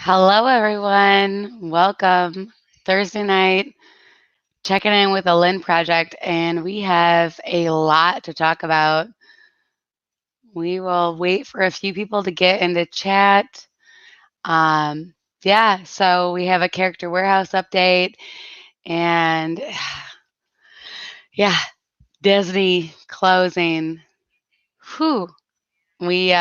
Hello, everyone. Welcome. Thursday night, checking in with the Lynn Project, and we have a lot to talk about. We will wait for a few people to get into chat. Um, yeah, so we have a character warehouse update, and yeah, Disney closing. Whew, we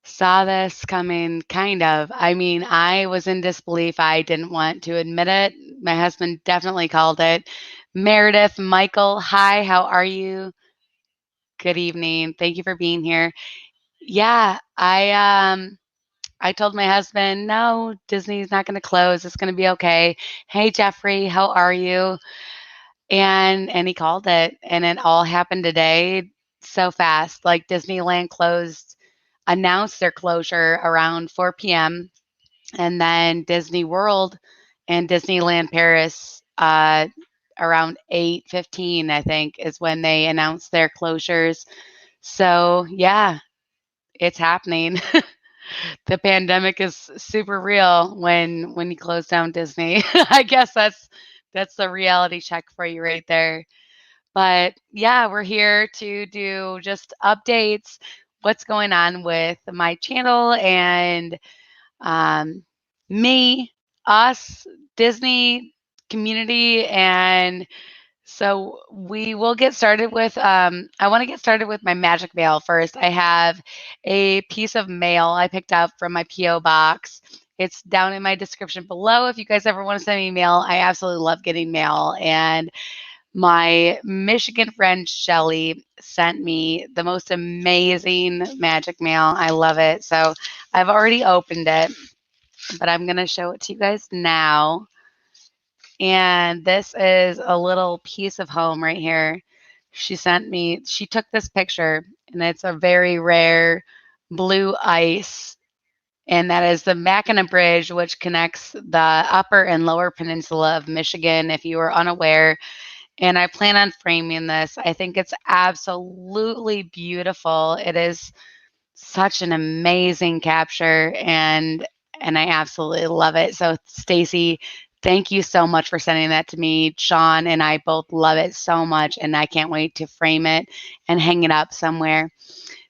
saw this coming, kind of. I mean, I was in disbelief. I didn't want to admit it. My husband definitely called it. Meredith, Michael, hi, how are you? Good evening. Thank you for being here. Yeah, I told my husband, no, Disney's not going to close. It's going to be okay. Hey, Jeffrey, how are you? And he called it, and it all happened today so fast. Like Disneyland closed, announced their closure around 4 p.m. And then Disney World and Disneyland Paris around 8:15, I think, is when they announced their closures. So yeah, it's happening. The pandemic is super real when you close down Disney. I guess that's the reality check for you right there. But yeah, we're here to do just updates, what's going on with my channel and um, me, us, Disney community, and so we will get started with. I want to get started with my magic mail first. I have a piece of mail I picked up from my PO box. It's down in my description below. If you guys ever want to send me mail, I absolutely love getting mail. And my Michigan friend Shelly sent me the most amazing magic mail. I love it. So I've already opened it, but I'm going to show it to you guys now. And this is a little piece of home right here. She sent me, she took this picture, and it's a very rare blue ice. And that is the Mackinac Bridge, which connects the upper and lower peninsula of Michigan, if you are unaware. And I plan on framing this. I think it's absolutely beautiful. It is such an amazing capture, and I absolutely love it. So Stacy, thank you so much for sending that to me. Sean and I both love it so much, and I can't wait to frame it and hang it up somewhere.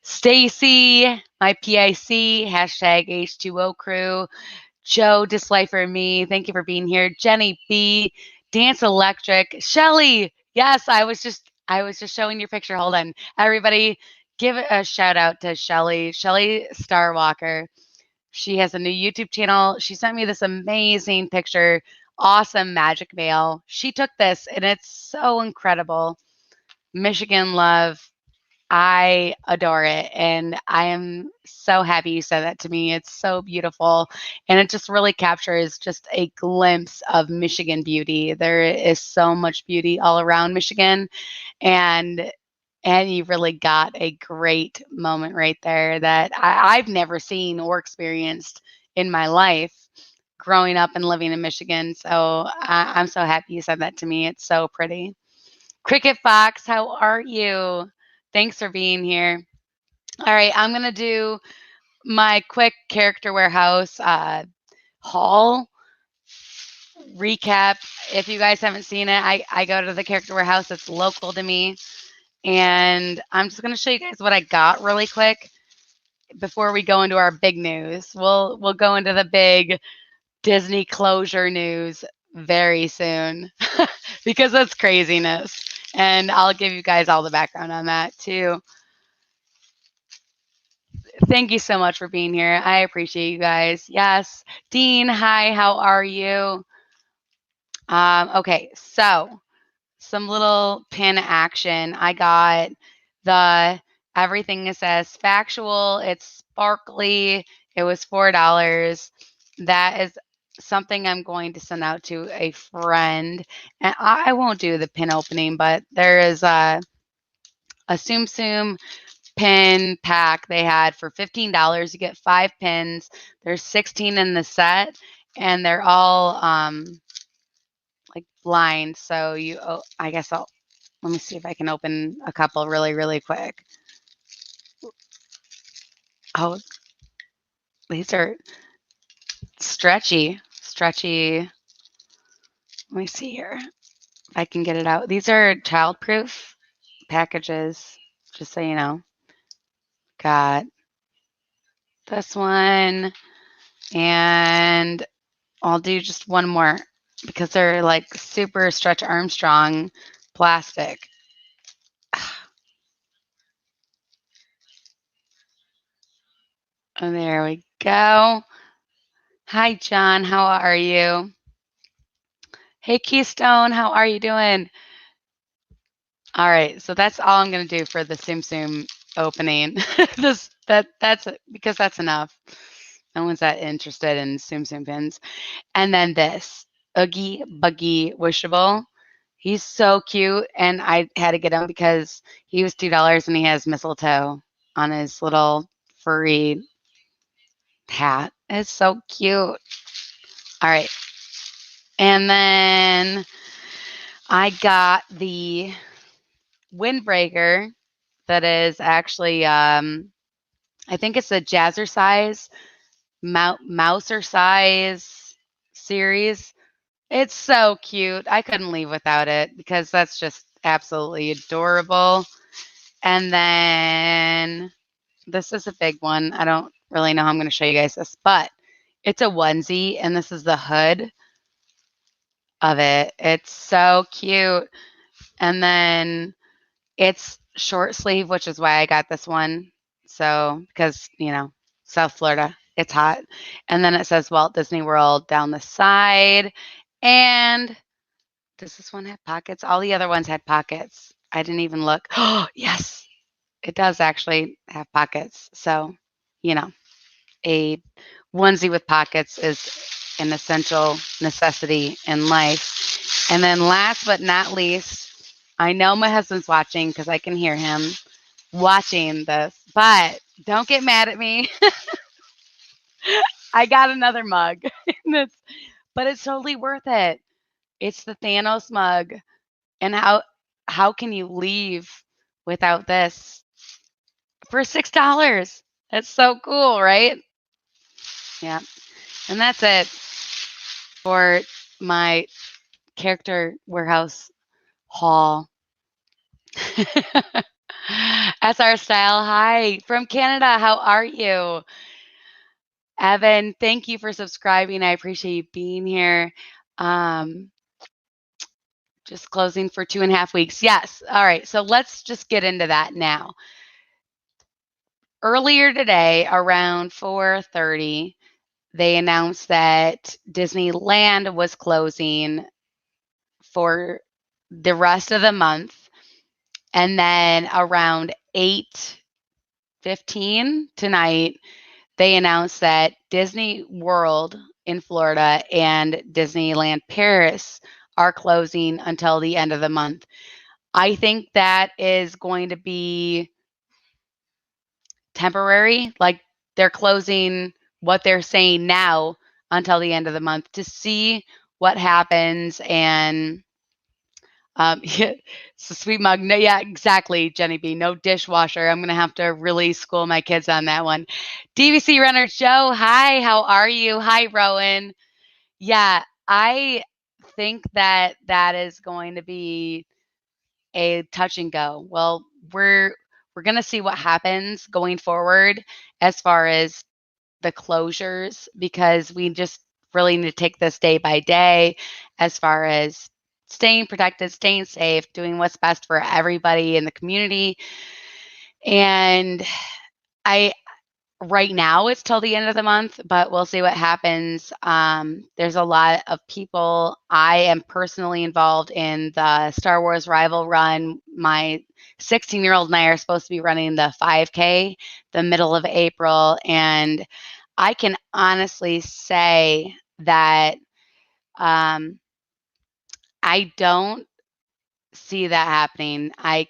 Stacy, my PIC, hashtag H2O crew. Joe, Dislifer Me, thank you for being here. Jenny B, Dance Electric, Shelly. Yes, I was just showing your picture. Hold on. Everybody, give a shout out to Shelly. Shelly Starwalker. She has a new YouTube channel. She sent me this amazing picture. Awesome magic mail. She took this and it's so incredible. Michigan love. I adore it, and I am so happy you said that to me. It's so beautiful, and it just really captures just a glimpse of Michigan beauty. There is so much beauty all around Michigan, and you really got a great moment right there that I've never seen or experienced in my life growing up and living in Michigan. So I'm so happy you said that to me. It's so pretty. Cricket Fox, how are you? Thanks for being here. All right, I'm going to do my quick character warehouse haul recap. If you guys haven't seen it, I go to the character warehouse that's local to me. And I'm just going to show you guys what I got really quick before we go into our big news. We'll go into the big Disney closure news very soon because that's craziness. And I'll give you guys all the background on that too. Thank you so much for being here. I appreciate you guys. Yes. Dean, hi, how are you? Okay, so some little pin action. I got the everything that says factual, it's sparkly, it was $4. That is something I'm going to send out to a friend. And I won't do the pin opening, but there is a Tsum Tsum pin pack they had for $15. You get 5 pins. There's 16 in the set, and they're all like blind. So I guess let me see if I can open a couple really, really quick. Oh, these are stretchy. Let me see here if I can get it out. These are childproof packages, just so you know. Got this one, and I'll do just one more because they're like super Stretch Armstrong plastic. And there we go. Hi, John. How are you? Hey, Keystone. How are you doing? All right. So that's all I'm going to do for the Tsum Tsum opening. That's because that's enough. No one's that interested in Tsum Tsum pins. And then this Oogie Buggy Wishable. He's so cute, and I had to get him because he was $2 and he has mistletoe on his little furry hat. It's so cute. All right. And then I got the windbreaker that is actually, I think it's a Jazzercise Mousercise series. It's so cute. I couldn't leave without it because that's just absolutely adorable. And then this is a big one. I don't really know how I'm going to show you guys this, but it's a onesie, and this is the hood of it. It's so cute. And then it's short sleeve, which is why I got this one. So, because, South Florida, it's hot. And then it says Walt Disney World down the side. And does this one have pockets? All the other ones had pockets. I didn't even look. Oh, yes, it does actually have pockets. So, you know, a onesie with pockets is an essential necessity in life. And then last but not least, I know my husband's watching because I can hear him watching this, but don't get mad at me. I got another mug, but it's totally worth it. It's the Thanos mug. And how can you leave without this for $6? That's so cool, right? Yeah. And that's it for my character warehouse haul. SR Style, hi from Canada. How are you? Evan, thank you for subscribing. I appreciate you being here. Um, just closing for 2.5 weeks. Yes. All right. So let's just get into that now. Earlier today, around 4:30, they announced that Disneyland was closing for the rest of the month. And then around 8:15 tonight, they announced that Disney World in Florida and Disneyland Paris are closing until the end of the month. I think that is going to be temporary. Like they're closing what they're saying now until the end of the month to see what happens. And yeah, it's a sweet mug. No, yeah, exactly, Jenny B. No dishwasher. I'm gonna have to really school my kids on that one. DVC Runner Joe, hi, how are you? Hi, Rowan. Yeah, I think that that is going to be a touch and go. Well, we're gonna see what happens going forward as far as the closures because we just really need to take this day by day as far as staying protected, staying safe, doing what's best for everybody in the community. And I right now it's till the end of the month, but we'll see what happens. There's a lot of people. I am personally involved in the Star Wars Rival Run. My 16-year-old and I are supposed to be running the 5K the middle of April, and I can honestly say that I don't see that happening. I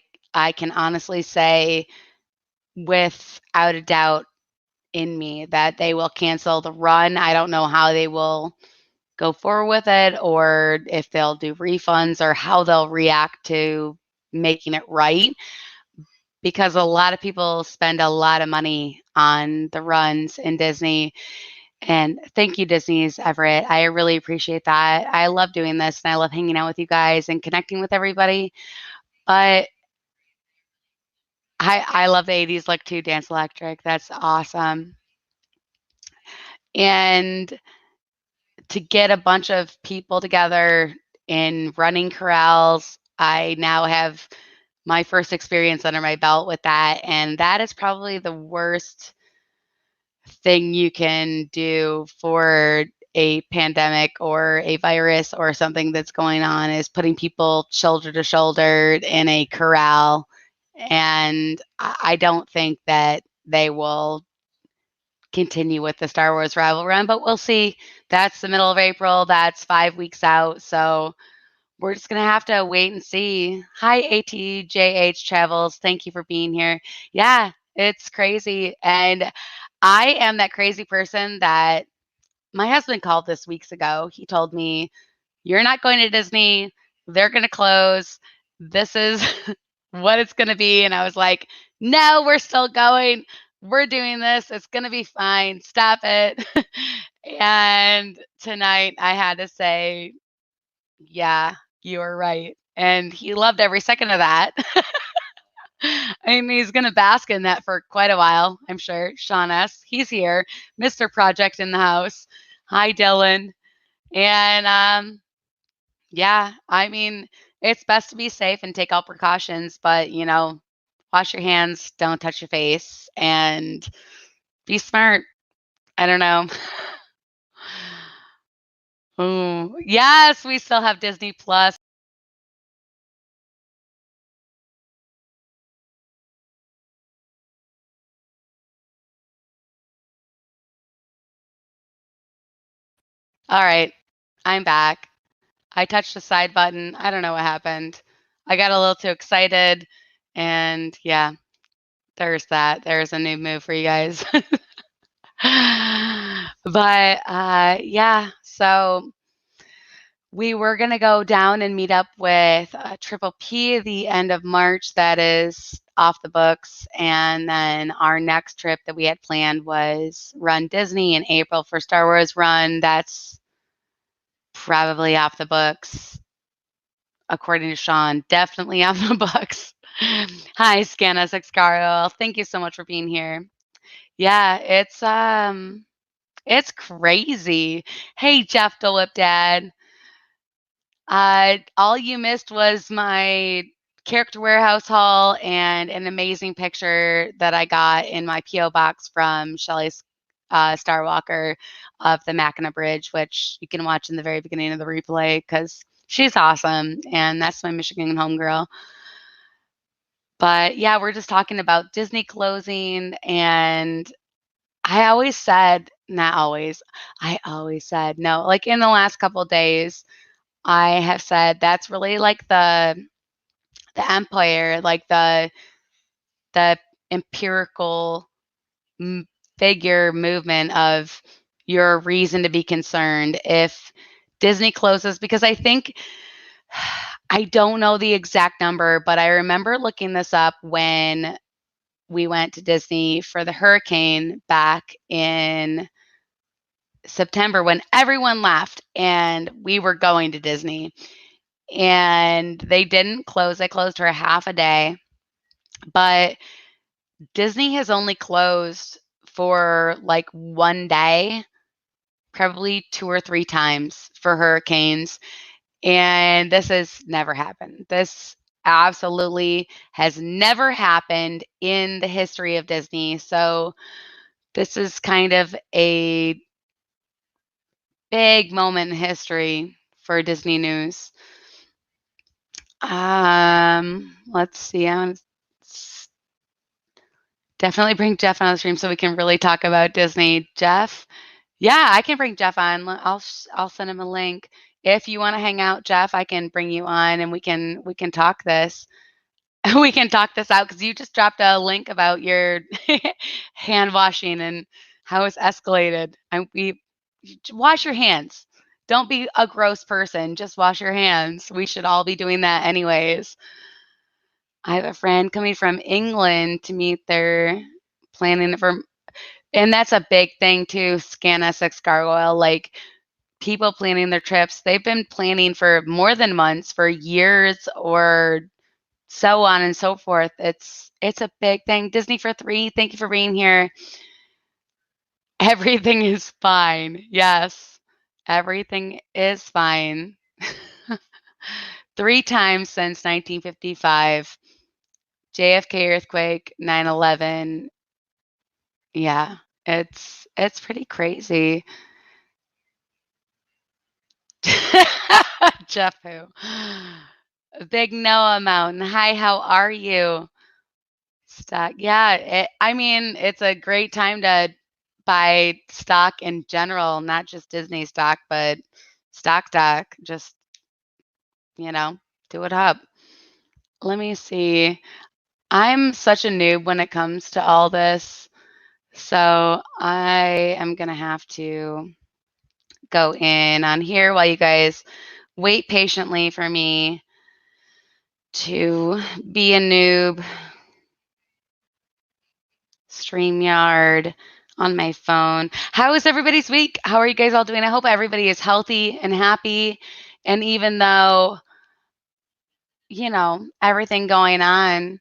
can honestly say without a doubt in me that they will cancel the run. I don't know how they will go forward with it or if they'll do refunds or how they'll react to making it right because a lot of people spend a lot of money on the runs in Disney And thank you, Disney's Everett. I really appreciate that. I love doing this and I love hanging out with you guys and connecting with everybody. But I love the 80s look too, Dance Electric. That's awesome. And to get a bunch of people together in running corrals, I now have my first experience under my belt with that. And that is probably the worst thing you can do for a pandemic or a virus or something that's going on is putting people shoulder to shoulder in a corral. And I don't think that they will continue with the Star Wars Rival Run, but we'll see. That's the middle of April. That's 5 weeks out. So we're just going to have to wait and see. Hi, ATJH Travels. Thank you for being here. Yeah, it's crazy. And I am that crazy person that my husband called this weeks ago. He told me, "You're not going to Disney. They're going to close. This is what it's going to be." And I was like, "No, we're still going. We're doing this. It's going to be fine. Stop it." And tonight I had to say, "Yeah, you are right." And he loved every second of that. I mean, he's going to bask in that for quite a while, I'm sure. Sean S., he's here. Mr. Project in the house. Hi, Dylan. And yeah, I mean, it's best to be safe and take all precautions, but wash your hands, don't touch your face, and be smart. I don't know. Ooh, yes, we still have Disney Plus. All right, I'm back. I touched the side button. I don't know what happened. I got a little too excited, and yeah, there's that. There's a new move for you guys. But yeah, so we were going to go down and meet up with Triple P the end of March. That is off the books. And then our next trip that we had planned was RunDisney in April for Star Wars Run. That's probably off the books, according to Sean. Definitely off the books. Hi, Scanna Sexcaro. Thank you so much for being here. Yeah, it's crazy. Hey, Jeff DeWhip Dad. All you missed was my character warehouse haul and an amazing picture that I got in my PO box from Shelley Starwalker of the Mackinac Bridge, which you can watch in the very beginning of the replay because she's awesome, and that's my Michigan homegirl. But yeah, we're just talking about Disney closing, and I always said, not always, I always said no. Like in the last couple days, I have said that's really like the empire, like the empirical figure movement of your reason to be concerned if Disney closes, because I think I don't know the exact number, but I remember looking this up when we went to Disney for the hurricane back in September when everyone left and we were going to Disney. And they didn't close. They closed for a half a day. But Disney has only closed for like one day, probably 2 or 3 times for hurricanes. And this has never happened. This absolutely has never happened in the history of Disney. So this is kind of a big moment in history for Disney news. Let's see. I want to definitely bring Jeff on the stream so we can really talk about Disney. Jeff, yeah, I can bring Jeff on. I'll send him a link. If you want to hang out, Jeff, I can bring you on and we can talk this. We can talk this out because you just dropped a link about your hand washing and how it's escalated. We wash your hands. Don't be a gross person. Just wash your hands. We should all be doing that anyways. I have a friend coming from England to meet their planning for. And that's a big thing too, Scan SX Gargoyle. Like people planning their trips, they've been planning for more than months, for years, or so on and so forth. It's a big thing. Disney for three, thank you for being here. Everything is fine. Yes, everything is fine. 3 times since 1955. JFK earthquake, 9/11. Yeah, it's pretty crazy. Jeff who? Big Noah Mountain. Hi, how are you? Stock. Yeah, I mean, it's a great time to buy stock in general, not just Disney stock, but stock. Just, you know, do it up. Let me see. I'm such a noob when it comes to all this. So I am going to have to go in on here while you guys wait patiently for me to be a noob. StreamYard on my phone. How is everybody's week? How are you guys all doing? I hope everybody is healthy and happy. And even though, everything going on,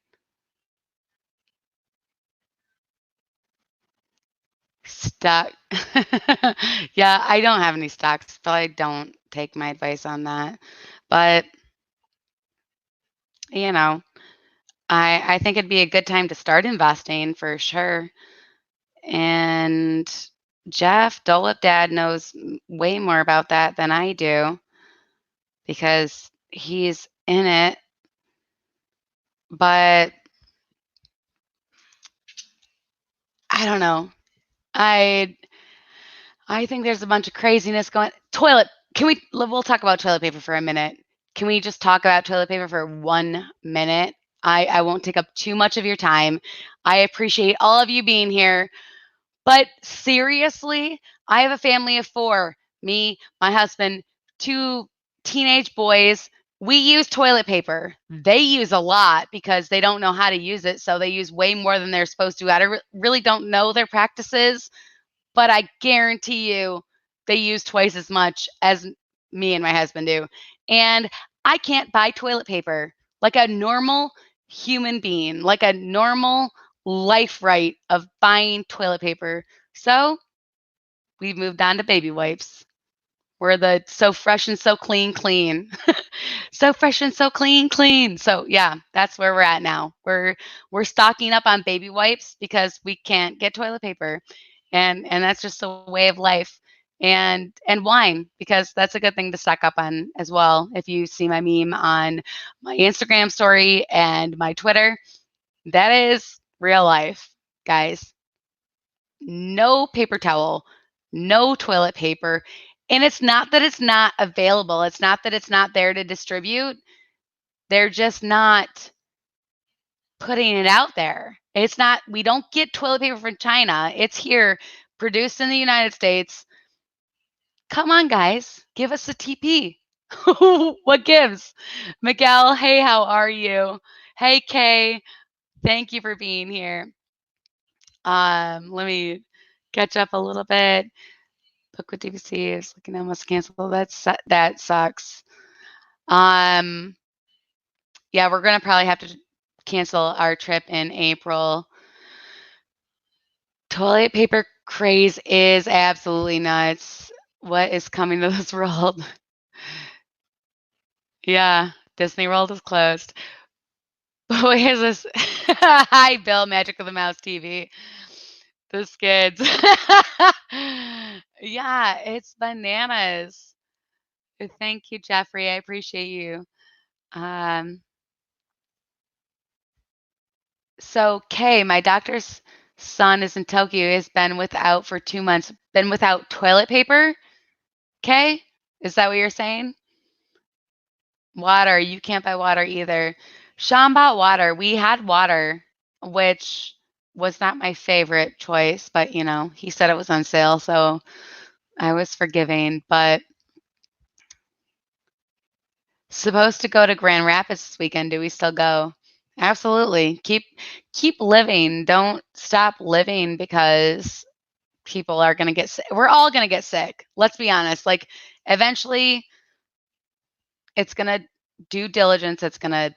stuck. Yeah, I don't have any stocks, but I don't take my advice on that. But, you know, I think it'd be a good time to start investing for sure. And Jeff, Dolip Dad, knows way more about that than I do because he's in it. But I don't know. I I think there's a bunch of craziness going. Toilet. We'll talk about toilet paper for a minute. Can we just talk about toilet paper for 1 minute? I won't take up too much of your time. I appreciate all of you being here. But seriously, I have a family of 4. Me, my husband, 2 teenage boys. We use toilet paper. They use a lot because they don't know how to use it, so they use way more than they're supposed to. Really don't know their practices, but I guarantee you they use twice as much as me and my husband do. And I can't buy toilet paper like a normal human being, like a normal life right of buying toilet paper. So we've moved on to baby wipes. We're the so fresh and so clean. So fresh and so clean. So yeah, that's where we're at now. We're stocking up on baby wipes because we can't get toilet paper. And that's just a way of life. And wine, because that's a good thing to stock up on as well. If you see my meme on my Instagram story and my Twitter, that is real life, guys. No paper towel, no toilet paper. And it's not that it's not available. It's not that it's not there to distribute. They're just not putting it out there. It's not, we don't get toilet paper from China. It's here, produced in the United States. Come on, guys, give us a TP. What gives? Miguel, hey, how are you? Hey, Kay, thank you for being here. Let me catch up a little bit. Book with DVC is looking almost canceled. That sucks. Yeah, we're gonna probably have to cancel our trip in April. Toilet paper craze is absolutely nuts. What is coming to this world? Yeah, Disney World is closed. But what is this? Hi, Bill, Magic of the Mouse TV. The skids. Yeah, it's bananas. Thank you, Jeffrey. I appreciate you. Um, so, Kay, my doctor's son is in Tokyo. He has been without for 2 months. Been without toilet paper. Kay, is that what you're saying? Water. You can't buy water either. Sean bought water. We had water, which was not my favorite choice, but he said it was on sale, so I was forgiving. But supposed to go to Grand Rapids this weekend. Do we still go? Absolutely. Keep living. Don't stop living because people are going to get sick. We're all going to get sick. Let's be honest. Like, eventually, it's going to due diligence. It's going to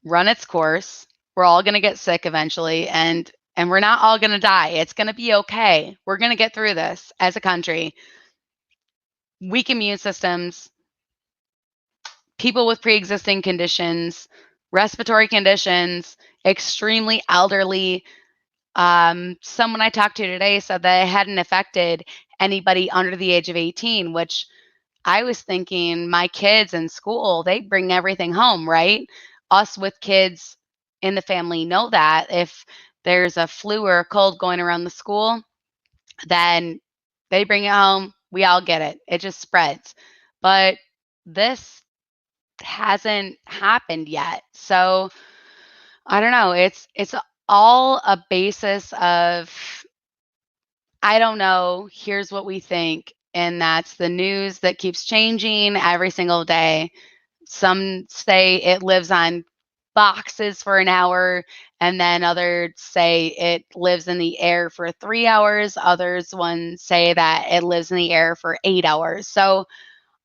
run its course. We're all going to get sick eventually, and we're not all going to die. It's going to be okay. We're going to get through this as a country. Weak immune systems, people with pre-existing conditions, respiratory conditions, extremely elderly. Someone I talked to today said that it hadn't affected anybody under the age of 18, which I was thinking my kids in school, they bring everything home, right? Us with kids in the family know that if there's a flu or a cold going around the school, then they bring it home. We all get it. It just spreads. But this hasn't happened yet. So I don't know. It's all a basis of, I don't know, here's what we think. And that's the news that keeps changing every single day. Some say it lives on boxes for an hour, and then others say it lives in the air for 3 hours. Ones say that it lives in the air for 8 hours. So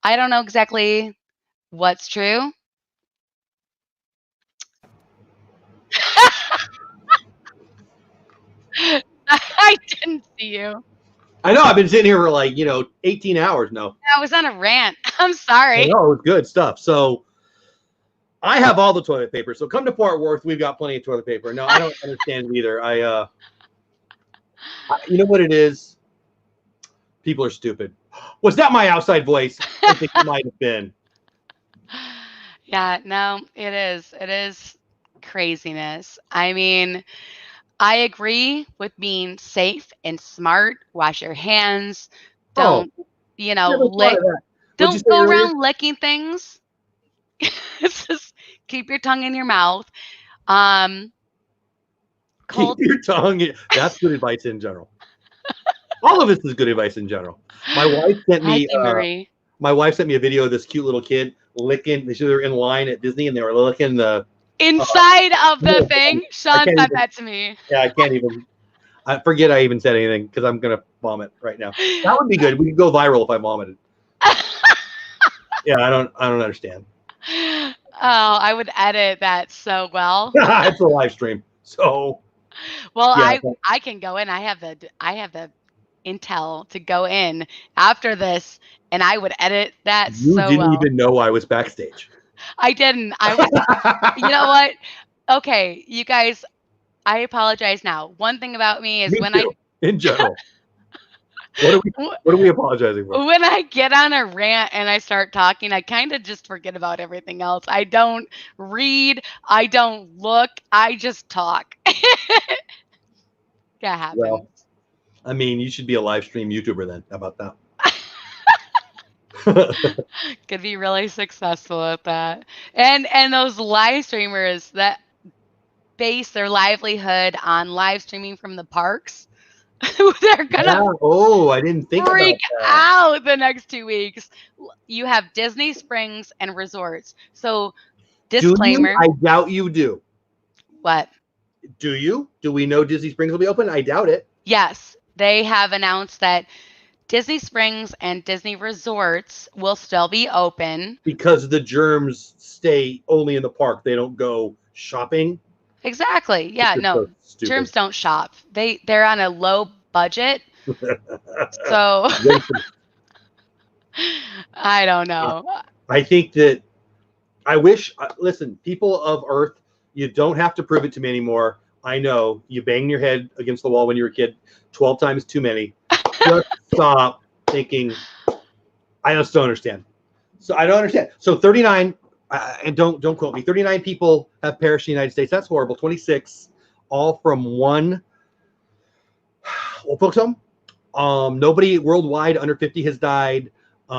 I don't know exactly what's true. I didn't see you. I know. I've been sitting here for like 18 hours now. I was on a rant. I'm sorry. Oh, it was good stuff. So I have all the toilet paper. So come to Fort Worth. We've got plenty of toilet paper. No, I don't understand it either. You know what it is? People are stupid. Was that my outside voice? I think it might have been. Yeah, no, it is. It is craziness. I mean, I agree with being safe and smart. Wash your hands. Don't, lick. Don't go around licking things. It's just keep your tongue in your mouth. Keep your tongue. That's good advice in general. All of this is good advice in general. My wife sent me. My wife sent me a video of this cute little kid licking. They were in line at Disney and they were licking the inside of the thing. Sean sent that to me. Yeah, I can't even. I forget I even said anything because I'm gonna vomit right now. That would be good. We could go viral if I vomited. Yeah, I don't understand. Oh, I would edit that so well. It's a live stream, so. Well, yeah, I can go in. I have the intel to go in after this, and I would edit that so well. You didn't even know I was backstage. I didn't. You know what? Okay, you guys, I apologize now. One thing about me is in general. What are we apologizing for? When I get on a rant and I start talking, I kind of just forget about everything else. I don't read. I don't look. I just talk. That happens. Well, I mean, you should be a live stream YouTuber then. How about that? Could be really successful at that. And those live streamers that base their livelihood on live streaming from the parks, they're gonna I didn't think freak out the next 2 weeks. You have Disney Springs and resorts. So disclaimer. I doubt you do. What? Do you? Do we know Disney Springs will be open? I doubt it. Yes. They have announced that Disney Springs and Disney Resorts will still be open. Because the germs stay only in the park. They don't go shopping. Exactly. Yeah, no. So germs don't shop. They're on a low budget. So I don't know. I think that I wish listen, people of Earth, you don't have to prove it to me anymore. I know you banged your head against the wall when you were a kid 12 times too many. Just stop thinking. I just don't understand. So I don't understand. So 39, and don't quote me. 39 people have perished in the United States. That's horrible. 26, all from one. We'll focus on. Nobody worldwide under 50 has died. Say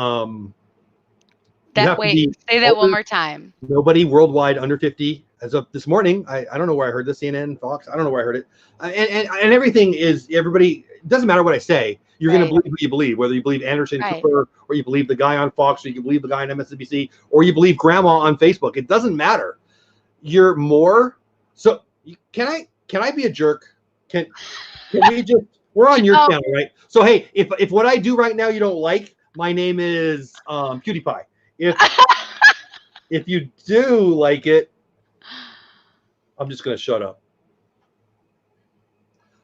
that one more time. Nobody worldwide under 50 as of this morning. I don't know where I heard this. CNN, Fox. I don't know where I heard it. And everything is everybody. It doesn't matter what I say. You're going to believe who you believe, whether you believe Anderson Cooper or you believe the guy on Fox or you believe the guy on MSNBC or you believe grandma on Facebook. It doesn't matter. You're more. So can I be a jerk? Can we just We're on your So- channel, right? So hey, if what I do right now you don't like, my name is PewDiePie. If you do like it, I'm just gonna shut up.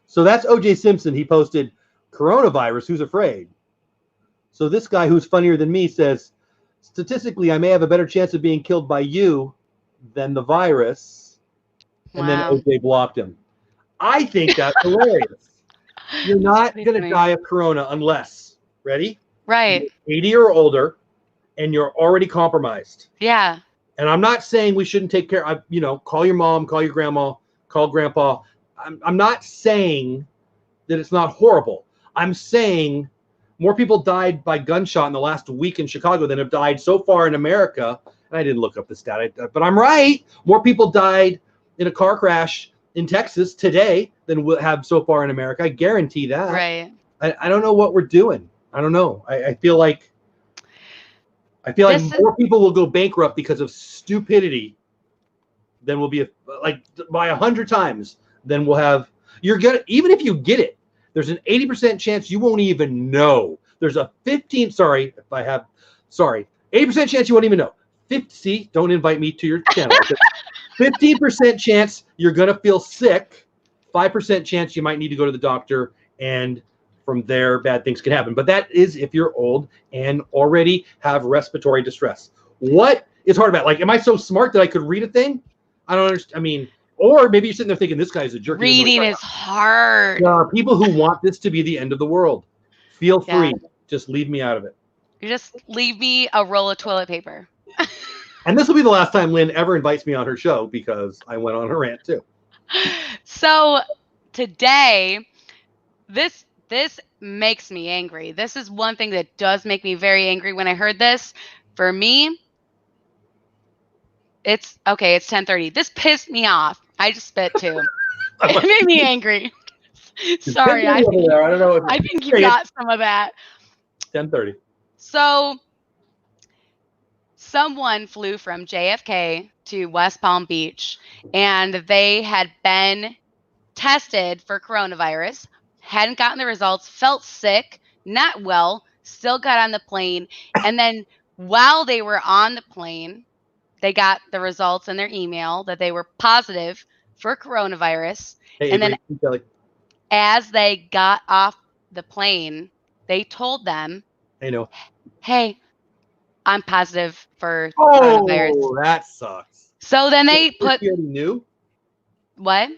So that's OJ Simpson. He posted, "Coronavirus, who's afraid?" So this guy who's funnier than me says, "Statistically, I may have a better chance of being killed by you than the virus." And then Wow. OJ blocked him. I think that's hilarious. You're not Pretty going to funny. die of corona unless, ready? Right. You're 80 or older and you're already compromised. Yeah. And I'm not saying we shouldn't take care of, call your mom, call your grandma, call grandpa. I'm not saying that it's not horrible. I'm saying more people died by gunshot in the last week in Chicago than have died so far in America. And I didn't look up the stat, but I'm right. More people died in a car crash in Texas today than we'll have so far in America. I guarantee that. Right. I don't know what we're doing. I don't know. I feel like more people will go bankrupt because of stupidity than will be like by 100 times than we'll have. You're gonna, even if you get it, there's an 80% chance you won't even know. There's a 80% chance you won't even know. See, don't invite me to your channel. 15% chance you're gonna feel sick. 5% chance you might need to go to the doctor, and from there, bad things can happen. But that is if you're old and already have respiratory distress. What is hard about it? Like, am I so smart that I could read a thing? I don't understand. I mean, or maybe you're sitting there thinking this guy's a jerk. Reading is hard. There are people who want this to be the end of the world. Feel free. Just leave me out of it. You just leave me a roll of toilet paper. And this will be the last time Lynn ever invites me on her show because I went on a rant too. So today, this makes me angry. This is one thing that does make me very angry when I heard this. For me, it's okay. It's 10:30. This pissed me off. I just spit too. It made me angry. Sorry, I think you got some of that. 10:30. So someone flew from JFK to West Palm Beach, and they had been tested for coronavirus, hadn't gotten the results, felt sick, not well, still got on the plane. And then while they were on the plane, they got the results in their email that they were positive for coronavirus. Hey, and then as they got off the plane, they told them, hey, I'm positive for coronavirus. Oh, that sucks. So then they put... He already knew? What?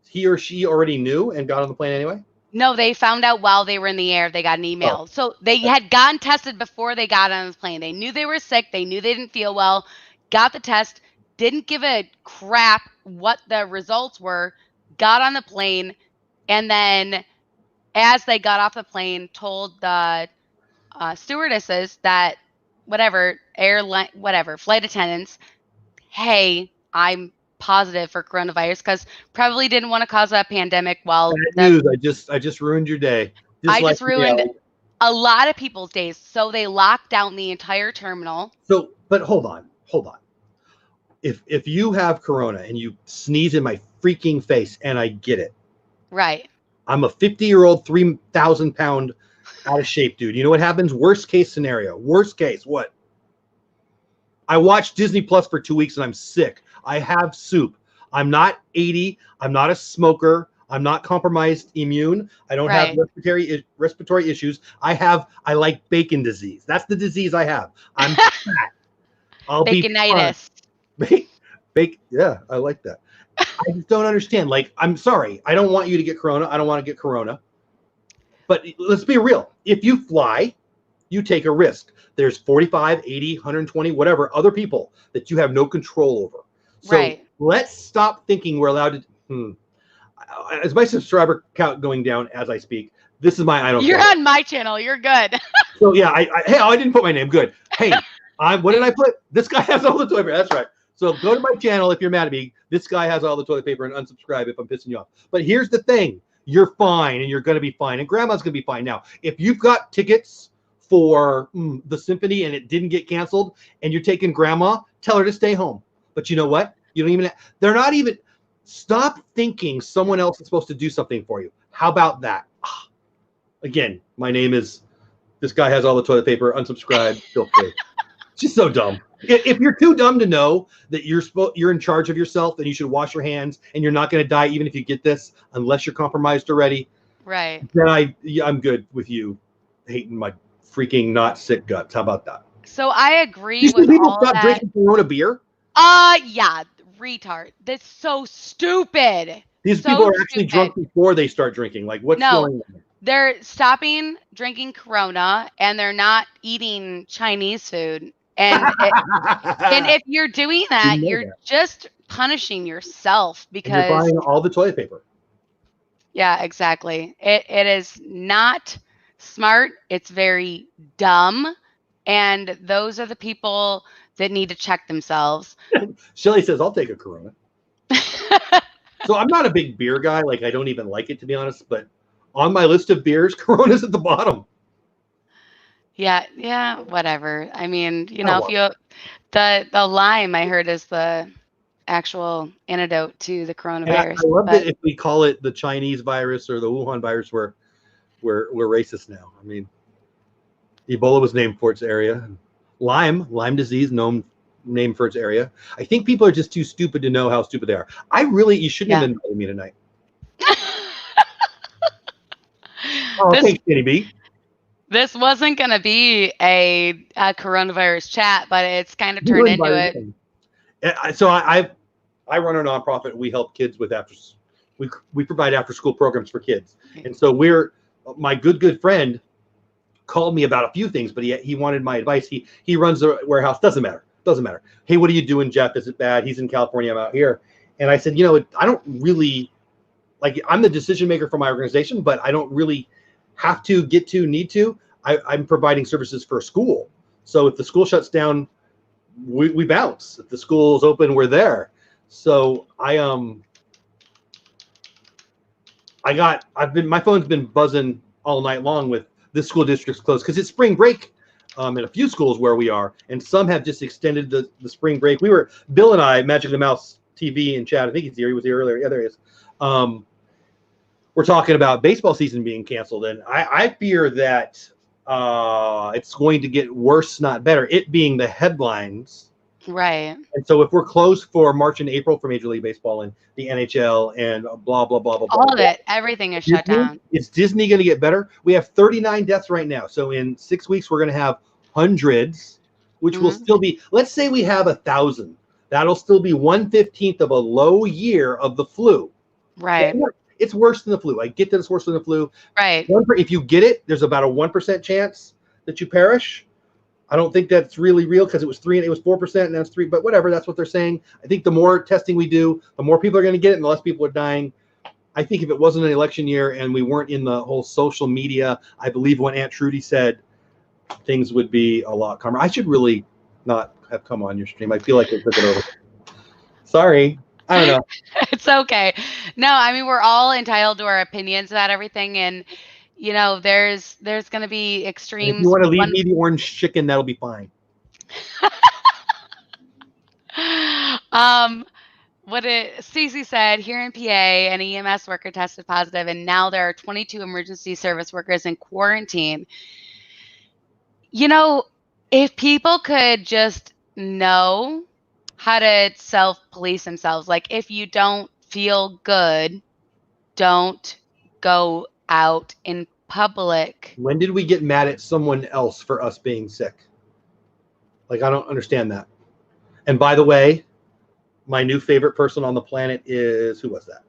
He or she already knew and got on the plane anyway? No, they found out while they were in the air. They got an email. So they had gotten tested before they got on the plane. They knew they were sick. They knew they didn't feel well. Got the test. Didn't give a crap what the results were. Got on the plane. And then as they got off the plane, told the stewardesses that flight attendants, hey, I'm positive for coronavirus, because probably didn't want to cause a pandemic while news. I just ruined your day. I just ruined a lot of people's days. So they locked down the entire terminal. So, but hold on. If you have corona and you sneeze in my freaking face, and I get it. Right. I'm a 50-year-old, 3,000 pound out of shape dude. You know what happens? Worst case scenario. Worst case, what? I watched Disney Plus for 2 weeks and I'm sick. I have soup. I'm not 80. I'm not a smoker. I'm not compromised immune. I don't have respiratory issues. I like bacon disease. That's the disease I have. I'm fat. I'll Baconitis. Yeah, I like that. I just don't understand. Like, I'm sorry. I don't want you to get corona. I don't want to get corona. But let's be real. If you fly, you take a risk. There's 45, 80, 120, whatever other people that you have no control over. So let's stop thinking we're allowed to. Is my subscriber count going down as I speak? This is my You're on my channel. You're good. So yeah, I didn't put my name. Good. Hey, what did I put? This guy has all the toilet paper. That's right. So go to my channel if you're mad at me. This guy has all the toilet paper, and unsubscribe if I'm pissing you off. But here's the thing. You're fine, and you're going to be fine, and grandma's going to be fine. Now, if you've got tickets for the symphony and it didn't get canceled and you're taking grandma, tell her to stay home. But you know what? You don't even, they're not even, stop thinking someone else is supposed to do something for you. How about that? Again, my name is. This guy has all the toilet paper. Unsubscribe. Feel free. It's just so dumb. If you're too dumb to know that you're in charge of yourself and you should wash your hands and you're not going to die even if you get this, unless you're compromised already, Right. then I'm good with you hating my freaking not sick guts. How about that? So I agree You see with people all stop that. drinking Corona beer? Yeah, retard. That's so stupid. These So people are actually stupid. drunk before they start drinking. Like, what's No. going on? They're stopping drinking Corona and they're not eating Chinese food. And if you're doing that, Didn't know you're that. just punishing yourself And you're because buying all the toilet paper. yeah, exactly. It is not smart. It's very dumb. And those are the people that need to check themselves. Shelly says, I'll take a Corona. So I'm not a big beer guy. Like, I don't even like it, to be honest. But on my list of beers, Corona's at the bottom. Yeah, whatever. I mean, Oh, if you the lime I heard is the actual antidote to the And coronavirus. I love but that if we call it the Chinese virus or the Wuhan virus, we're racist now. I mean, Ebola was named for its area. Lyme disease, named for its area. I think people are just too stupid to know how stupid they are. You shouldn't have invited me tonight. Oh, thanks, Kenny B. This wasn't going to be a coronavirus chat, but it's kind of turned into it. So I run a nonprofit. We help kids with we provide after school programs for kids. And so my good friend called me about a few things, but he wanted my advice. He runs a warehouse. Doesn't matter. Hey, what are you doing, Jeff? Is it bad? He's in California. I'm out here. And I said, I don't really I'm the decision maker for my organization, but I don't really have to, need to. I'm providing services for a school. So if the school shuts down, we bounce. If the school is open, we're there. So my phone's been buzzing all night long with this school district's closed because it's spring break in a few schools where we are, and some have just extended the spring break. Bill and I, Magic the Mouse TV and chat, I think he was here earlier. Yeah, there he is. We're talking about baseball season being canceled, and I fear that it's going to get worse, not better. It being the headlines, right? And so if we're closed for March and April for Major League Baseball and the NHL and blah blah blah blah, all of it, everything is shut down. Is Disney going to get better? We have 39 deaths right now, so in 6 weeks we're going to have hundreds, which will still be. Let's say we have 1,000. That'll still be 1/15 of a low year of the flu. Right. It's worse than the flu. I get that it's worse than the flu. Right. If you get it, there's about a 1% chance that you perish. I don't think that's really real because it was 4%, and that's 3. But whatever, that's what they're saying. I think the more testing we do, the more people are going to get it, and the less people are dying. I think if it wasn't an election year and we weren't in the whole social media, I believe when Aunt Trudy said things would be a lot calmer. I should really not have come on your stream. I feel like I took it over. Sorry. I don't know. It's okay. No, I mean, we're all entitled to our opinions about everything. And, there's going to be extremes. If you want to leave me the orange chicken, that'll be fine. What Stacey said, here in PA, an EMS worker tested positive, and now there are 22 emergency service workers in quarantine. If people could just know how to self-police themselves, like if you don't feel good, don't go out in public. When did we get mad at someone else for us being sick? I don't understand that. And by the way, my new favorite person on the planet is, who was that?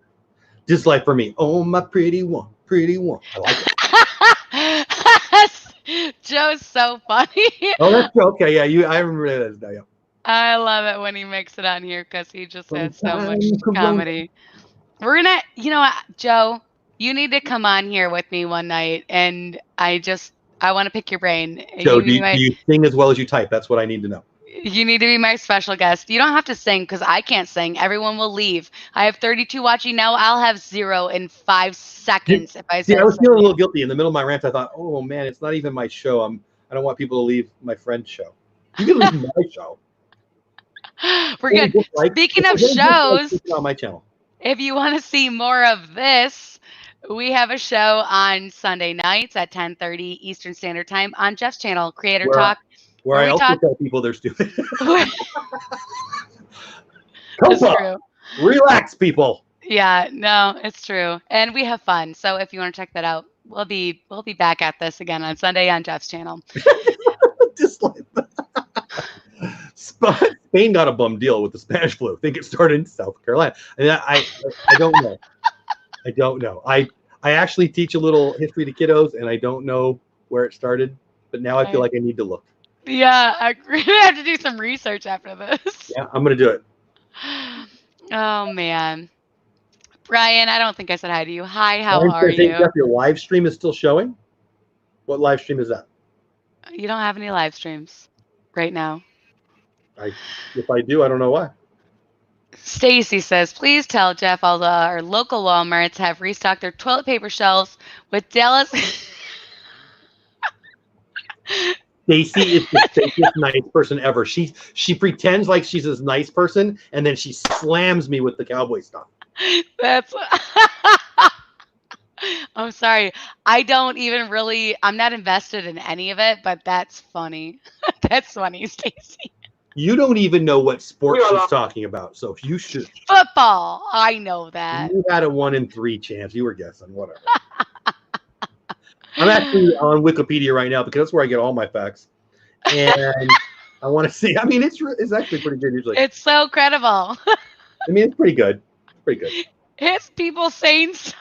Dislike for me. Oh, my pretty one. I like it. Joe's so funny. Oh, that's okay. Yeah, I remember that now. Yeah. I love it when he makes it on here because he just has so much comedy. We're gonna, Joe, you need to come on here with me one night, and I want to pick your brain. Joe, do you sing as well as you type? That's what I need to know. You need to be my special guest. You don't have to sing because I can't sing. Everyone will leave. I have 32 watching now. I'll have 0 in 5 seconds if I say. I was feeling a little guilty in the middle of my rant. I thought, oh man, it's not even my show. I don't want people to leave my friend's show. You can leave my show. We're good. Speaking of shows, on my channel. if you want to see more of this, We have a show on Sunday nights at 10:30 Eastern Standard Time on Jeff's channel, Creator where Talk, where where I we also talk. tell people they're stupid. It's Copa, true. relax, people. Yeah, no, it's true. And we have fun. So if you want to check that out, we'll be back at this again on Sunday on Jeff's channel. Just like Spain got a bum deal with the Spanish flu. I think it started in South Carolina. And I don't know. I don't know. I actually teach a little history to kiddos, and I don't know where it started, but now I feel like I need to look. Yeah, I have to do some research after this. Yeah, I'm gonna do it. Oh man. Brian, I don't think I said hi to you. Hi, how Ryan are says, "Hey you? Jeff, your live stream is still showing." What live stream is that? You don't have any live streams right now. If I do, I don't know why. Stacy says, please tell Jeff all our local Walmarts have restocked their toilet paper shelves with Dallas. Stacy is the fakest nice person ever. She pretends like she's this nice person, and then she slams me with the cowboy stuff. That's. I'm sorry. I don't even really. I'm not invested in any of it, but that's funny. That's funny, Stacy. You don't even know what sport she's talking about, so you should. Football. I know that. You had a 1 in 3 chance. You were guessing, whatever. I'm actually on Wikipedia right now because that's where I get all my facts, and I want to see. I mean, it's actually pretty good usually. It's so credible. I mean, it's pretty good. It's pretty good. It's people saying stuff.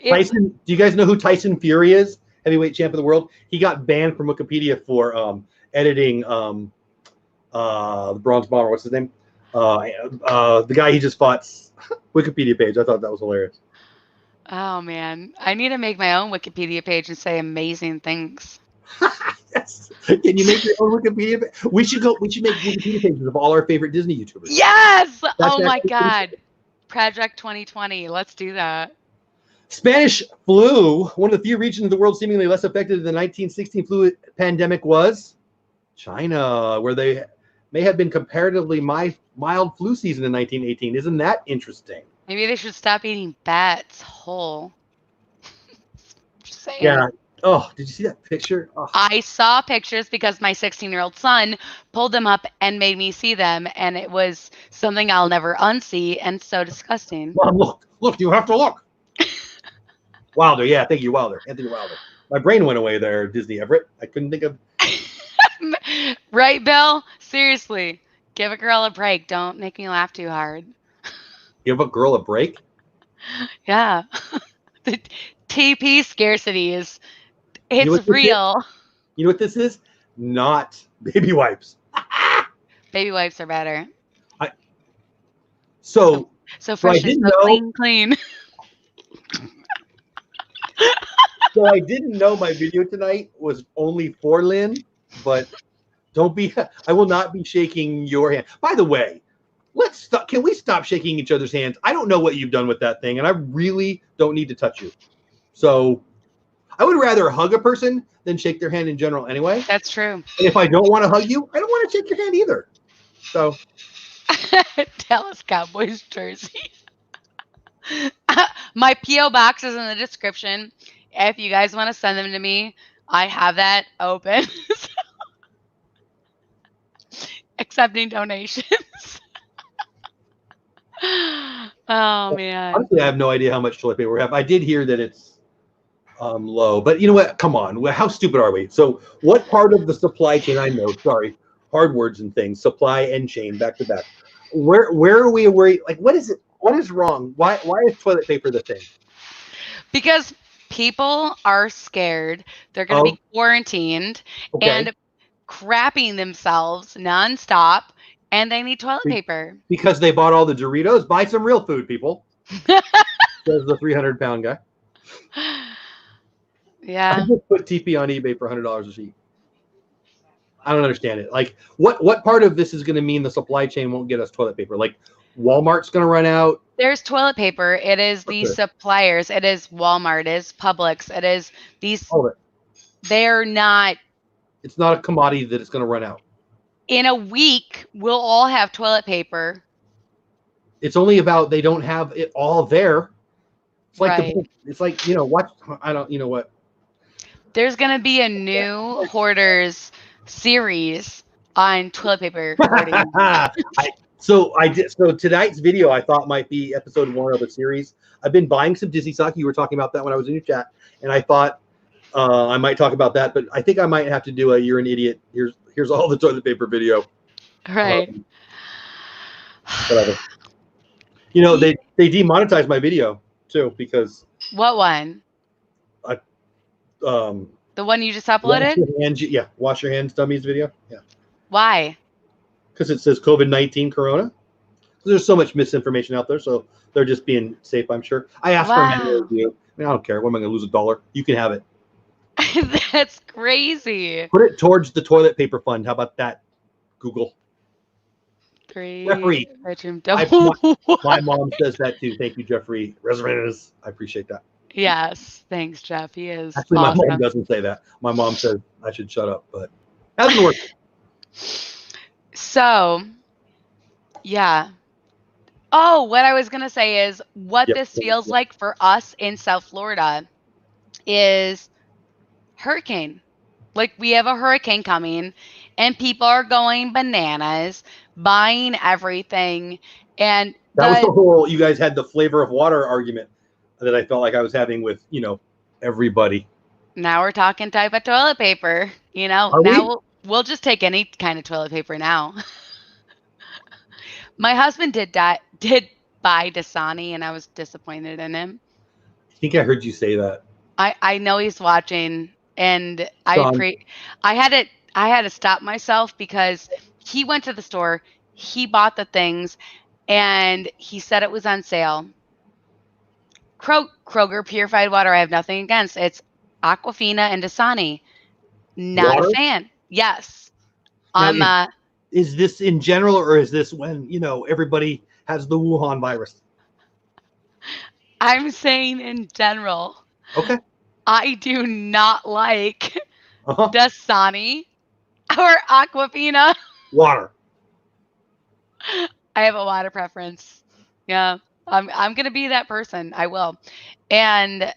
Tyson, do you guys know who Tyson Fury is? Heavyweight champ of the world. He got banned from Wikipedia for editing the Bronze Bomber. What's his name? The guy he just fought. Wikipedia page. I thought that was hilarious. Oh man, I need to make my own Wikipedia page and say amazing things. Yes. Can you make your own Wikipedia page? We should make Wikipedia pages of all our favorite Disney YouTubers. Yes! Oh my God. Project 2020. Let's do that. Spanish flu, one of the few regions of the world seemingly less affected than the 1916 flu pandemic, was China, where they may have been comparatively mild flu season in 1918. Isn't that interesting? Maybe they should stop eating bats whole. Just saying. Yeah. Oh, did you see that picture? Oh. I saw pictures because my 16-year-old son pulled them up and made me see them, and it was something I'll never unsee and so disgusting. Mom, look, you have to look. Wilder, yeah, thank you, Wilder. Anthony Wilder. My brain went away there, Disney Everett. I couldn't think of. Right, Bill? Seriously, give a girl a break. Don't make me laugh too hard. Give a girl a break? Yeah. The TP scarcity is, it's real. You know what this is? Not baby wipes. Baby wipes are better. So fresh and so clean. So I didn't know my video tonight was only for Lynn, but I will not be shaking your hand. By the way, can we stop shaking each other's hands? I don't know what you've done with that thing, and I really don't need to touch you. So I would rather hug a person than shake their hand in general anyway. That's true. And if I don't want to hug you, I don't want to shake your hand either. So Dallas Cowboys jersey. My P.O. box is in the description. If you guys want to send them to me, I have that open. Accepting donations. Oh man. Honestly, I have no idea how much toilet paper we have. I did hear that it's low, but you know what? Come on, how stupid are we? So, what part of the supply chain? I know, sorry, hard words and things, supply and chain, back to back. Where are we worried? Like, what is it? What is wrong? Why is toilet paper the thing? Because people are scared. They're going to be quarantined and crapping themselves nonstop, and they need toilet paper. Because they bought all the Doritos. Buy some real food, people. Says the 300-pound guy. Yeah. I just put TP on eBay for $100 a sheet. I don't understand it. Like, what part of this is going to mean the supply chain won't get us toilet paper? Like, Walmart's going to run out. There's toilet paper. It is these suppliers. It is Walmart. It is Publix. It is these. They're not. It's not a commodity that it's going to run out. In a week, we'll all have toilet paper. It's only about they don't have it all there. It's like Right. it's like, you know, what I don't, you know what? There's gonna be a new hoarders series on toilet paper hoarding. So tonight's video I thought might be episode 1 of a series. I've been buying some Disney stock. You were talking about that when I was in your chat, and I thought I might talk about that, but I think I might have to do a "You're an idiot. Here's all the toilet paper" video. Right. Whatever. You know, they demonetized my video too because What one? I The one you just wash uploaded? your hands. Yeah, wash your hands, dummies video. Yeah, Why? because it says COVID-19 Corona. There's so much misinformation out there, so they're just being safe. I'm sure. I asked for a manual Wow. review. I mean, I don't care. What am I going to lose $1? You can have it. That's crazy. Put it towards the toilet paper fund. How about that, Google? Jeffrey, Bedroom my mom says that too. Thank you, Jeffrey. Reservations. I appreciate that. Yes, thanks, Jeff. He is Actually, my mom awesome. doesn't say that. My mom says I should shut up, but that doesn't work. So, yeah. Oh, what I was gonna say is what Yep. this feels like for us in South Florida is hurricane. Like we have a hurricane coming and people are going bananas, buying everything. And That was the whole. You guys had the flavor of water argument that I felt like I was having with everybody. now we're talking type of toilet paper. Are Now we? we'll just take any kind of toilet paper now. My husband did buy Dasani, and I was disappointed in him. I think I heard you say that. I know he's watching, and Don, I had to stop myself because he went to the store, he bought the things, and he said it was on sale. Kroger purified water, I have nothing against. It's Aquafina and Dasani. Not water? a fan. Yes. Now, is this in general, or is this when everybody has the Wuhan virus? I'm saying in general. Okay. I do not like Uh-huh. Dasani or Aquafina. Water. I have a water preference. Yeah. I'm gonna be that person. I will. And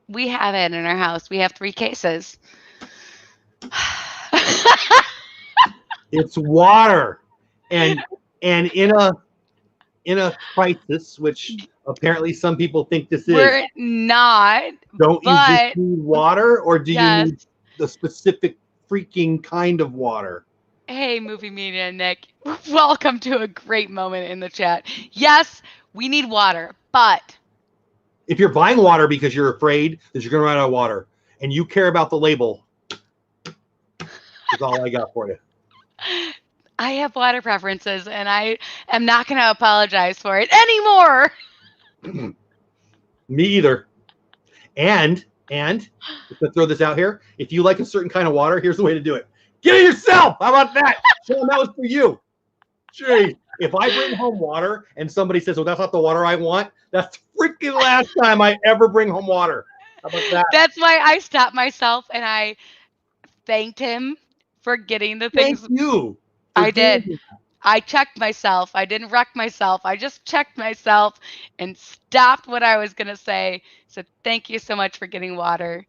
we have it in our house. We have 3 cases. It's water. And in a crisis, which apparently some people think this is, We're not. don't you but just need water, or do you yes. need the specific freaking kind of water? Hey, Movie Media Nick. Welcome to a great moment in the chat. Yes, we need water, but If you're buying water because you're afraid that you're going to run out of water and you care about the label, that's all I got for you. I have water preferences, and I am not going to apologize for it anymore. Me either. And just to throw this out here, if you like a certain kind of water, here's the way to do it. Get it yourself. How about that? Sean, that was for you. Gee, if I bring home water and somebody says, "Well, that's not the water I want," that's the freaking last time I ever bring home water. How about that? That's why I stopped myself and I thanked him for getting the things. Thank you. I did. I checked myself. I didn't wreck myself. I just checked myself and stopped what I was going to say. So thank you so much for getting water.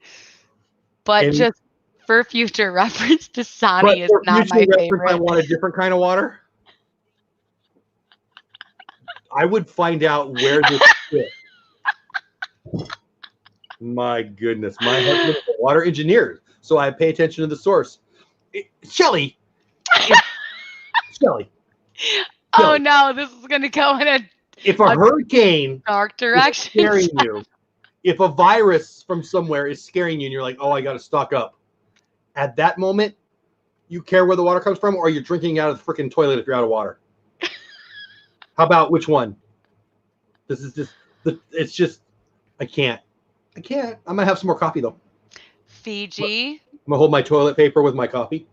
But just for future reference, Dasani is not my favorite. I want a different kind of water. I would find out where this fits. My goodness. My husband is a water engineer, so I pay attention to the source. Shelly. Oh no, this is going to go in a hurricane dark direction. is scaring you, if a virus from somewhere is scaring you and you're like, "Oh, I got to stock up," at that moment, you care where the water comes from, or you're drinking out of the freaking toilet if you're out of water? How about which one? This is just it's just I can't. I'm gonna have some more coffee though. Fiji. I'm gonna hold my toilet paper with my coffee.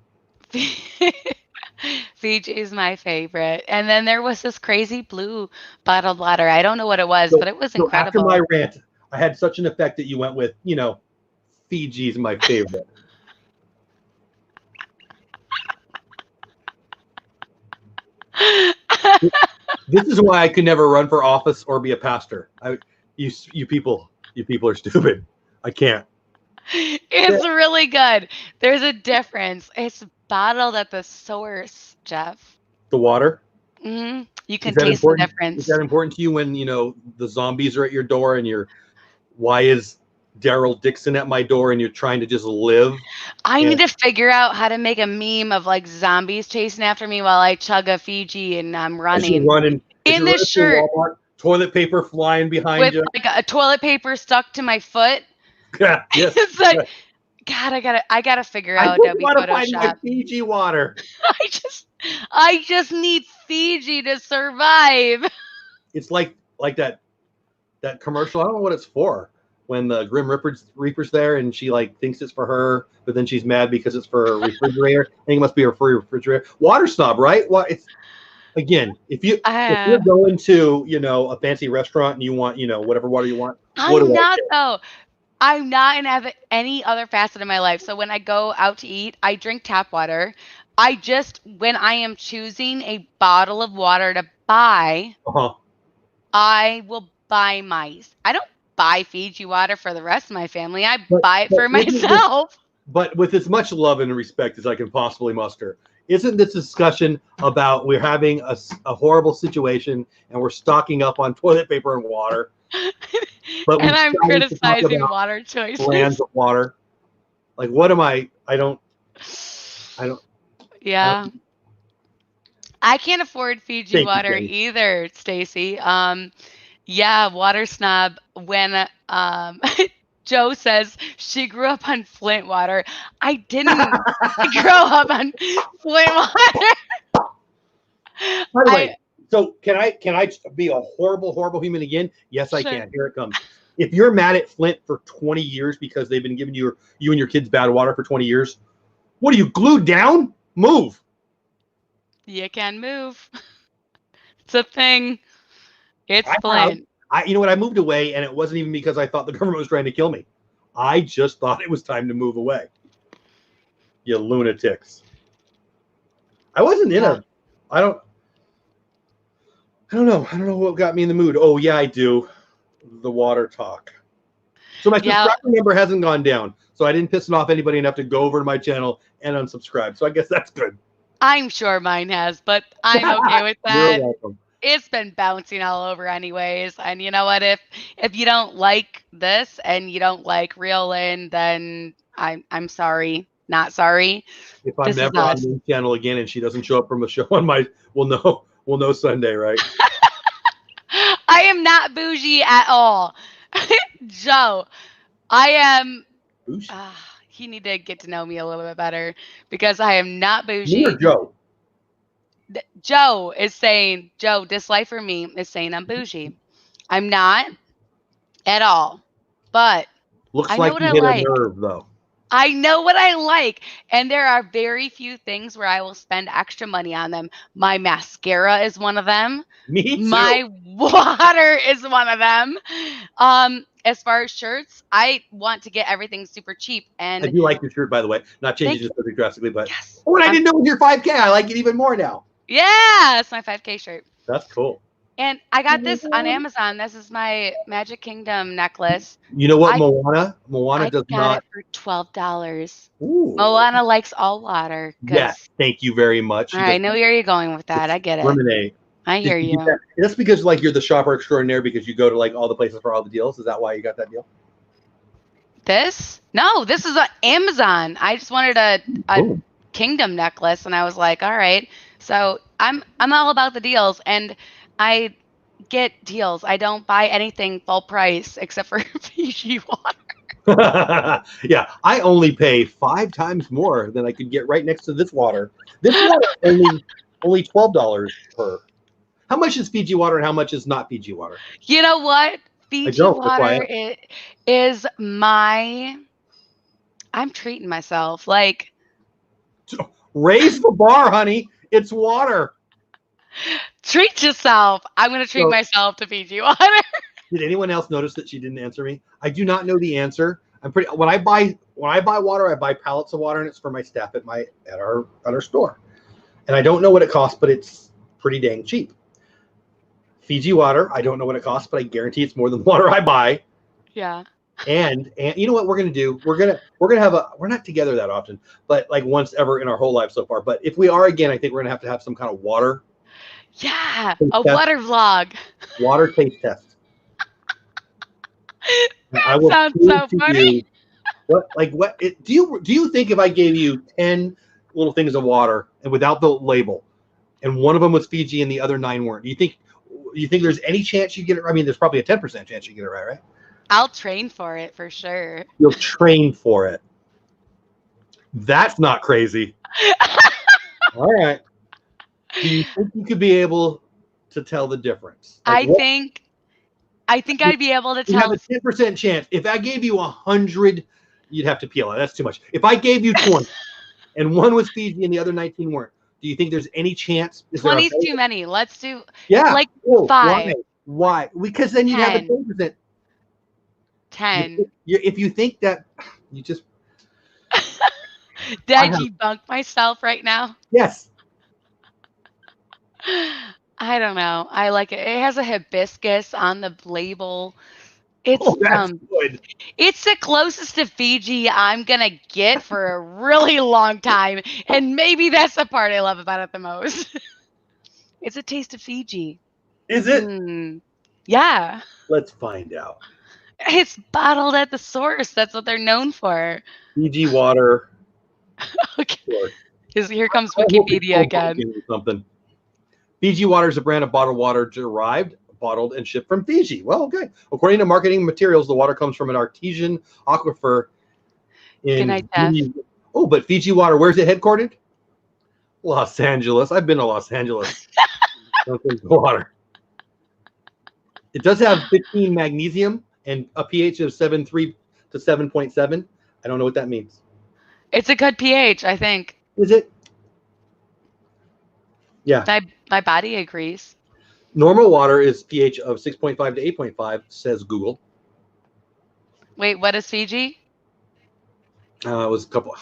Fiji is my favorite. And then there was this crazy blue bottled water. I don't know what it was, but it was incredible. After my rant, I had such an effect that you went with, Fiji's my favorite. This is why I could never run for office or be a pastor. You people are stupid. I can't. It's really good. There's a difference. It's bottled at the source, Jeff. The water. You Is can that taste the important? Is difference. that important to you when the zombies are at your door and why is Daryl Dixon at my door and you're trying to just live? I need to figure out how to make a meme of like zombies chasing after me while I chug a Fiji and I'm As you're running running, in this through shirt Walmart, toilet paper flying behind with you. like a toilet paper stuck to my foot. Yeah, yes. It's like, God, I gotta figure I out just W want to find my Photoshop. Fiji water. I just need Fiji to survive. It's like that commercial. I don't know what it's for. When the Grim Reaper's there and she like thinks it's for her, but then she's mad because it's for a refrigerator. I think it must be her for your refrigerator. Water snob, right? Well, it's again, if you're going to a fancy restaurant and you want whatever water you want, I'm not though. I'm not in any other facet of my life. So when I go out to eat, I drink tap water. When I am choosing a bottle of water to buy, I will buy I don't buy Fiji water for the rest of my family. I buy it for myself. But with as much love and respect as I can possibly muster, isn't this discussion about we're having a horrible situation and we're stocking up on toilet paper and water? But and I'm criticizing water choices. Brands of water. Like, what am I? I don't. Yeah. I can't afford Fiji water either, Stacy. Yeah, water snob. When Joe says she grew up on Flint water, I didn't grow up on Flint water. By the way, so can I be a horrible human again? Yes, I can. Here it comes. If you're mad at Flint for 20 years because they've been giving you and your kids bad water for 20 years, what are you, glued down? Move. You can move. It's a thing. It's Flint. You know what? I moved away, and it wasn't even because I thought the government was trying to kill me. I just thought it was time to move away. You lunatics. I wasn't in I don't know. I don't know what got me in the mood. Oh, yeah, I do. The water talk. So my subscriber number hasn't gone down. So I didn't piss off anybody enough to go over to my channel and unsubscribe. So I guess that's good. I'm sure mine has, but I'm okay with that. You're welcome. It's been bouncing all over anyways. And you know what? If you don't like this and you don't like real Lynn, then I'm sorry. Not sorry. If I'm never on the channel again and she doesn't show up from a show on we'll know Sunday, right? I am not bougie at all. Joe, I am bougie. You need to get to know me a little bit better because I am not bougie. You're Joe. Joe is saying, this life for me is saying I'm bougie. I'm not at all. But looks like you hit a nerve though. I know what I like. And there are very few things where I will spend extra money on them. My mascara is one of them. Me too. My water is one of them. As far as shirts, I want to get everything super cheap. And I do like your shirt, by the way. Not changing the subject drastically, but and I didn't know it was your 5K. I like it even more now. Yeah, it's my 5K shirt. That's cool. And I got this on Amazon. This is my Magic Kingdom necklace. You know what, Moana does not. I got it for $12. Ooh. Moana likes all water. Yes, thank you very much. I know where you're going with that. I get it. Lemonade. I hear you. That's because like you're the shopper extraordinaire because you go to like all the places for all the deals. Is that why you got that deal? No, this is on Amazon. I just wanted a Kingdom necklace, and I was like, all right. So I'm all about the deals, and I get deals. I don't buy anything full price except for Fiji water. Yeah, I only pay 5 times more than I could get right next to this water. This water only $12 per. How much is Fiji water and how much is not Fiji water? You know what? Fiji water is I'm treating myself. Like, raise the bar, honey. It's water. Treat yourself. I'm going to treat myself to Fiji water. Did anyone else notice that she didn't answer me? I do not know the answer. When I buy water, I buy pallets of water, and it's for my staff at our store. And I don't know what it costs, but it's pretty dang cheap. Fiji water. I don't know what it costs, but I guarantee it's more than the water I buy. Yeah. And you know what we're gonna do? We're gonna have we're not together that often, but like once ever in our whole life so far. But if we are again, I think we're gonna have some kind of water Yeah. taste A test. water vlog. Water taste test. And I That will sounds prove so to funny. you do you think if I gave you 10 little things of water and without the label, and one of them was Fiji and the other 9 weren't, do you think there's any chance you get it? I mean, there's probably a 10% chance you get it right? I'll train for it for sure. You'll train for it. That's not crazy. All right. Do you think you could be able to tell the difference? Like I think I'd be able to you have tell. a 10% chance. If I gave you 100, you'd have to peel it. That's too much. If I gave you 20 and one was Fiji and the other 19 weren't, do you think there's any chance? 20's too many. Let's do like 5. Why? Because then you'd have a 10. 10%. 10. If you think that, you just. Did I debunk myself right now? Yes. I don't know. I like it. It has a hibiscus on the label. It's that's good. It's the closest to Fiji I'm gonna get for a really long time, and maybe that's the part I love about it the most. It's a taste of Fiji. Is it? Yeah. Let's find out. It's bottled at the source. That's what they're known for. Fiji water. Okay. Here comes Wikipedia again. Something. Fiji water is a brand of bottled water derived, bottled, and shipped from Fiji. Well, okay. According to marketing materials, the water comes from an artesian aquifer in Fiji. Oh, but Fiji water, where's it headquartered? Los Angeles. I've been to Los Angeles. Water. It does have 15 magnesium and a pH of 7.3 to 7.7. I don't know what that means. It's a good pH, I think. Is it? Yeah. My body agrees. Normal water is pH of 6.5 to 8.5, says Google. Wait, what is Fiji? It was a couple.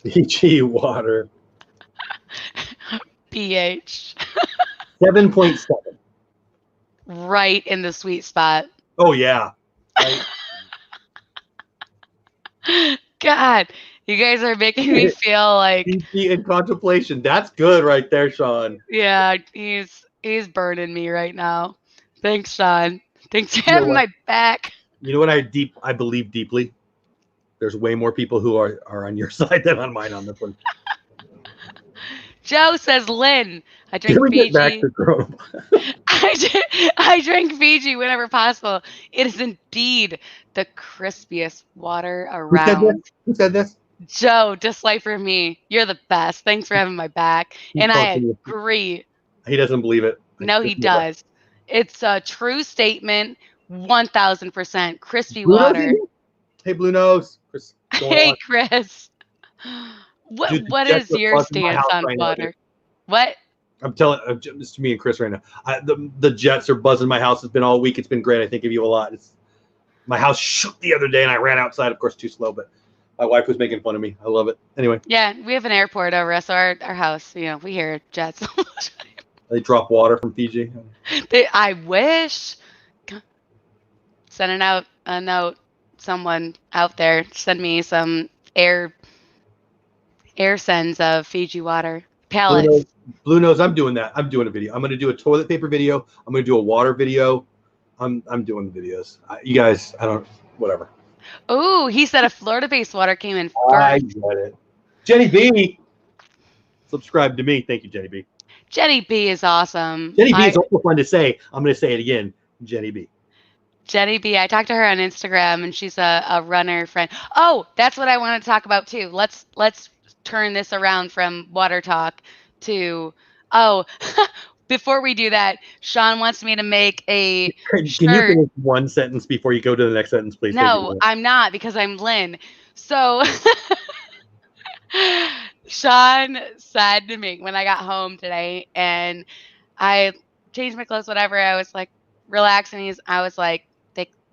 Fiji water. pH. 7.7. Right in the sweet spot. Oh, yeah. Right. God, you guys are making me feel like in contemplation. That's good right there, Sean. Yeah, he's burning me right now. Thanks, Sean. Thanks for having my back. You know what I believe deeply? There's way more people who are on your side than on mine on this one. Joe says, Lynn, I drink Fiji. I drink Fiji whenever possible. It is indeed the crispiest water around. Who said this? Joe, just like for me, you're the best. Thanks for having my back. And I agree. He doesn't believe it. No, he does. It's a true statement. 1,000% crispy water. Hey, Blue Nose. Chris, hey, Chris. What is your stance on water? What? I'm telling it's to me and Chris right now. The jets are buzzing my house. It's been all week. It's been great. I think of you a lot. My house shook the other day, and I ran outside. Of course, too slow, but my wife was making fun of me. I love it. Anyway. Yeah, we have an airport over us. So our house, we hear jets. They drop water from Fiji. I wish. Sending out a note. Someone out there, send me some air sends of Fiji water pallets. Blue Nose, I'm doing that. I'm doing a video. I'm going to do a toilet paper video. I'm going to do a water video. I'm doing the videos. You guys, whatever. Oh, he said a Florida-based water came in first. I get it. Jenny B, subscribe to me. Thank you, Jenny B. Jenny B is awesome. Jenny B is also fun to say. I'm going to say it again. Jenny B. Jenny B. I talked to her on Instagram, and she's a runner friend. Oh, that's what I want to talk about too. Let's turn this around from water talk to before we do that, Sean wants me to make a Can you finish one sentence before you go to the next sentence, please? No, I'm not, because I'm Lynn. So Sean said to me when I got home today, and I changed my clothes, whatever, I was like relaxing. I was like,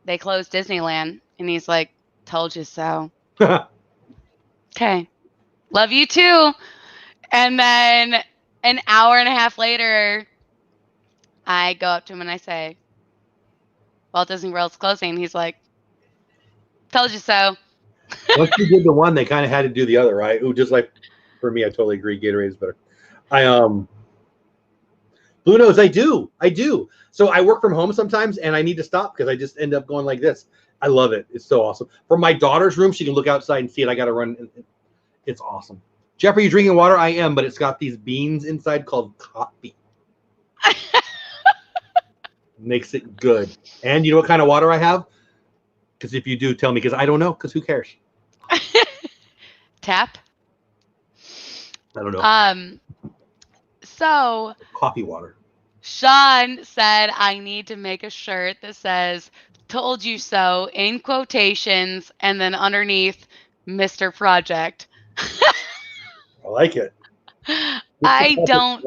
they closed Disneyland, and he's like, told you so. Okay. Love you too. And then an hour and a half later, I go up to him and I say, Walt Disney World's closing. He's like, told you so. Once you did the one, they kind of had to do the other, right? Ooh, just like for me, I totally agree. Gatorade is better. Blue Nose, I do. So I work from home sometimes, and I need to stop because I just end up going like this. I love it. It's so awesome. From my daughter's room, she can look outside and see it. I got to run. It's awesome. Jeff, are you drinking water? I am, but it's got these beans inside called coffee. Makes it good. And you know what kind of water I have? Because if you do, tell me, because I don't know, because who cares? Tap. I don't know. So Coffee water. Sean said I need to make a shirt that says "Told you so" in quotations, and then underneath Mr. Project. I like it. I don't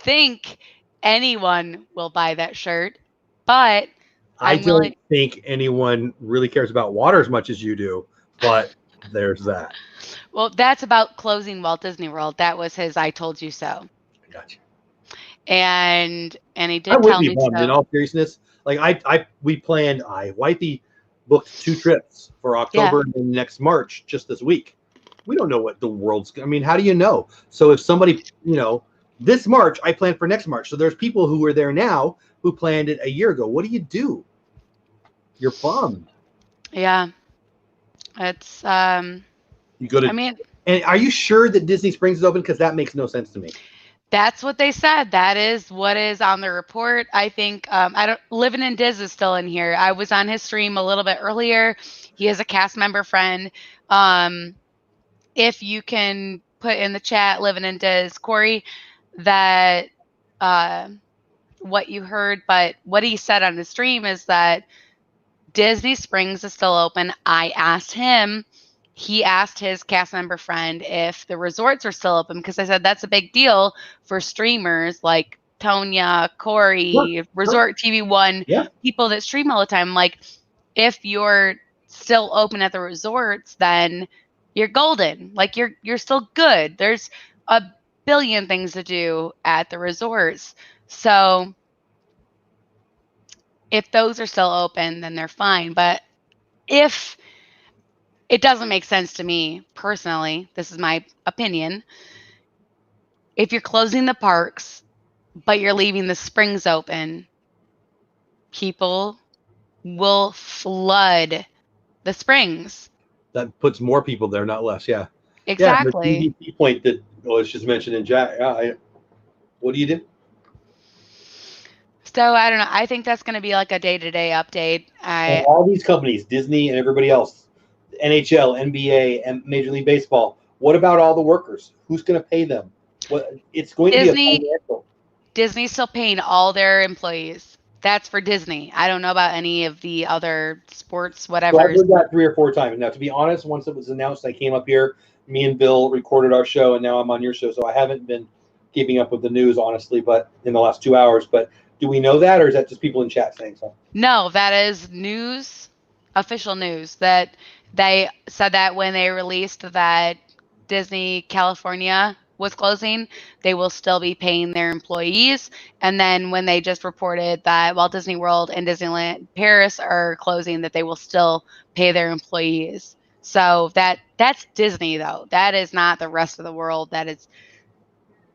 think anyone will buy that shirt, but I I'm willing. don't think anyone really cares about water as much as you do, but there's that. Well, that's about closing Walt Disney World. That was his "I told you so," I got you. and he I did would tell be me bummed. In so. all seriousness, like we planned. Wifey booked 2 trips for October and next March just this week. We don't know what the world's. I mean, how do you know? So if somebody, this March I planned for next March. So there's people who are there now who planned it a year ago. What do? You're bummed. Yeah, it's You go to. I mean, And are you sure that Disney Springs is open? Because that makes no sense to me. that's what they said. That is what is on the report. I think I don't. Living in Diz is still in here. I was on his stream a little bit earlier. He is a cast member friend. If you can put in the chat, Living in Diz, Corey, that what you heard, but what he said on the stream is that Disney Springs is still open. I asked him, he asked his cast member friend if the resorts are still open because I said that's a big deal for streamers like Tonya, Corey, Resort TV One, people that stream all the time. Like, if you're still open at the resorts, then you're golden. Like you're still good. There's a billion things to do at the resorts. So if those are still open, then they're fine. But if it doesn't make sense to me personally, this is my opinion. If you're closing the parks, but you're leaving the springs open, people will flood the springs. That puts more people there, not less. Yeah. Exactly. Yeah, the PvP point that was just mentioned in chat. What do you do? So I don't know. I think that's going to be like a day-to-day update. And all these companies, Disney and everybody else, NHL, NBA, and Major League Baseball. What about all the workers? Who's going to pay them? It's going to be a financial. Disney's still paying all their employees. That's for Disney. I don't know about any of the other sports, whatever. So I've heard that 3 or 4 times. Now, to be honest, once it was announced, I came up here. Me and Bill recorded our show, and now I'm on your show. So I haven't been keeping up with the news, honestly, but in the last 2 hours. But do we know that, or is that just people in chat saying so? No, that is news, official news, that they said that when they released that Disney California was closing, they will still be paying their employees. And then when they just reported that Walt Disney World and Disneyland Paris are closing, that they will still pay their employees. So that's Disney, though. That is not the rest of the world. That is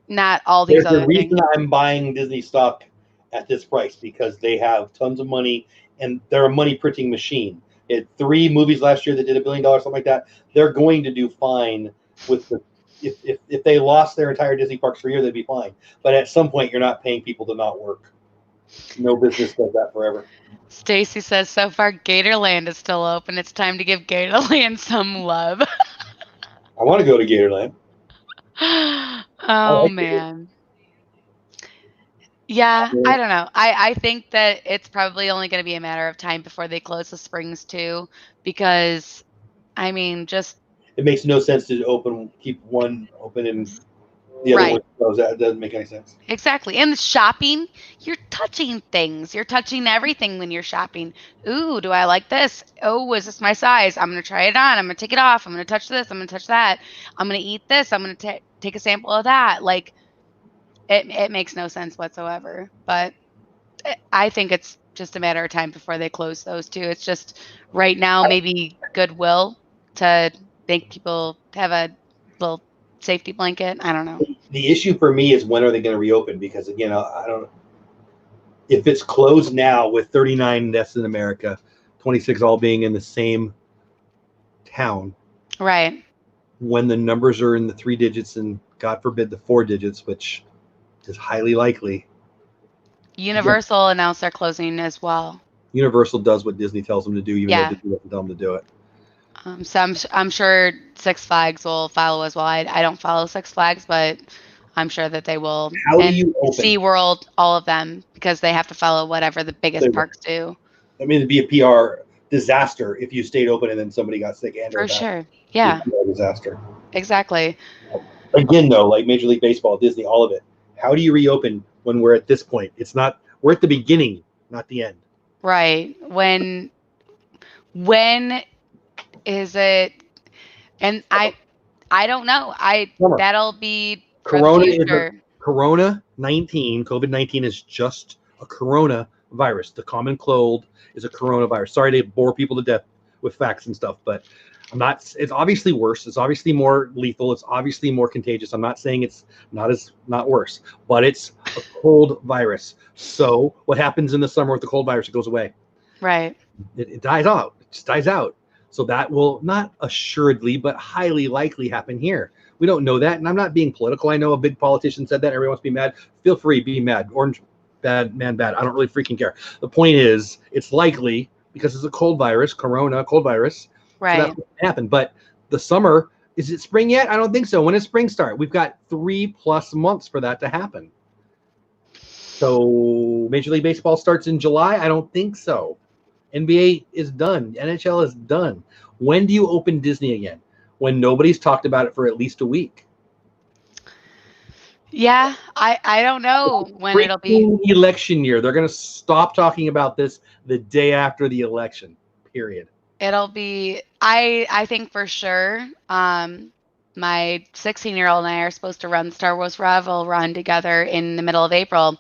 not all these other things. There's a reason I'm buying Disney stock at this price, because they have tons of money and they're a money printing machine. It had 3 movies last year that did $1 billion, something like that. They're going to do fine with the. If they lost their entire Disney parks for a year, they'd be fine. But at some point, you're not paying people to not work. No business does that forever. Stacy says, so far Gatorland is still open. It's time to give Gatorland some love. I want to go to Gatorland. Oh, man. Yeah, I don't know. I think that it's probably only going to be a matter of time before they close the springs too, because, I mean, just... It makes no sense to keep one open and the other one closed. That doesn't make any sense. Exactly. And the shopping, you're touching things. You're touching everything when you're shopping. Ooh, do I like this? Oh, is this my size? I'm going to try it on. I'm going to take it off. I'm going to touch this. I'm going to touch that. I'm going to eat this. I'm going to take a sample of that. Like, it makes no sense whatsoever. But I think it's just a matter of time before they close those two. It's just right now, maybe goodwill to make people have a little safety blanket. I don't know. The issue for me is when are they going to reopen? Because again, I don't. If it's closed now with 39 deaths in America, 26 all being in the same town, Right. when the numbers are in the 3 digits and God forbid the 4 digits, which is highly likely. Universal announced they're closing as well. Universal does what Disney tells them to do, even though Yeah. Disney doesn't tell them to do it. So I'm sure Six Flags will follow as well. I don't follow Six Flags, but I'm sure that they will. How do And you open? SeaWorld, all of them, because they have to follow whatever the biggest parks do. I mean, it'd be a PR disaster if you stayed open and then somebody got sick and For or died. sure. Yeah. It'd be a disaster. Exactly. Again, though, like Major League Baseball, Disney, all of it. How do you reopen when we're at this point? It's not. We're at the beginning, not the end. Right. When is it? And I don't know. That'll be for the future. Corona-19, COVID-19 is just a coronavirus. The common cold is a coronavirus. Sorry to bore people to death with facts and stuff, but I'm not. It's obviously worse. It's obviously more lethal. It's obviously more contagious. I'm not saying it's not worse, but it's a cold virus. So what happens in the summer with the cold virus? It goes away. Right. It dies out. It just dies out. So that will not assuredly, but highly likely happen here. We don't know that, and I'm not being political. I know a big politician said that. Everyone wants to be mad. Feel free, be mad. Orange bad, man bad. I don't really freaking care. The point is, it's likely because it's a cold virus, corona, cold virus. Right. So that will happen. But the summer, is it spring yet? I don't think so. When does spring start? We've got 3+ months for that to happen. So Major League Baseball starts in July? I don't think so. NBA is done. NHL is done. When do you open Disney again? When nobody's talked about it for at least a week. Yeah, I don't know when it'll be. Election year. They're going to stop talking about this the day after the election, period. It'll be, I think for sure, my 16-year-old and I are supposed to run Star Wars Rebel Run together in the middle of April.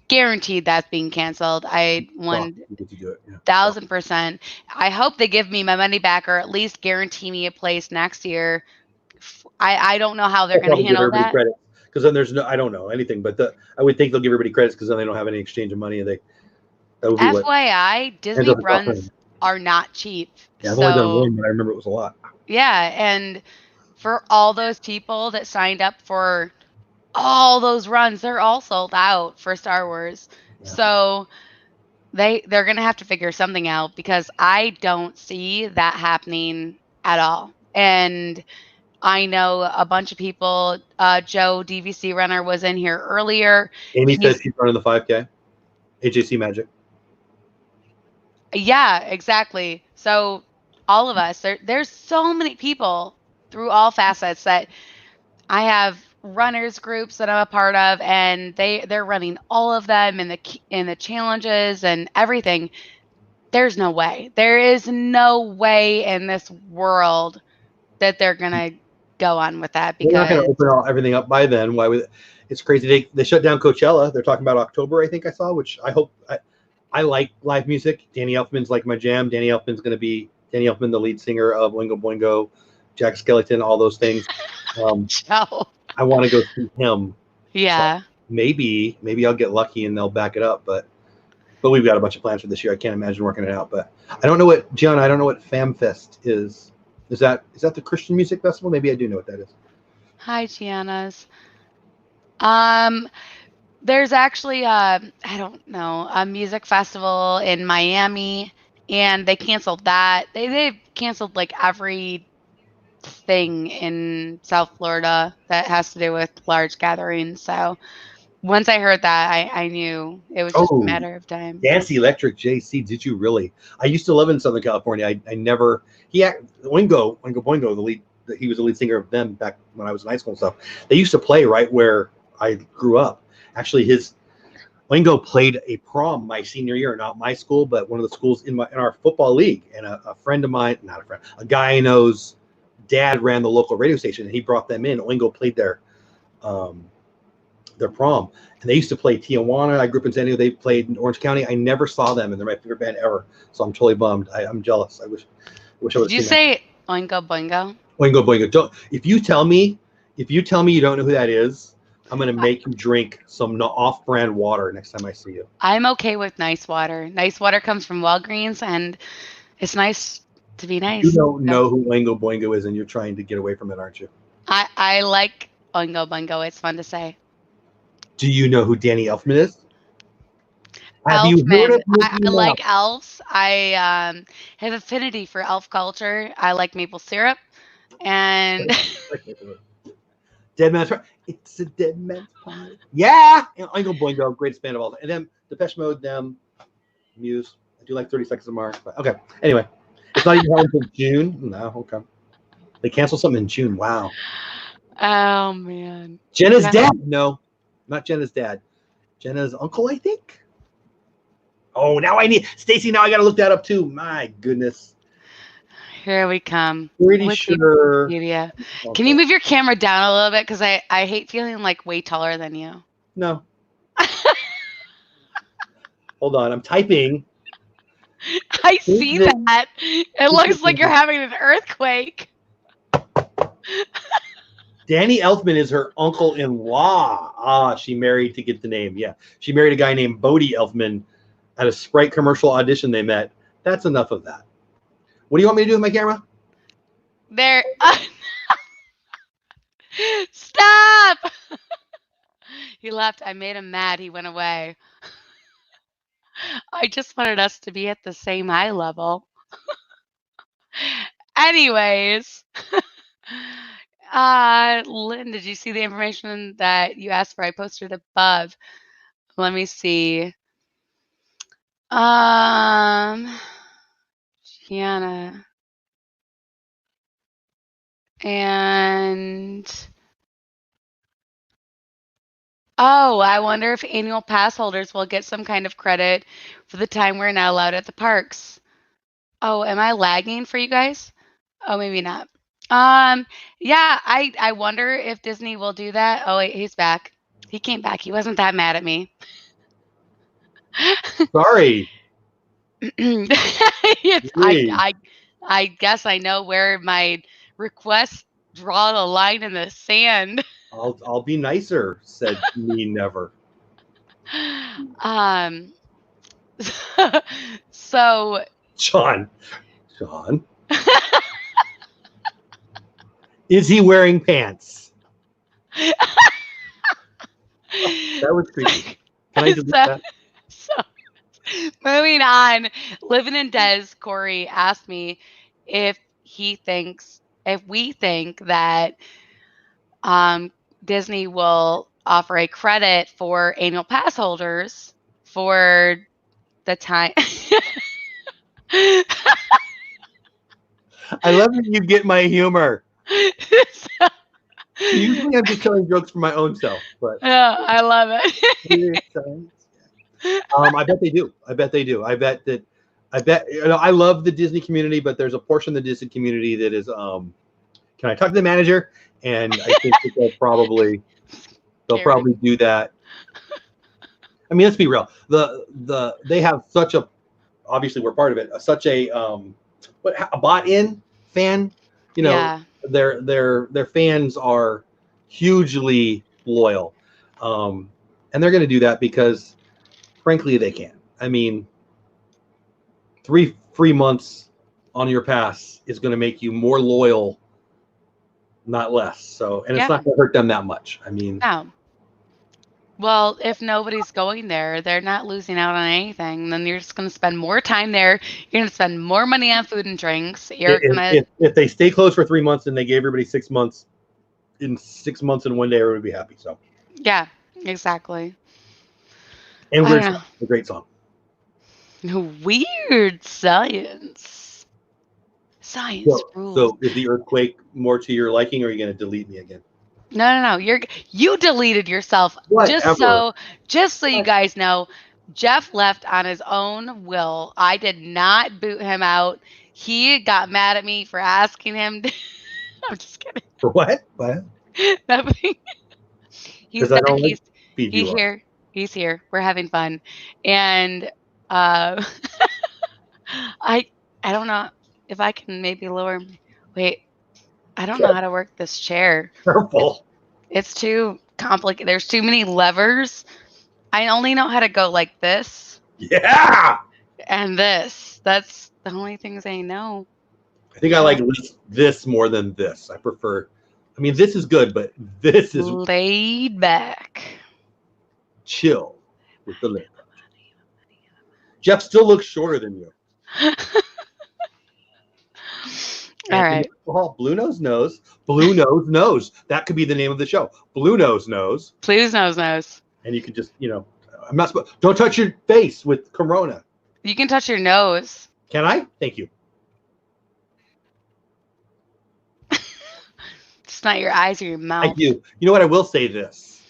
Guaranteed that's being canceled. I 1,000%. I hope they give me my money back or at least guarantee me a place next year. I don't know how they're going to handle that. Because then there's no, I don't know anything, but I would think they'll give everybody credits because then they don't have any exchange of money. That would be FYI, Disney runs are not cheap. Yeah, I've only done one, but I remember it was a lot. Yeah, and for all those people that signed up for all those runs, they're all sold out for Star Wars. Yeah. So they're going to have to figure something out because I don't see that happening at all. And I know a bunch of people. Joe, DVC runner, was in here earlier. Amy said she's running the 5K. AJC Magic. Yeah, exactly. So all of us, there's so many people through all facets that I have runners groups that I'm a part of, and they're running all of them in the challenges and everything. There's no way. There is no way in this world that they're gonna go on with that because they're not gonna open everything up by then. Why would? It's crazy. They shut down Coachella. They're talking about October, I think I saw, which I hope. I like live music. Danny Elfman's like my jam. Danny Elfman, the lead singer of Oingo Boingo, Jack Skellington, all those things. I want to go see him. Yeah. So maybe I'll get lucky and they'll back it up. But we've got a bunch of plans for this year. I can't imagine working it out. But I don't know what Gianna. I don't know what FamFest is. Is that the Christian music festival? Maybe I do know what that is. Hi, Gianna's. There's actually I don't know, a music festival in Miami, and they canceled that. They've canceled like every thing in South Florida that has to do with large gatherings. So once I heard that, I knew it was just a matter of time. Dance Electric JC, did you really? I used to live in Southern California. I never. Oingo Boingo, he was the lead singer of them back when I was in high school and stuff. They used to play right where I grew up. Actually, Oingo played a prom my senior year, not my school, but one of the schools in our football league. And a friend of mine, not a friend, a guy I know's dad ran the local radio station, and he brought them in. Oingo played there their prom, and they used to play Tijuana. I grew up in San Diego. They played in Orange County. I never saw them, and they're my favorite band ever. So I'm totally bummed. I'm jealous. I wish I would have Did you seen them. say Oingo Boingo? Oingo Boingo. Don't, if you tell me you don't know who that is, I'm gonna make you drink some off-brand water next time I see you. I'm okay with nice water. Nice water comes from Walgreens, and it's nice to be nice. You don't know who Oingo Boingo is, and you're trying to get away from it, aren't you? I like Oingo Boingo. It's fun to say. Do you know who Danny Elfman is? Have you heard Elfman. of I like elves. I have affinity for elf culture. I like maple syrup, and Dead Man's Party? It's a Dead Man's Party. Yeah, and Oingo Boingo, greatest band of all time. And then Depeche Mode, them, Muse. I do like 30 Seconds of Mars. But okay, anyway, it's not even held until June. No, okay. They canceled something in June. Wow. oh man, Jenna's dad. No, not Jenna's dad. Jenna's uncle, I think. Oh, now I need Stacy. Now I got to look that up too. My goodness. here we come. Pretty sure. Wikipedia. Can you move your camera down a little bit? Because I hate feeling like way taller than you. No. Hold on. I'm typing. I see that. It looks like you're having an earthquake. Danny Elfman is her uncle-in-law. Ah, she married to get the name. Yeah. She married a guy named Bodie Elfman at a Sprite commercial audition they met. That's enough of that. What do you want me to do with my camera? There. Stop! He left. I made him mad. He went away. I just wanted us to be at the same eye level. Anyways. Lynn, did you see the information that you asked for? I posted above. Let me see. Gianna. And oh, I wonder if annual pass holders will get some kind of credit for the time we're not allowed at the parks. Oh, am I lagging for you guys? Oh, maybe not. Yeah, I wonder if Disney will do that. Oh, wait, he's back. He came back. He wasn't that mad at me. Sorry. I guess I know where my requests draw the line in the sand. I'll be nicer, said me never. So John. Is he wearing pants? Oh, that was creepy. Can I delete that? So, moving on. Living in Des, Corey asked me if we think that Disney will offer a credit for annual pass holders for the time. I love that you get my humor. Usually I'm just telling jokes for my own self, but yeah, I love it. I bet they do. I bet I love the Disney community, but there's a portion of the Disney community that is can I talk to the manager? And I think that they'll probably do that. I mean, let's be real. They have such a, obviously we're part of it, such a a bought-in fan. You know, yeah. Their fans are hugely loyal, and they're going to do that because, frankly, they can. I mean, 3 free months on your pass is going to make you more loyal, not less. So, and it's not going to hurt them that much. I mean, no. Well, if nobody's going there, they're not losing out on anything. Then you're just going to spend more time there. You're going to spend more money on food and drinks. If they stay closed for 3 months and they gave everybody 6 months, in 6 months and 1 day, everybody would be happy. So, yeah, exactly. And Weird Science, a great song. Weird Science. Science rules. So, is the earthquake more to your liking, or are you going to delete me again? No. You deleted yourself. Whatever. Just so you guys know, Jeff left on his own will. I did not boot him out. He got mad at me for asking him. I'm just kidding. For what? What? Nothing. He said Feed He's you up. here. He's here. We're having fun. And uh I I don't know if I can maybe lower wait, I don't know how to work this chair. Careful. It's too complicated. There's too many levers. I only know how to go like this Yeah. and this. That's the only things I know. I think I like this more than this. I prefer. I mean, this is good, but this is Laid back. chill with the Lynn Project. Jeff still looks shorter than you. All right. Alcohol, Blue Nose knows. Blue Nose knows. That could be the name of the show. Blue Nose knows. Please knows. And you could just, I'm not supposed. Don't touch your face with Corona. You can touch your nose. Can I? Thank you. It's not your eyes or your mouth. I do. You know what? I will say this.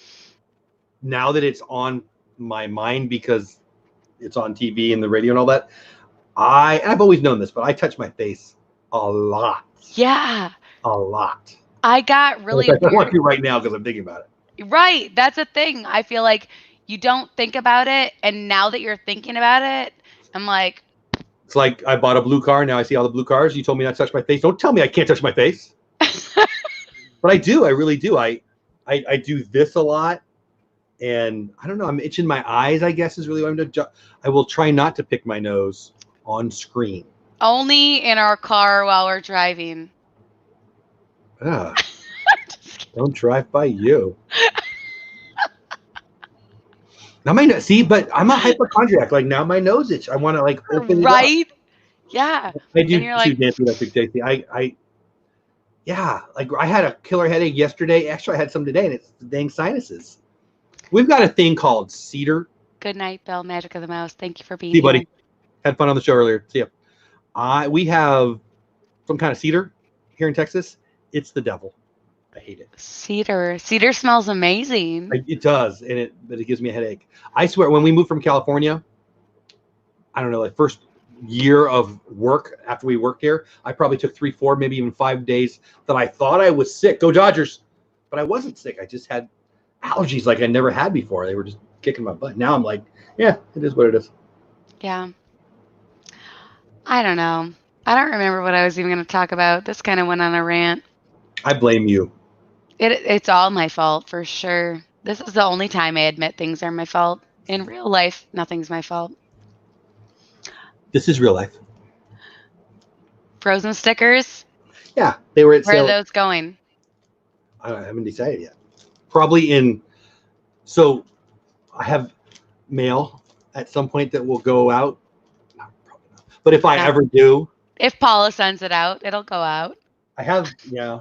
Now that it's on my mind because it's on TV and the radio and all that, I've always known this, but I touch my face a lot. Yeah. A lot. I got really I want weird. to right now because I'm thinking about it. Right. That's a thing. I feel like you don't think about it. And now that you're thinking about it, I'm like, It's like I bought a blue car. Now I see all the blue cars. You told me not to touch my face. Don't tell me I can't touch my face. But I do. I really do. I do this a lot. And I don't know. I'm itching my eyes, I guess, is really what I'm doing. I will try not to pick my nose on screen. only in our car while we're driving. Don't drive by you. Now but I'm a hypochondriac. Like now my nose itch. I want to like open it up. Right? Yeah. I do And you're too, like, Nancy. That's exactly. Like I had a killer headache yesterday. Actually, I had some today, and it's the dang sinuses. We've got a thing called cedar. good night, Bell, Magic of the Mouse. Thank you for being See, here. buddy. Had fun on the show earlier. See ya. We have some kind of cedar here in Texas. It's the devil. I hate it. Cedar. Cedar smells amazing. It does, but it gives me a headache. I swear, when we moved from California, I don't know, like first year of work after we worked here, I probably took 3, 4, maybe even 5 days that I thought I was sick. Go Dodgers! But I wasn't sick. I just had allergies like I never had before. They were just kicking my butt. Now I'm like, yeah, it is what it is. Yeah. I don't know. I don't remember what I was even going to talk about. This kind of went on a rant. I blame you. It's all my fault for sure. This is the only time I admit things are my fault. In real life, nothing's my fault. This is real life. Frozen stickers. Yeah, they were at Where sale. are those going? I haven't decided yet. Probably so I have mail at some point that will go out. No, probably not. But if I ever do. If Paula sends it out, it'll go out. I have, yeah.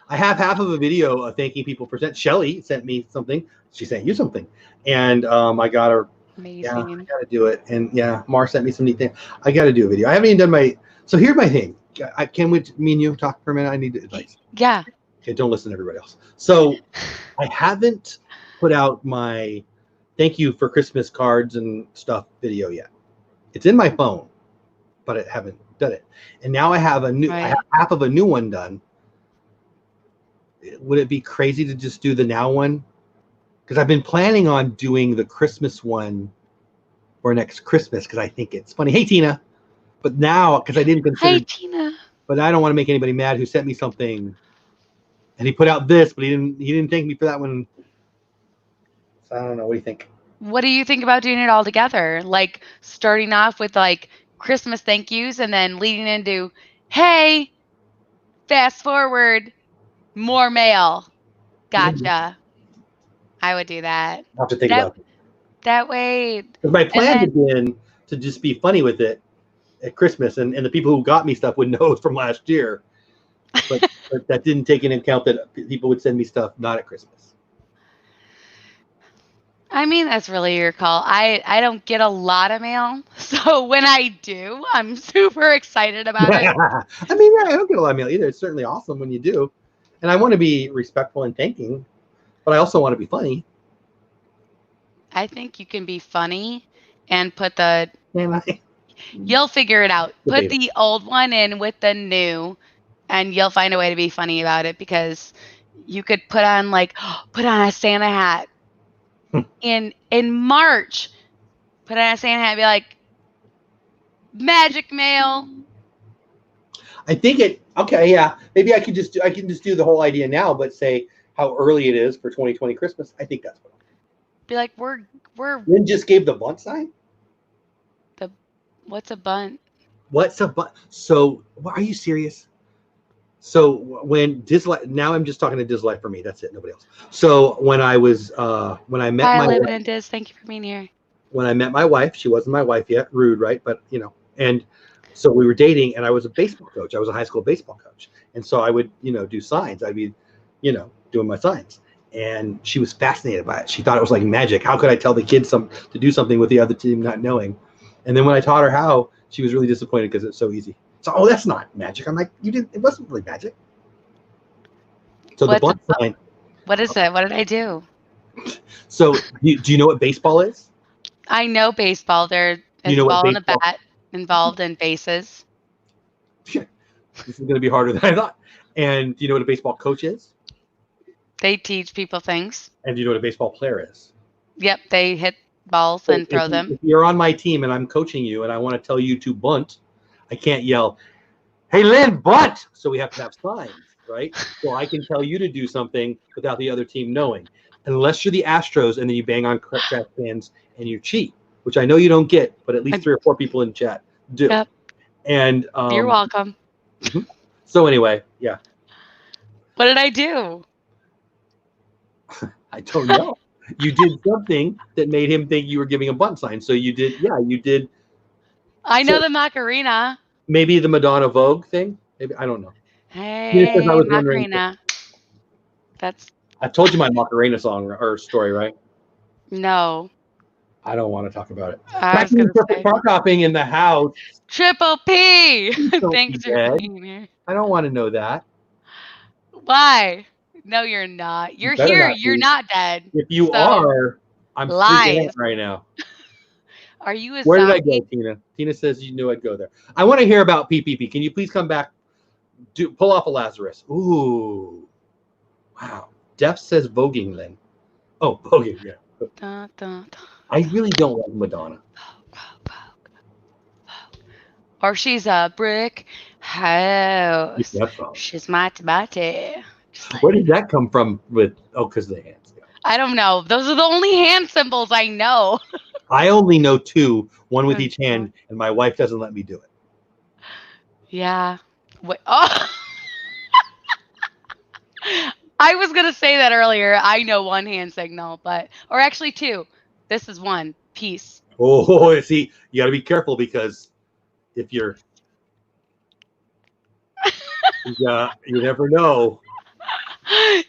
I have half of a video of thanking people for Shelly sent me something. She sent you something. And I got her. Amazing. Yeah, I got to do it. And yeah, Mar sent me some neat thing. I got to do a video. I haven't even done so here's my thing. Can me and you talk for a minute? I need advice. Yeah. Okay, don't listen to everybody else. So I haven't put out my thank you for Christmas cards and stuff video yet. It's in my phone, but I haven't done it. And now I have I have half of a new one done. Would it be crazy to just do the now one? Because I've been planning on doing the Christmas one for next Christmas because I think it's funny. Hey, Tina. But now, because I didn't consider. Hey, Tina. But I don't want to make anybody mad who sent me something. And he put out this, but he didn't thank me for that one. So I don't know. What do you think? What do you think about doing it all together? Like starting off with like Christmas thank yous and then leading into, hey, fast forward, more mail. Gotcha. I would do that. I'll have to think about it. That way. Because my plan had been to just be funny with it at Christmas, and the people who got me stuff would know it from last year. But that didn't take into account that people would send me stuff not at Christmas. I mean, that's really your call. I don't get a lot of mail. So when I do, I'm super excited about it. I mean, yeah, I don't get a lot of mail either. It's certainly awesome when you do. And I want to be respectful and thanking, but I also want to be funny. I think you can be funny and put the... And You'll figure it out. Put the old one in with the new, and you'll find a way to be funny about it because you could put on a Santa hat in March. Put on a Santa hat and be like, magic mail. I think okay, yeah. Maybe I can just do the whole idea now, but say how early it is for 2020 Christmas. I think that's what. Be like, we're Lynn just gave the bunt sign. What's a bunt? What's a bunt? So, are you serious? So when now I'm just talking to Dislife for me. That's it. Nobody else. So when I was when I met Bye, my Live wife, and Diz. Thank you for being here. when I met my wife, she wasn't my wife yet. Rude, right? But and so we were dating, and I was a baseball coach. I was a high school baseball coach, and so I would do signs. I'd be doing my signs, and she was fascinated by it. She thought it was like magic. How could I tell the kids to do something with the other team not knowing? And then when I taught her how, she was really disappointed because it's so easy. So, oh, that's not magic. I'm like, you didn't. It wasn't really magic. So the bunt sign. What is it? What did I do? So do you know what baseball is? I know baseball. There's a ball and a bat involved in bases. This is going to be harder than I thought. And do you know what a baseball coach is? They teach people things. And do you know what a baseball player is? Yep, they hit balls and throw them. If you're on my team and I'm coaching you and I want to tell you to bunt, I can't yell, "Hey, Lynn, bunt!" So we have to have signs, right? So I can tell you to do something without the other team knowing. Unless you're the Astros and then you bang on trash cans and you cheat, which I know you don't get, but at least 3 or 4 people in chat do. Yep. And you're welcome. So anyway, yeah. What did I do? I don't know. You did something that made him think you were giving a bunt sign. So you did, yeah, you did. I know the Macarena. Maybe the Madonna Vogue thing. Maybe, I don't know. Hey, Macarena. I told you my Macarena song or story, right? No. I don't want to talk about it. Back to perfect parkhopping in the house. Triple P. Thanks for being here. I don't want to know that. Why? No, you're not. You're here. You're not dead. If you are, I'm freaking out right now. Are you a Where zombie? did I go, Tina? Tina says you knew I'd go there. I want to hear about PPP. Can you please come back? Pull off a Lazarus. Ooh. Wow. Def says voguing, Lynn. Oh, voguing, yeah. Dun, dun, dun. I really don't like Madonna. Or she's a brick house. Song. She's my body. Where did that come from? Because of the hands. Yeah. I don't know. Those are the only hand symbols I know. I only know 2, one with each hand, and my wife doesn't let me do it. Yeah. Wait. Oh. I was going to say that earlier. I know 1 hand signal, or actually 2. This is 1. Peace. Oh, see, you got to be careful because if you're, you never know.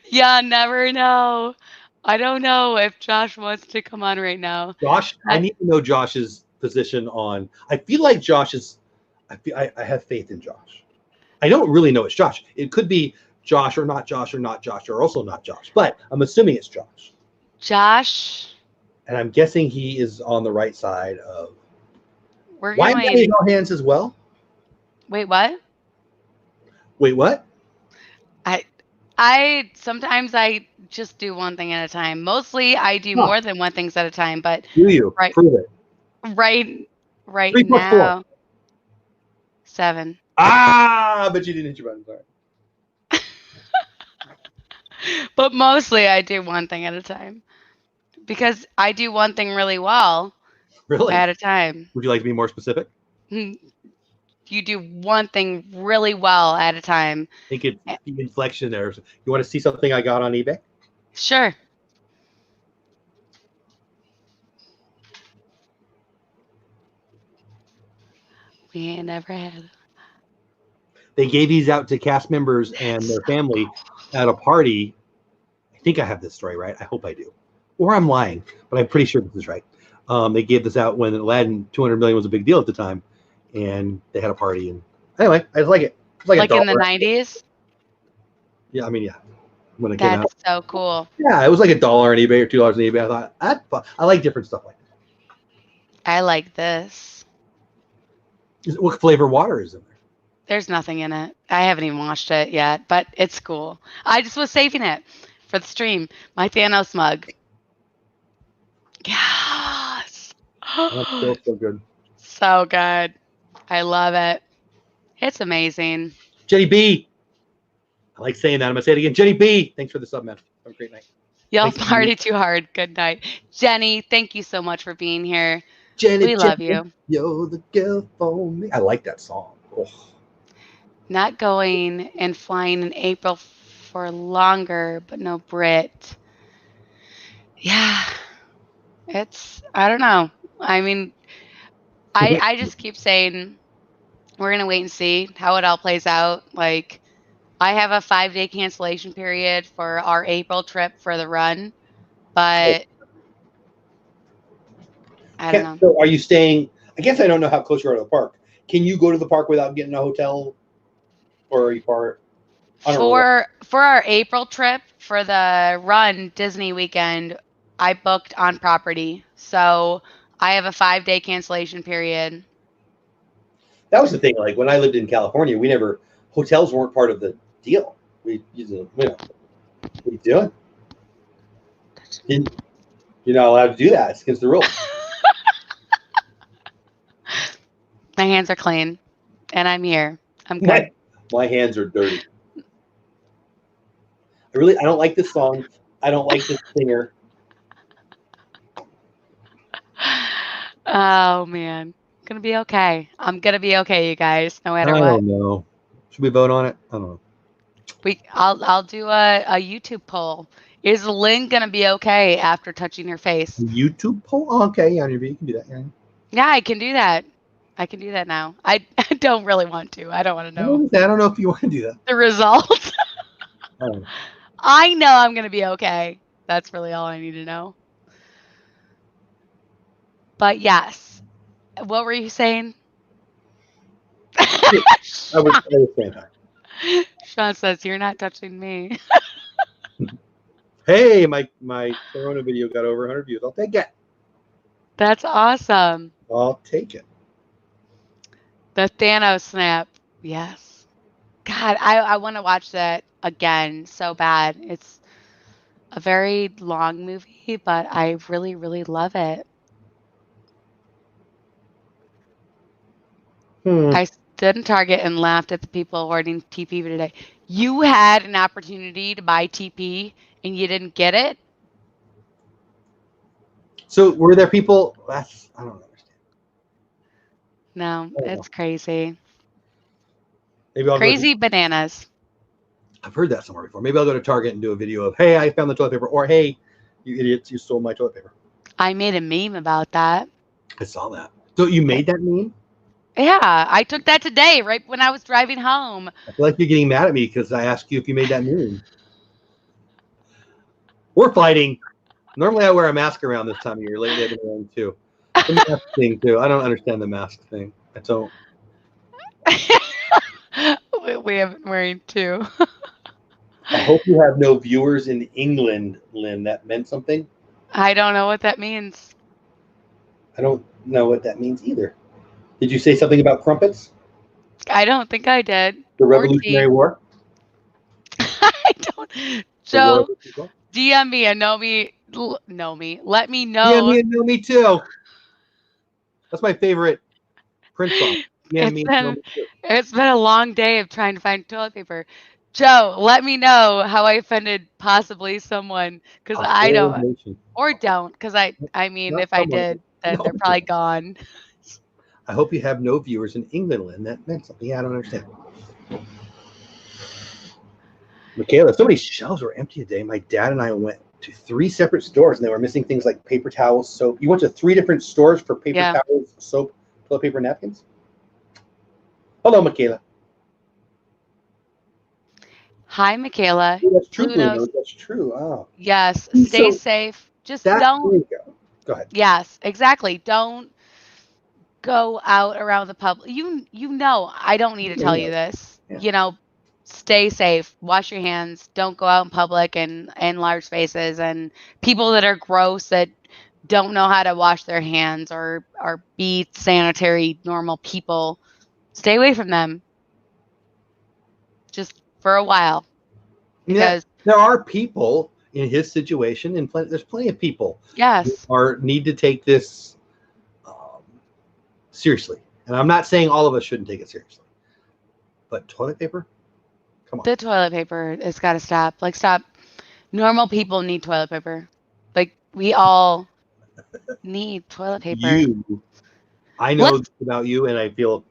Yeah, never know. I don't know if Josh wants to come on right now. Josh, I need to know Josh's position on. I feel like Josh is. I have faith in Josh. I don't really know it's Josh. It could be Josh or not Josh or not Josh or also not Josh, but I'm assuming it's Josh. Josh. And I'm guessing he is on the right side of. We're Why am I no hands as well? Wait, what? Wait, what? Sometimes I just do one thing at a time. Mostly I do more than one things at a time, but do you prove it? Right 3 + now. 4. 7. But you didn't hit your button. Sorry. But mostly I do one thing at a time. Because I do one thing really well. Really? At a time. Would you like to be more specific? You do one thing really well at a time. I think it's the inflection there. You want to see something I got on eBay? Sure. We ain't never had. They gave these out to cast members and their family at a party. I think I have this story right. I hope I do. Or I'm lying, but I'm pretty sure this is right. They gave this out when Aladdin 200 million was a big deal at the time. And they had a party, and anyway, I just like it. It's like in the 90s. Yeah, I mean, yeah. When it came out. That's so cool. Yeah, it was like $1 on eBay or $2 on eBay. I thought that's fun. I like different stuff like that. I like this. What flavor water is in there? There's nothing in it. I haven't even watched it yet, but it's cool. I just was saving it for the stream. My Thanos mug. Yes. That's still so good. So good. I love it. It's amazing. Jenny B. I like saying that. I'm gonna say it again. Jenny B. Thanks for the sub, man. Have a great night. Y'all Thanks, party too hard. Good night. Jenny, thank you so much for being here. Jenny. We love you. You're the girl for me. I like that song. Oh. Not going and flying in April for longer, but no Brit. Yeah. I don't know. I mean, I just keep saying we're gonna wait and see how it all plays out. Like, I have a 5-day cancellation period for our April trip for the run, but I don't know. So are you staying? I guess I don't know how close you are to the park. Can you go to the park without getting a hotel, or are you part? For our April trip for the Run Disney weekend, I booked on property, so I have a 5-day cancellation period. That was the thing. Like when I lived in California, hotels weren't part of the deal. What are you doing? You're not allowed to do that. It's against the rules. My hands are clean, and I'm here. I'm good. My hands are dirty. I don't like this song. I don't like this singer. Oh man, gonna be okay. I'm gonna be okay, you guys. No matter what. I don't know. Should we vote on it? I don't know. I'll do a YouTube poll. Is Lynn gonna be okay after touching her face? YouTube poll? Oh, okay, yeah, you can do that. Yeah. Yeah, I can do that. I can do that now. I don't really want to. I don't want to know. I don't know if you want to do that. The results. I know I'm gonna be okay. That's really all I need to know. But yes, what were you saying? I was saying that. Sean says you're not touching me. Hey, my Corona video got over 100 views. I'll take it. That's awesome. I'll take it. The Thanos snap. Yes. God, I want to watch that again so bad. It's a very long movie, but I really, really love it. I stood in Target and laughed at the people hoarding TP today. You had an opportunity to buy TP and you didn't get it? So were there people? I don't understand. No, it's crazy. Maybe I'll crazy bananas. I've heard that somewhere before. Maybe I'll go to Target and do a video of, hey, I found the toilet paper, or hey, you idiots, you stole my toilet paper. I made a meme about that. I saw that. So you made that meme? Yeah, I took that today, right when I was driving home. I feel like you're getting mad at me because I asked you if you made that meme. We're fighting. Normally I wear a mask around this time of year. Lately I've been wearing two. The mask thing too. I don't understand the mask thing. I don't. We have been wearing two. I hope you have no viewers in England, Lynn. That meant something? I don't know what that means. I don't know what that means either. Did you say something about crumpets? I don't think I did. The Revolutionary War? I don't. Joe, DM me and know me. Let me know. DM me and know me too. That's my favorite Prince song. It's been a long day of trying to find toilet paper. Joe, let me know how I offended possibly someone, because I don't, or don't, because I mean, if I did, then they're probably gone. I hope you have no viewers in England, Lynn. That meant something. Yeah, I don't understand. Michaela, so many shelves were empty today. My dad and I went to 3 separate stores, and they were missing things like paper towels, soap. You went to 3 different stores for paper towels, soap, toilet paper, napkins? Hello, Michaela. Hi, Michaela. Oh, that's true. That's true. Oh. Yes. Stay safe. Just don't. Go ahead. Yes, exactly. Don't go out around the public. You know, I don't need to tell you this. Yeah. You know, stay safe. Wash your hands. Don't go out in public and in large spaces. And people that are gross that don't know how to wash their hands or be sanitary, normal people, stay away from them. just for a while. Yeah, Because there are people in his situation, and there's plenty of people yes, who need to take this seriously. And I'm not saying all of us shouldn't take it seriously, but toilet paper, come on. the toilet paper has got to stop. Like, stop. Normal people need toilet paper. Like, we all need toilet paper. I know Let's. about you, and I feel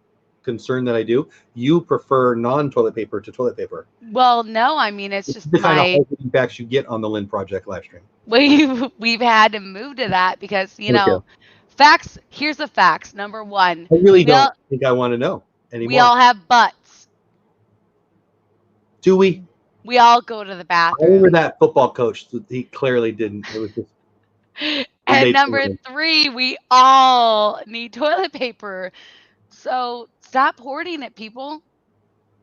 concerned that I do. You prefer non-toilet paper to toilet paper. Well, no, I mean, it's It's just the kind of whole feedbacks you get on the Lynn Project live stream. we've had to move to that because Okay. facts. Here's the facts. Number one, I really don't think I want to know anymore. we all have butts. Do we? We all go to the I bathroom. remember that football coach. He clearly didn't. It was just. And number three, we all need toilet paper. So stop hoarding it, people.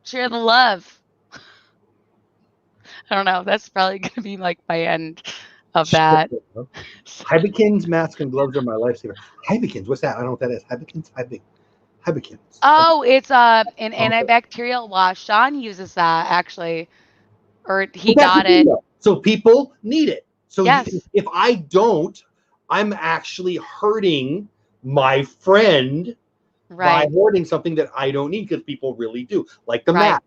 Share the love. I don't know. That's probably going to be like my end of that. Hibikins, mask, and gloves are my lifesaver. Hibikins, what's that? I don't know what that is. Hibikins. Oh, it's an antibacterial wash. Sean uses that actually, or he got it. So people need it. So yes. If I don't, I'm actually hurting my friend by hoarding something that I don't need, because people really do, like the mask.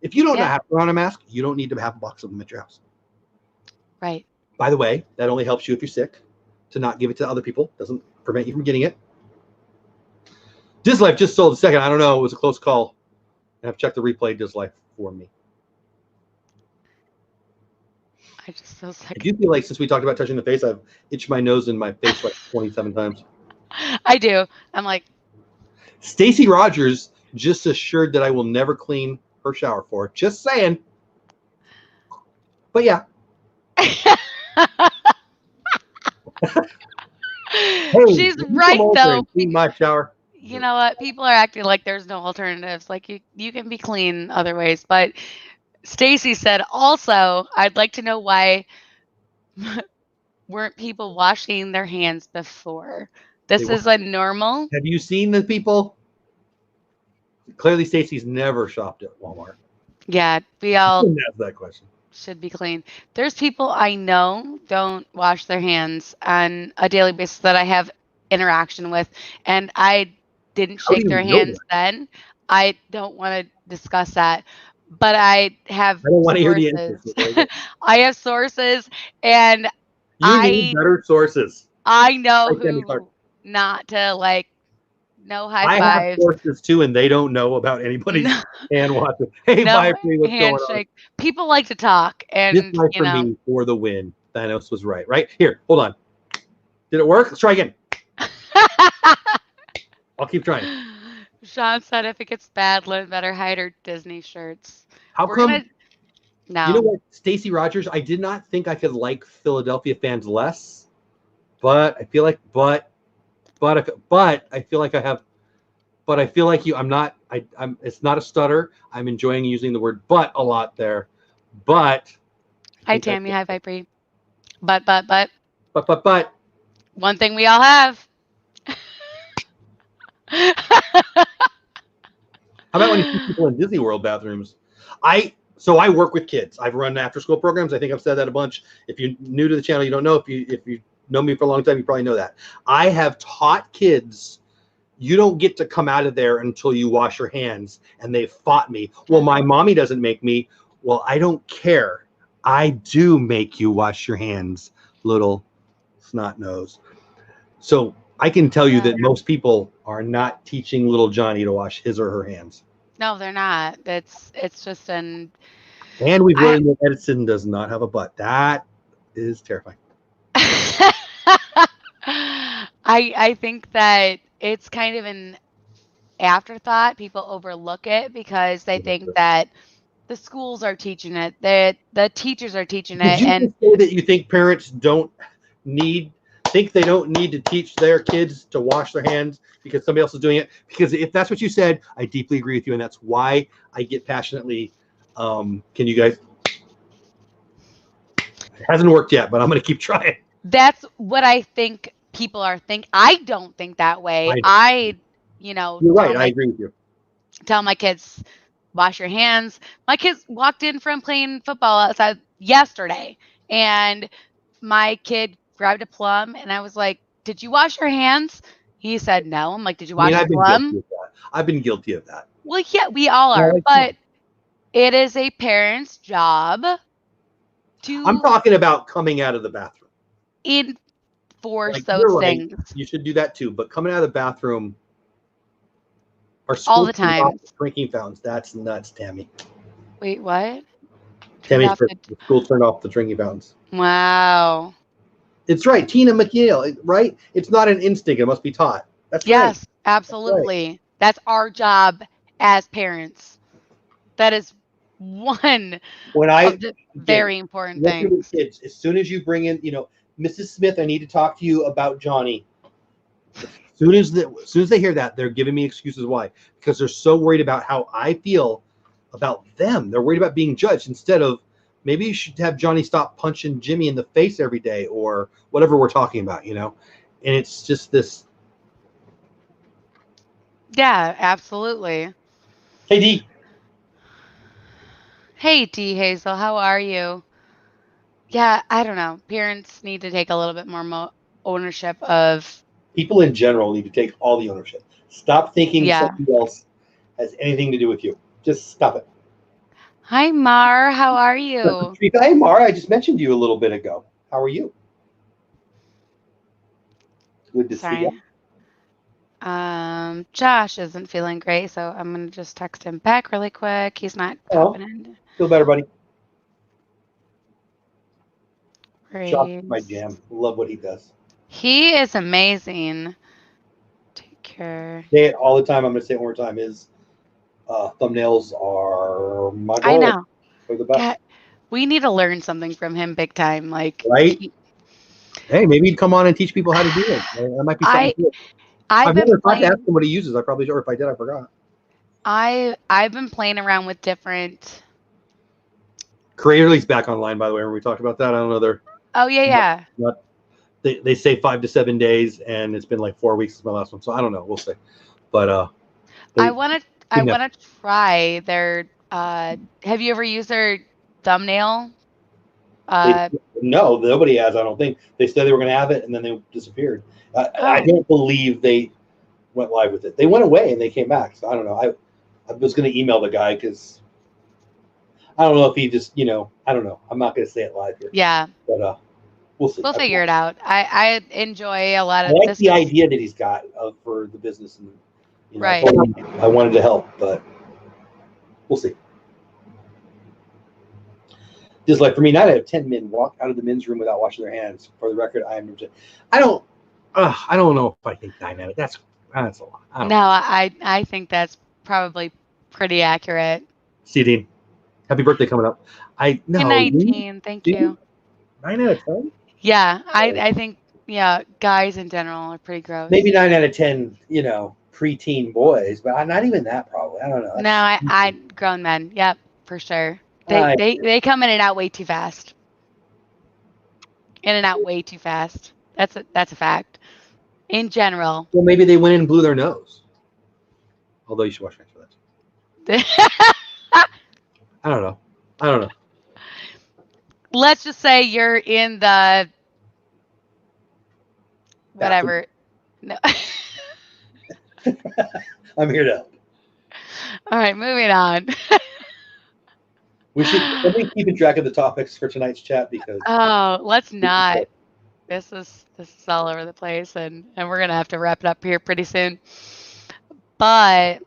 If you don't know how to put on a mask, you don't need to have a box of them at your house. Right. By the way, that only helps you if you're sick, to not give it to other people. Doesn't prevent you from getting it. Dislife just sold a second. I don't know. It was a close call. I have checked the replay. Dislife for me. I just feel sick. I do feel like, since we talked about touching the face, I've itched my nose in my face like 27 times. I do. I'm like. Stacy Rogers just assured that I will never clean her shower floor. Just saying. But yeah. Hey, she's right though. Clean my shower. You know what? People are acting like there's no alternatives. Like, you can be clean other ways. But Stacy said also, I'd like to know why weren't people washing their hands before? This is a normal. Have you seen the people? Clearly, Stacy's never shopped at Walmart. Yeah, we all ask that question. Should be clean. There's people I know don't wash their hands on a daily basis that I have interaction with, and I didn't shake their hands then. I don't want to discuss that, but I have. I don't want to hear the answers. I have sources, and you need better sources. I know who not to like. No high fives. I have sources too, and they don't know about anybody's hand washing. Hey, bye, what's handshake. Going on? People like to talk, and this for me for the win. Thanos was right. Right here, hold on. Did it work? Let's try again. I'll keep trying. Sean said, if it gets bad, Lynn better hide her Disney shirts. How come? No. You know what, Stacy Rogers? I did not think I could like Philadelphia fans less, but I feel like, I feel like I have, but I feel like you. I'm not. I'm. It's not a stutter. I'm enjoying using the word "but" a lot there. But. Hi, Tammy. Hi, Viper. But. One thing we all have. How about when you see people in Disney World bathrooms? So I work with kids. I've run after-school programs. I think I've said that a bunch. If you're new to the channel, you don't know. If you know me for a long time, you probably know that. I have taught kids, you don't get to come out of there until you wash your hands, and they fought me. Well, my mommy doesn't make me. Well, I don't care. I do make you wash your hands, little snot nose. So I can tell you that most people are not teaching little Johnny to wash his or her hands. No, they're not. It's just an. And we've learned that Edison does not have a butt. That is terrifying. I think that it's kind of an afterthought. People overlook it because they think that the schools are teaching it, that the teachers are teaching it. Did you say that you think parents think they don't need to teach their kids to wash their hands because somebody else is doing it? Because if that's what you said, I deeply agree with you, and that's why I get passionately. Can you guys? It hasn't worked yet, but I'm going to keep trying. That's what I think people are thinking. I don't think that way. You're right. I agree with you. Tell my kids, wash your hands. My kids walked in from playing football outside yesterday, and my kid grabbed a plum, and I was like, "Did you wash your hands?" He said, "No." I'm like, "Did you I mean, wash the I've been guilty plum?" of that. I've been guilty of that. Well, yeah, we all No, are, it's but not. it is a parent's job I'm to talking about coming out of the bathroom. enforce Like, you're those right. things You should do that too. But coming out of the bathroom or all school the turned off time. the drinking fountains, that's nuts, Tammy. Wait, what? Turned Tammy's off the school turned off the drinking fountains. Wow. It's right. Tina McNeil, right? It's not an instinct. It must be taught. That's right. Yes, That's right. absolutely. That's our job as parents. That is one When of I the again very important look at the things. kids, as soon as you bring in, Mrs. Smith, I need to talk to you about Johnny. As soon as they hear that, they're giving me excuses why. Because they're so worried about how I feel about them. They're worried about being judged instead of maybe you should have Johnny stop punching Jimmy in the face every day or whatever we're talking about, And it's just this. Yeah, absolutely. Hey, D. Hey, D Hazel, how are you? Yeah, I don't know. Parents need to take a little bit more ownership of, People in general need to take all the ownership. Stop thinking yeah. somebody else has anything to do with you. Just stop it. Hi, Mar, how are you? Hey, Mara, I just mentioned you a little bit ago. How are you? Good to see you. Sorry. Josh isn't feeling great, so I'm gonna just text him back really quick. He's not Oh, popping in. feel better, buddy. Josh is my Praise. jam. Love what he does. He is amazing. Take care. Say it all the time. I'm going to say it one more time. His thumbnails are my I goal. know. They're the best. God, we need to learn something from him big time. Like Right? Hey, maybe he'd come on and teach people how to do it. That might be something I cool. I've I've been never thought to ask playing him what he uses. I probably should, or if I did, I forgot. I've been playing around with different. Creatorly's back online, by the way. When we talked about that, I don't know. They're Oh yeah. not, they say 5 to 7 days, and it's been like 4 weeks since my last one. So I don't know. We'll see. But I they want to I want to try their have you ever used their thumbnail? They Uh no, nobody has. I don't think they said they were going to have it, and then they disappeared. I oh. don't believe they went live with it. They went away and they came back. So I don't know. I was going to email the guy because I don't know if he just I don't know. I'm not going to say it live here, Yeah. but we'll see. We'll figure it out. I enjoy a lot I of like this the is idea that he's got for the business, and I right. told him I wanted to help, but we'll see. Just like for me, 9 out of 10 men walk out of the men's room without washing their hands. For the record, I don't. I don't know if I think 9 out of that's a lot. No, I think that's probably pretty accurate. See, Dean, happy birthday coming up. I Hey, no, 19, thank you. 9 out of 10. Yeah, I think yeah, guys in general are pretty Maybe gross. 9 out of 10. Preteen boys, but not even that. Probably. I don't know. No, I grown men. Yep, for sure. They Uh, they they come in and out way too fast. In and out way too fast. That's a fact. In general. well, maybe they went in and blew their nose. Although you should wash your hands for that. I don't know. I don't know. Let's just say you're in the Bathroom. whatever. No. I'm here to help. All right, moving on. We should be keeping track of the topics for tonight's chat because Oh, let's not. This is all over the place, and we're gonna have to wrap it up here pretty soon. But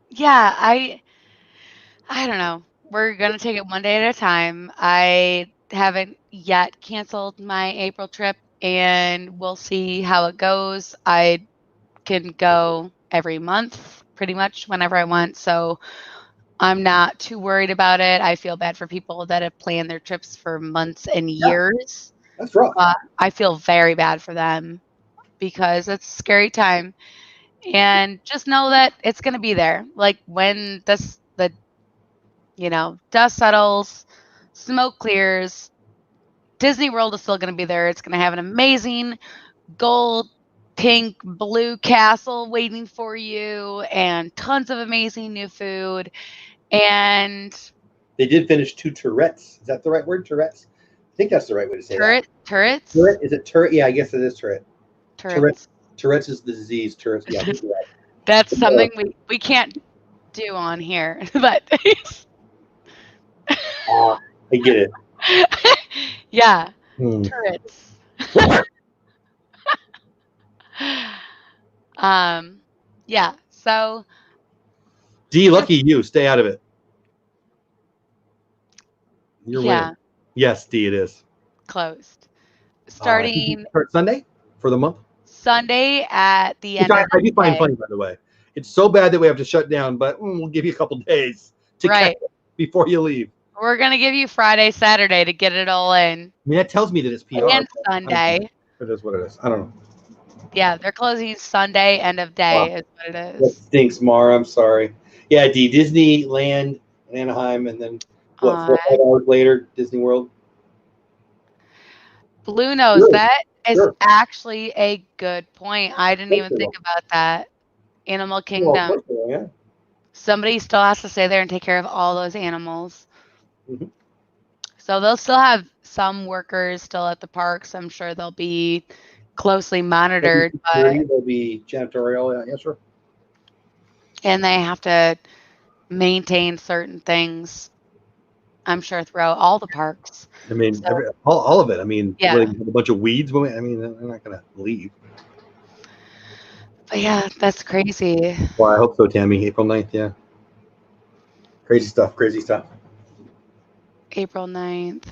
yeah, I don't know. We're gonna take it one day at a time. I haven't yet canceled my April trip, and we'll see how it goes. I can go every month, pretty much whenever I want, so I'm not too worried about it. I feel bad for people that have planned their trips for months and years. that's rough. I feel very bad for them because it's a scary time. And just know that it's going to be there. Like when the dust settles, smoke clears, Disney World is still going to be there. It's going to have an amazing gold pink blue castle waiting for you and tons of amazing new food. And They did finish 2 Tourette's. Is that the right word? Tourette's? I think that's the right way to say that. turrets? Tourette? Is it turret? Yeah, I guess it is turret. Turrets. Tourette's is the disease. Tourette's. Yeah, That's something we can't do on here, but I get it. yeah, turrets. Yeah. So D, lucky you. Stay out of it. You're winning. Yes, D, it is. Closed. Starting start Sunday for the month. Sunday at the end. I do find funny, by the way. It's so bad that we have to shut down, but we'll give you a couple days to catch up before you leave. We're gonna give you Friday, Saturday to get it all in. I mean, that tells me that it's PR. And Sunday. It is what it is. I don't know. Yeah, they're closing Sunday, end of day is what it is. That stinks, Mara. I'm sorry. Yeah, D, Disneyland in Anaheim, and then what? 4 hours later, Disney World. Blue knows that is actually a good point. I didn't even think about that. Animal Kingdom. Well, yeah. Somebody still has to stay there and take care of all those animals. Mm-hmm. So they'll still have some workers still at the parks. I'm sure they'll be closely monitored. They'll be janitorial, yeah, sure. And they have to maintain certain things, I'm sure, throughout all the parks. I mean, all of it. I mean, a bunch of weeds. I mean, they're not going to leave. But yeah, that's crazy. Well, I hope so, Tammy. April 9th, yeah. Crazy stuff, crazy stuff. April 9th.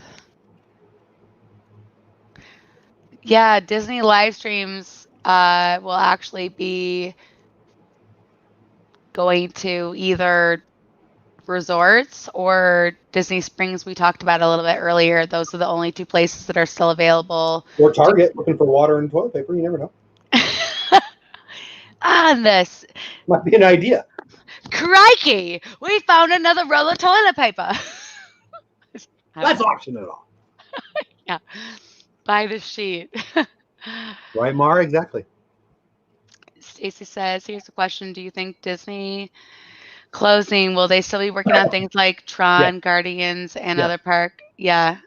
Yeah, Disney live streams will actually be going to either resorts or Disney Springs. We talked about a little bit earlier. Those are the only 2 places that are still available. Or Target, looking for water and toilet paper. You never know. On this might be an idea. Crikey! We found another roll of toilet paper. Let's auction it off. Yeah, buy the sheet. Right, Mara? Exactly. Stacy says, "Here's a question: do you think Disney closing, will they still be working on things like Tron, Guardians, and other park?" Yeah.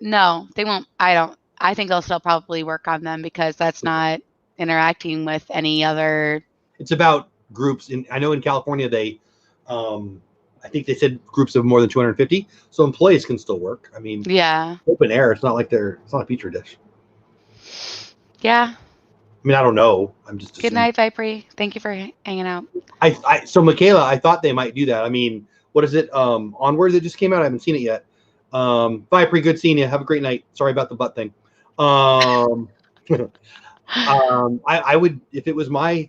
No, they won't. I think they'll still probably work on them because that's not interacting with any other. It's about groups. I know in California they, I think they said groups of more than 250, so employees can still work. I mean, open air. It's not like it's not a petri dish. Yeah. I mean, I don't know. I'm just good night, Vipri. Thank you for hanging out. So Michaela, I thought they might do that. I mean, what is it? Onward that just came out. I haven't seen it yet. Vipri, good seeing you. Have a great night. Sorry about the butt thing. I would, if it was my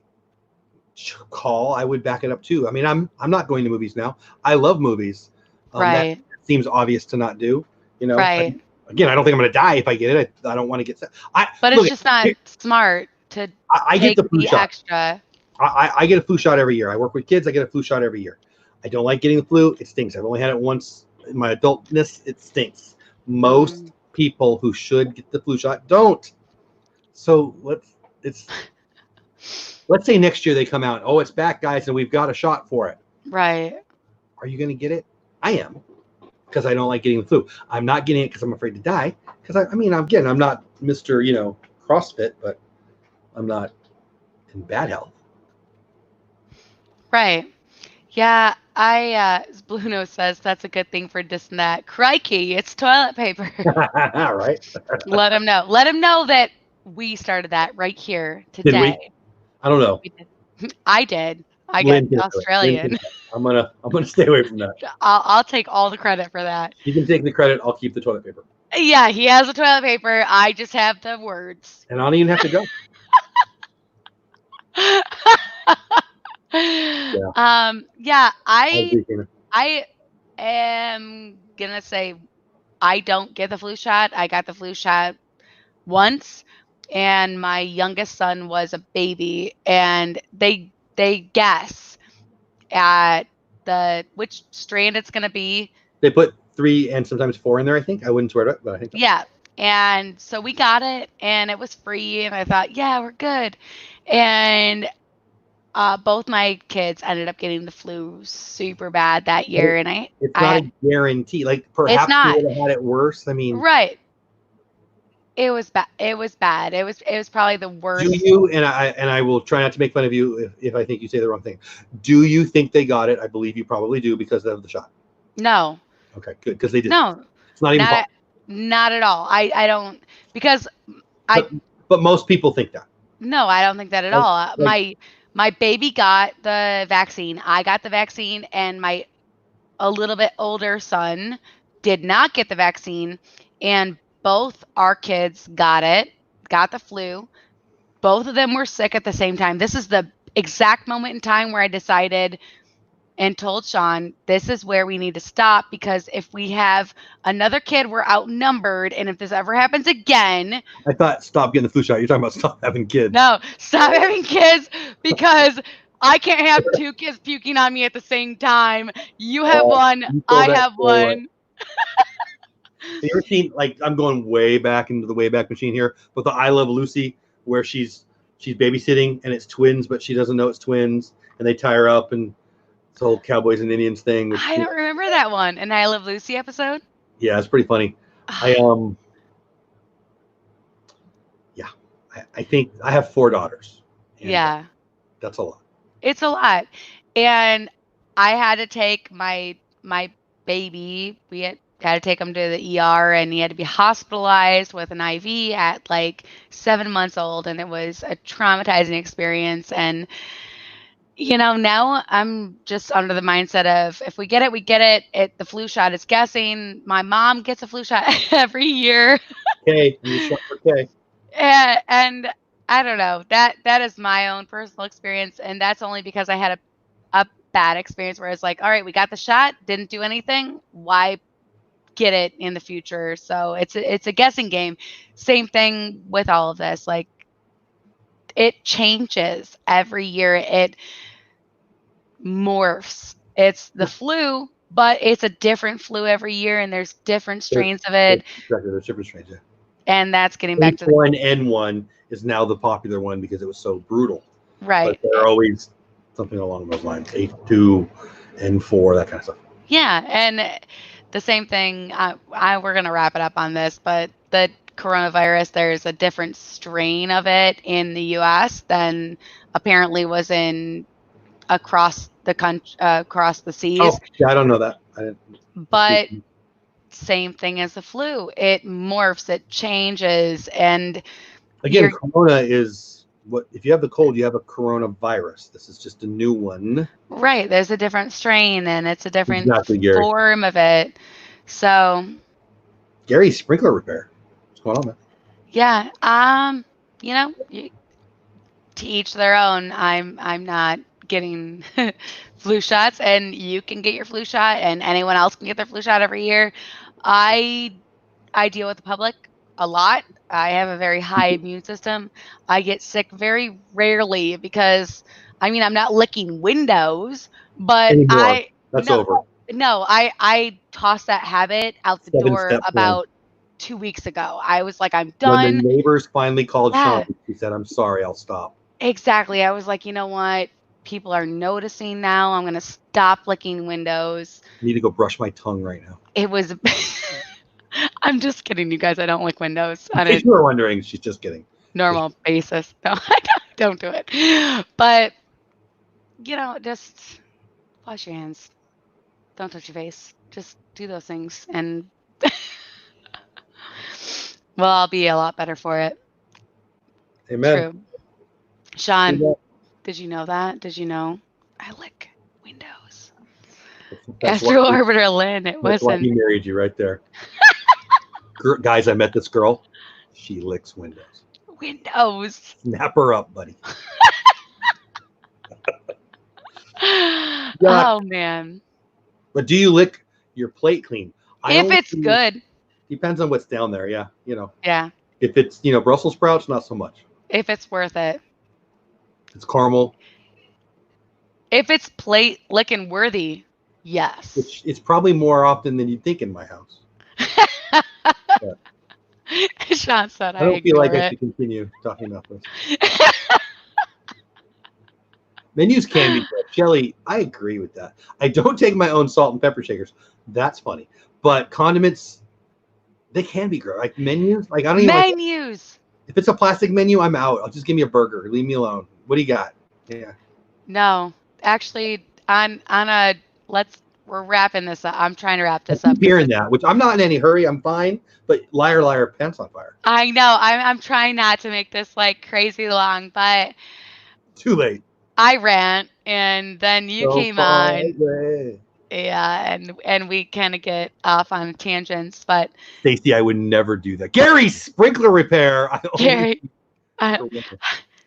call, I would back it up too. I mean, I'm not going to movies now. I love movies. Right. That seems obvious to not do. You know. Right. Again, I don't think I'm going to die if I get it. I don't want to get sick. But it's just not smart to. I get the flu shot. Extra. I get a flu shot every year. I work with kids. I get a flu shot every year. I don't like getting the flu. It stinks. I've only had it once in my adultness. It stinks. Most people who should get the flu shot don't. So let's say next year they come out. Oh, it's back, guys, and we've got a shot for it. Right. Are you going to get it? I am, because I don't like getting the flu. I'm not getting it because I'm afraid to die. Because I'm not Mr. CrossFit, but I'm not in bad health. Right. Yeah, as Blue Nose says, that's a good thing for Disney. Crikey, it's toilet paper. Right. Let him know. Let him know that we started that right here today. Did we? I don't know. I did. I got Australian. I'm gonna stay away from that. I'll take all the credit for that. You can take the credit. I'll keep the toilet paper. Yeah, he has the toilet paper. I just have the words. And I don't even have to go. I am gonna say I don't get the flu shot. I got the flu shot once, and my youngest son was a baby, and they guess at which strand it's gonna be. They put 3 and sometimes 4 in there, I think. I wouldn't swear to it, but I think. Yeah, And so we got it, and it was free, and I thought, yeah, we're good. And both my kids ended up getting the flu super bad that But year, and it's I not had a guarantee. Like it's perhaps you not would have had it worse. I mean, right. It was bad. It was bad. It was probably the do worst. you? And I will try not to make fun of you if I think you say the wrong thing. Do you think they got it? I believe you probably do because of the shot. No, Okay, good because they did. no, It's not even not possible. not at all. I don't because I But most people think that. no, I don't think that at Like, all. like My baby got the vaccine. I got the vaccine, and my a little bit older son did not get the vaccine, and both our kids got the flu. Both of them were sick at the same time. This is the exact moment in time where I decided and told Sean, this is where we need to stop, because if we have another kid, we're outnumbered. And if this ever happens again, I thought stop getting the flu shot. You're talking about stop having kids. no, stop having kids, because I can't have two kids puking on me at the same time. You have one, You told I that have story right. one. Have you ever seen, like, I'm going way back into the Wayback Machine here, but the I Love Lucy, where she's babysitting and it's twins, but she doesn't know it's twins, and they tie her up, and it's the whole Cowboys and Indians thing. Which, I don't remember that one. An I Love Lucy episode? yeah, it's pretty funny. I yeah, I think I have 4 daughters. And Yeah. that's a lot. It's a lot. And I had to take my baby. We had to take him to the ER, and he had to be hospitalized with an IV at like 7 months old, and it was a traumatizing experience. And now I'm just under the mindset of, if we get it, we get it. The flu shot is guessing. My mom gets a flu shot every year. Okay, I'm just shot for K. And I don't know. That is my own personal experience, and that's only because I had a bad experience where it's like, all right, we got the shot, didn't do anything. Why get it in the future? So it's a guessing game. Same thing with all of this. Like, it changes every year. It morphs. It's the flu, but it's a different flu every year, and there's different strains of it. There's different strains. Yeah. And that's getting back to H1N1 is now the popular one because it was so brutal. right. But they're always something along those lines. H2, N4, that kind of stuff. Yeah, and the same thing. We're gonna wrap it up on this, but the coronavirus, there's a different strain of it in the U.S. than apparently was in across the country, across the seas. Oh, yeah, I don't know that. But same thing as the flu. It morphs, it changes, and again, corona is what, if you have the cold, you have a coronavirus. This is just a new one. Right. There's a different strain, and it's a different Gary. form of it. So Gary's sprinkler repair. What's going on, man? yeah, to each their own. I'm not getting flu shots, and you can get your flu shot, and anyone else can get their flu shot every year. I deal with the public a lot. I have a very high immune system. I get sick very rarely because, I'm not licking windows, but Anymore. That's over. No, I tossed that habit out the door about 2 weeks ago. I was like, I'm done. When the neighbors finally called Sean, he said, I'm sorry, I'll stop. Exactly. I was like, you know what? People are noticing now. I'm going to stop licking windows. I need to go brush my tongue right now. It was... I'm just kidding, you guys. I don't lick windows. In case you were wondering, she's just kidding. Normal basis. No, I don't do it. But, just wash your hands. Don't touch your face. Just do those things. And, well, I'll be a lot better for it. Amen. True. Sean, did you know that? Did you know I lick windows? Astro Orbiter Lynn, it wasn't. Why he married you right there. Guys, I met this girl. She licks windows. Windows. Snap her up, buddy. Oh, man. But do you lick your plate clean? If it's good. Depends on what's down there, yeah. Yeah. If it's, Brussels sprouts, not so much. If it's worth it. It's caramel. If it's plate licking worthy, yes. It's probably more often than you'd think in my house. Sean said I I don't feel like ignore I it. should continue talking about this. Menus can be good. Shelly, I agree with that. I don't take my own salt and pepper shakers. That's funny. But condiments, they can be gross. Like menus, like I don't even like. Menus. If it's a plastic menu, I'm out. I'll just give me a burger. Leave me alone. What do you got? Yeah. No, actually, on a we're wrapping this up. I'm trying to wrap I this up keep because hearing that, which I'm not in any hurry. I'm fine. But liar, liar, pants on fire. I know I'm trying not to make this like crazy long, but Too late. I rant and then you So came far on. away. Yeah, and we kind of get off on tangents, but Stacy, I would never do that. Gary, sprinkler repair. I only Gary, uh, for winter.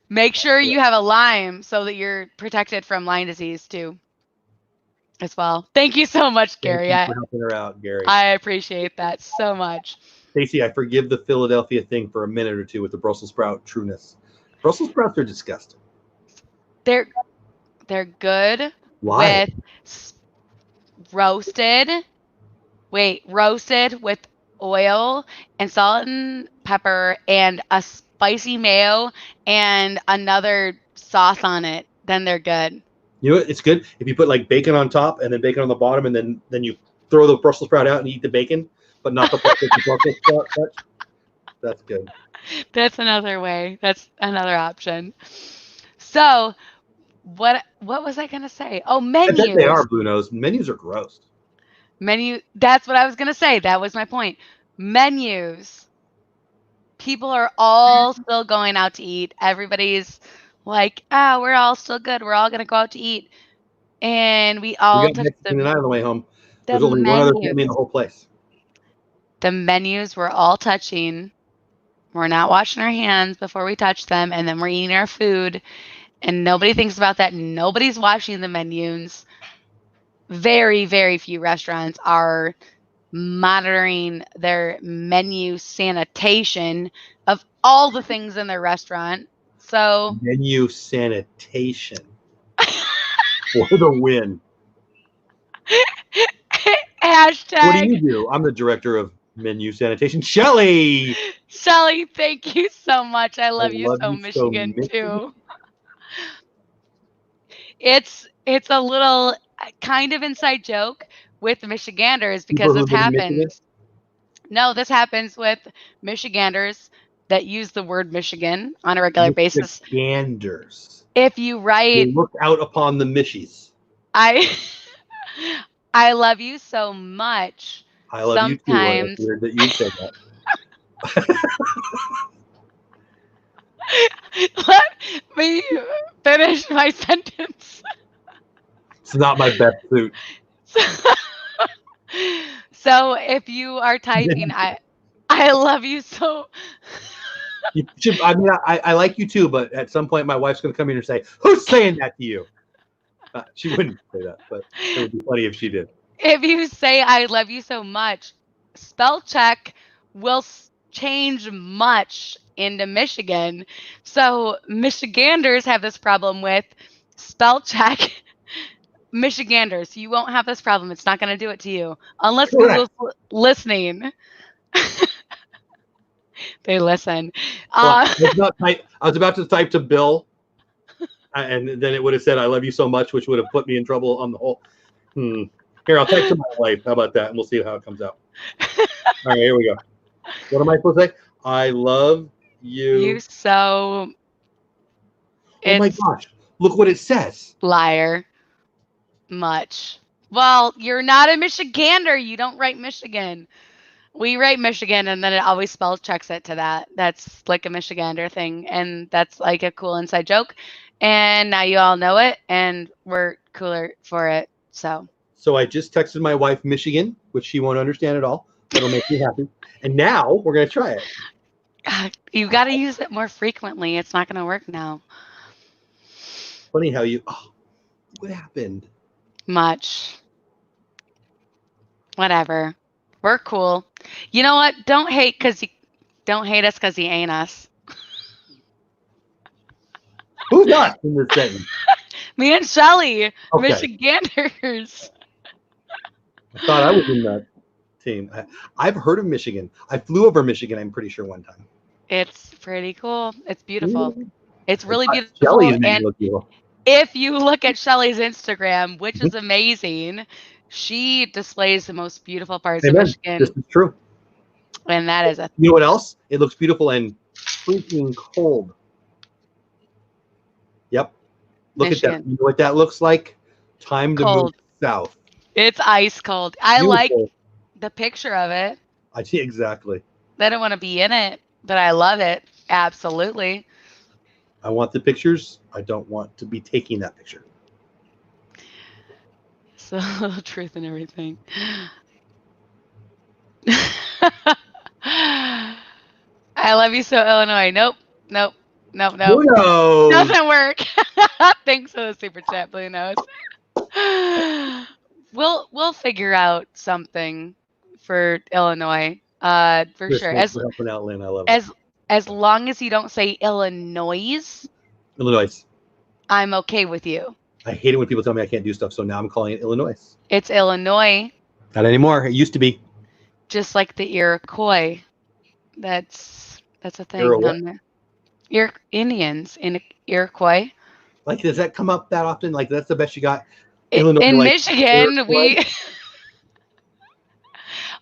make sure you have a Lyme so that you're protected from Lyme disease too, as well. Thank you so much, Thank Gary. you for helping her out, Gary. I appreciate that so much. Stacy, I forgive the Philadelphia thing for a minute or two with the Brussels sprout trueness. Brussels sprouts are disgusting. They're good Why? with roasted. Wait, roasted with oil and salt and pepper and a spicy mayo and another sauce on it. Then they're good. You know what? It's good if you put like bacon on top and then bacon on the bottom, and then you throw the Brussels sprout out and eat the bacon, but not the Brussels sprout touch. That's good. That's another way. That's another option. So, what was I gonna say? Oh, I bet they are menus. Blue Nose. Menus are gross. That's what I was gonna say. That was my point. Menus. People are all still going out to eat. Everybody's like, we're all still good. We're all gonna go out to eat. And we We all got took Mexican tonight on the way home. the There's only one other menus. family in the whole place. The menus we're all touching. We're not washing our hands before we touch them, and then we're eating our food. And nobody thinks about that. Nobody's washing the menus. Very, very few restaurants are monitoring their menu sanitation of all the things in their restaurant. So, Menu sanitation for the win. hashtag. What do you do? I'm the director of menu sanitation. Shelly! Shelly, thank you so much. I I love you love so, you so, Michigan, Michigan. too. It's a little kind of inside joke with Michiganders People because who this live in Michigan. happens. No, this happens with Michiganders that use the word Michigan on a regular basis. Michiganders. If you They write, look out upon the Michies. I I love you so much. I love you too. It's Sometimes weird that you said that. let me finish my sentence. It's not my best suit. So if you are typing, I love you so. You should, I mean, I like you too, but at some point my wife's going to come in and say, "Who's saying that to you?" She wouldn't say that, but it would be funny if she did. If you say I love you so much, spell check will change much into Michigan. So Michiganders have this problem with spell check. Michiganders, you won't have this problem. It's not going to do it to you unless Correct. Google's listening. They listen. Well, I was about to type to Bill, and then it would have said, "I love you so much," which would have put me in trouble on the whole. Here, I'll type to my wife. How about that? And we'll see how it comes out. All right, here we go. What am I supposed to say? I love you. You so. Oh my gosh! Look what it says. Liar. Much. Well, you're not a Michigander. You don't write Michigan. We write Michigan, and then it always spell checks it to that. That's like a Michigander thing, and that's like a cool inside joke. And now you all know it, and we're cooler for it. So I just texted my wife Michigan, which she won't understand at all. That'll make me happy. And now we're gonna try it. You got to use it more frequently. It's not going to work now. Funny how you. Oh, what happened? Much. Whatever. We're cool. You know what? Don't hate us because you ain't us. Who's us in this sentence? Me and Shelly, Okay. Michiganders. I thought I was in that team. I've heard of Michigan. I flew over Michigan, I'm pretty sure, one time. It's pretty cool. It's beautiful. Ooh. It's really Shelly's beautiful. made it And look beautiful. if you look at Shelly's Instagram, which is amazing, she displays the most beautiful parts of Amen. This Michigan. is true. And that is a You know what else? It looks beautiful and freaking cold. Yep. Look at that. Michigan. You know what that looks like? Time to move Cold. south. It's ice cold. I like Beautiful. the picture of it. I see exactly. I don't want to be in it, but I love it. Absolutely. I want the pictures. I don't want to be taking that picture. So truth and everything. I love you so, Illinois. Nope. Who Doesn't work. Thanks for the super chat, Blue Nose. We'll figure out something for Illinois. For Chris, sure. thanks for helping out, Lynn. I love it. As long as you don't say Illinois, Illinois. I'm okay with you. I hate it when people tell me I can't do stuff, so now I'm calling it Illinois. It's Illinois, Not anymore. It used to be. just like the Iroquois. That's a thing. Iroquois? Indians in Iroquois. Like, does that come up that often? Like, that's the best you got? In like, Michigan, Iroquois?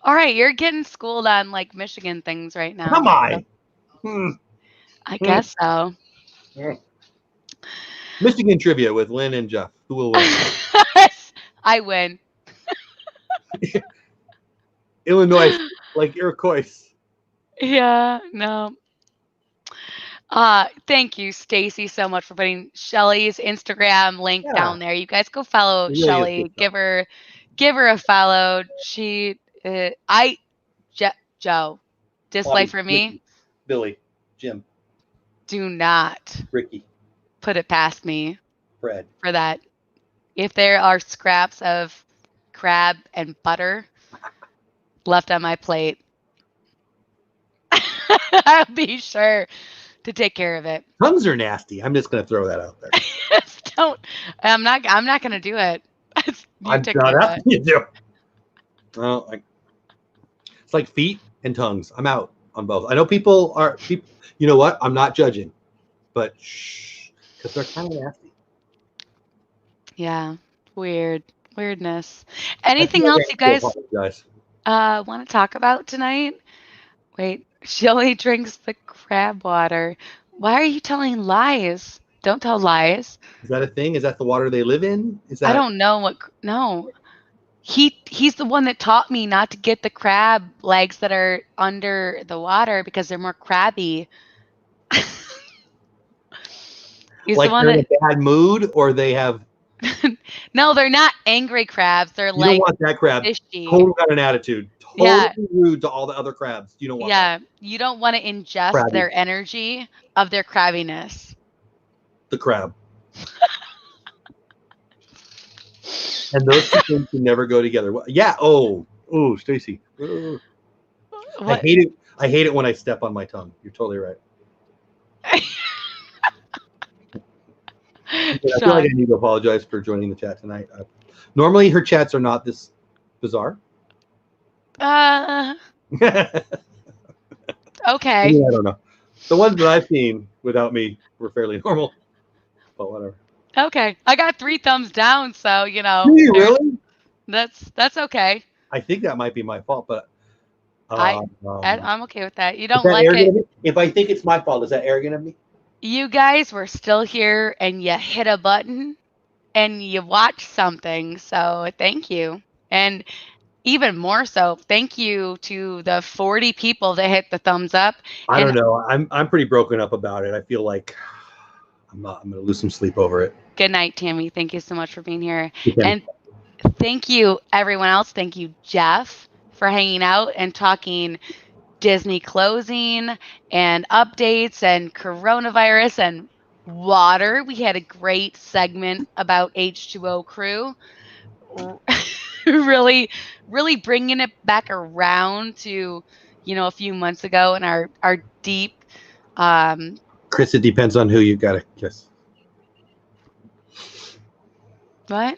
All right, you're getting schooled on like Michigan things right now. Come on. I guess so. Michigan trivia with Lynn and Jeff. Who will win? I win. Illinois, like Iroquois. Yeah, no. Thank you, Stacy, so much for putting Shelly's Instagram link down there. You guys go follow Really Shelly. Give her a follow. Joe, display for me. Ricky, Billy, Jim, Do not Ricky, put it past me Fred. for that. If there are scraps of crab and butter left on my plate, I'll be sure to take care of it. Tongues are nasty. I'm just gonna throw that out there. I'm not gonna do it. I'm not asking you to. Well, it's like feet and tongues. I'm out on both. I know people. You know what? I'm not judging, but shh, because they're kind of nasty. Yeah, weirdness. Anything else you guys want to talk about tonight? Wait, she only drinks the crab water. Why are you telling lies? Don't tell lies. Is that a thing? Is that the water they live in? I don't know no. He's the one that taught me not to get the crab legs that are under the water because they're more crabby. He's like the one they're in a bad mood, or they have. No, they're not angry crabs. They're You like don't want that crab. fishy. Totally got an attitude. Totally rude to all the other crabs. You don't want that. You don't want to ingest their energy of their crabbiness. The crab. And those two things can never go together. Yeah. Oh, Stacy. I hate it. I hate it when I step on my tongue. You're totally right. I feel like I need to apologize for joining the chat tonight. Normally, her chats are not this bizarre. Okay. I don't know. The ones that I've seen without me were fairly normal, but whatever. Okay, I got 3 thumbs down, so you know. Do you really? That's okay. I think that might be my fault, but I'm okay with that. You don't like it. If I think it's my fault, is that arrogant of me? You guys were still here, and you hit a button, and you watched something. So thank you, and even more so, thank you to the 40 people that hit the thumbs up. I don't know. I'm pretty broken up about it. I feel like I'm going to lose some sleep over it. Good night, Tammy. Thank you so much for being here. And thank you, everyone else. Thank you, Jeff, for hanging out and talking Disney closing and updates and coronavirus and water. We had a great segment about H2O crew. really bringing it back around to, a few months ago and our deep. Chris, it depends on who you got to kiss. What?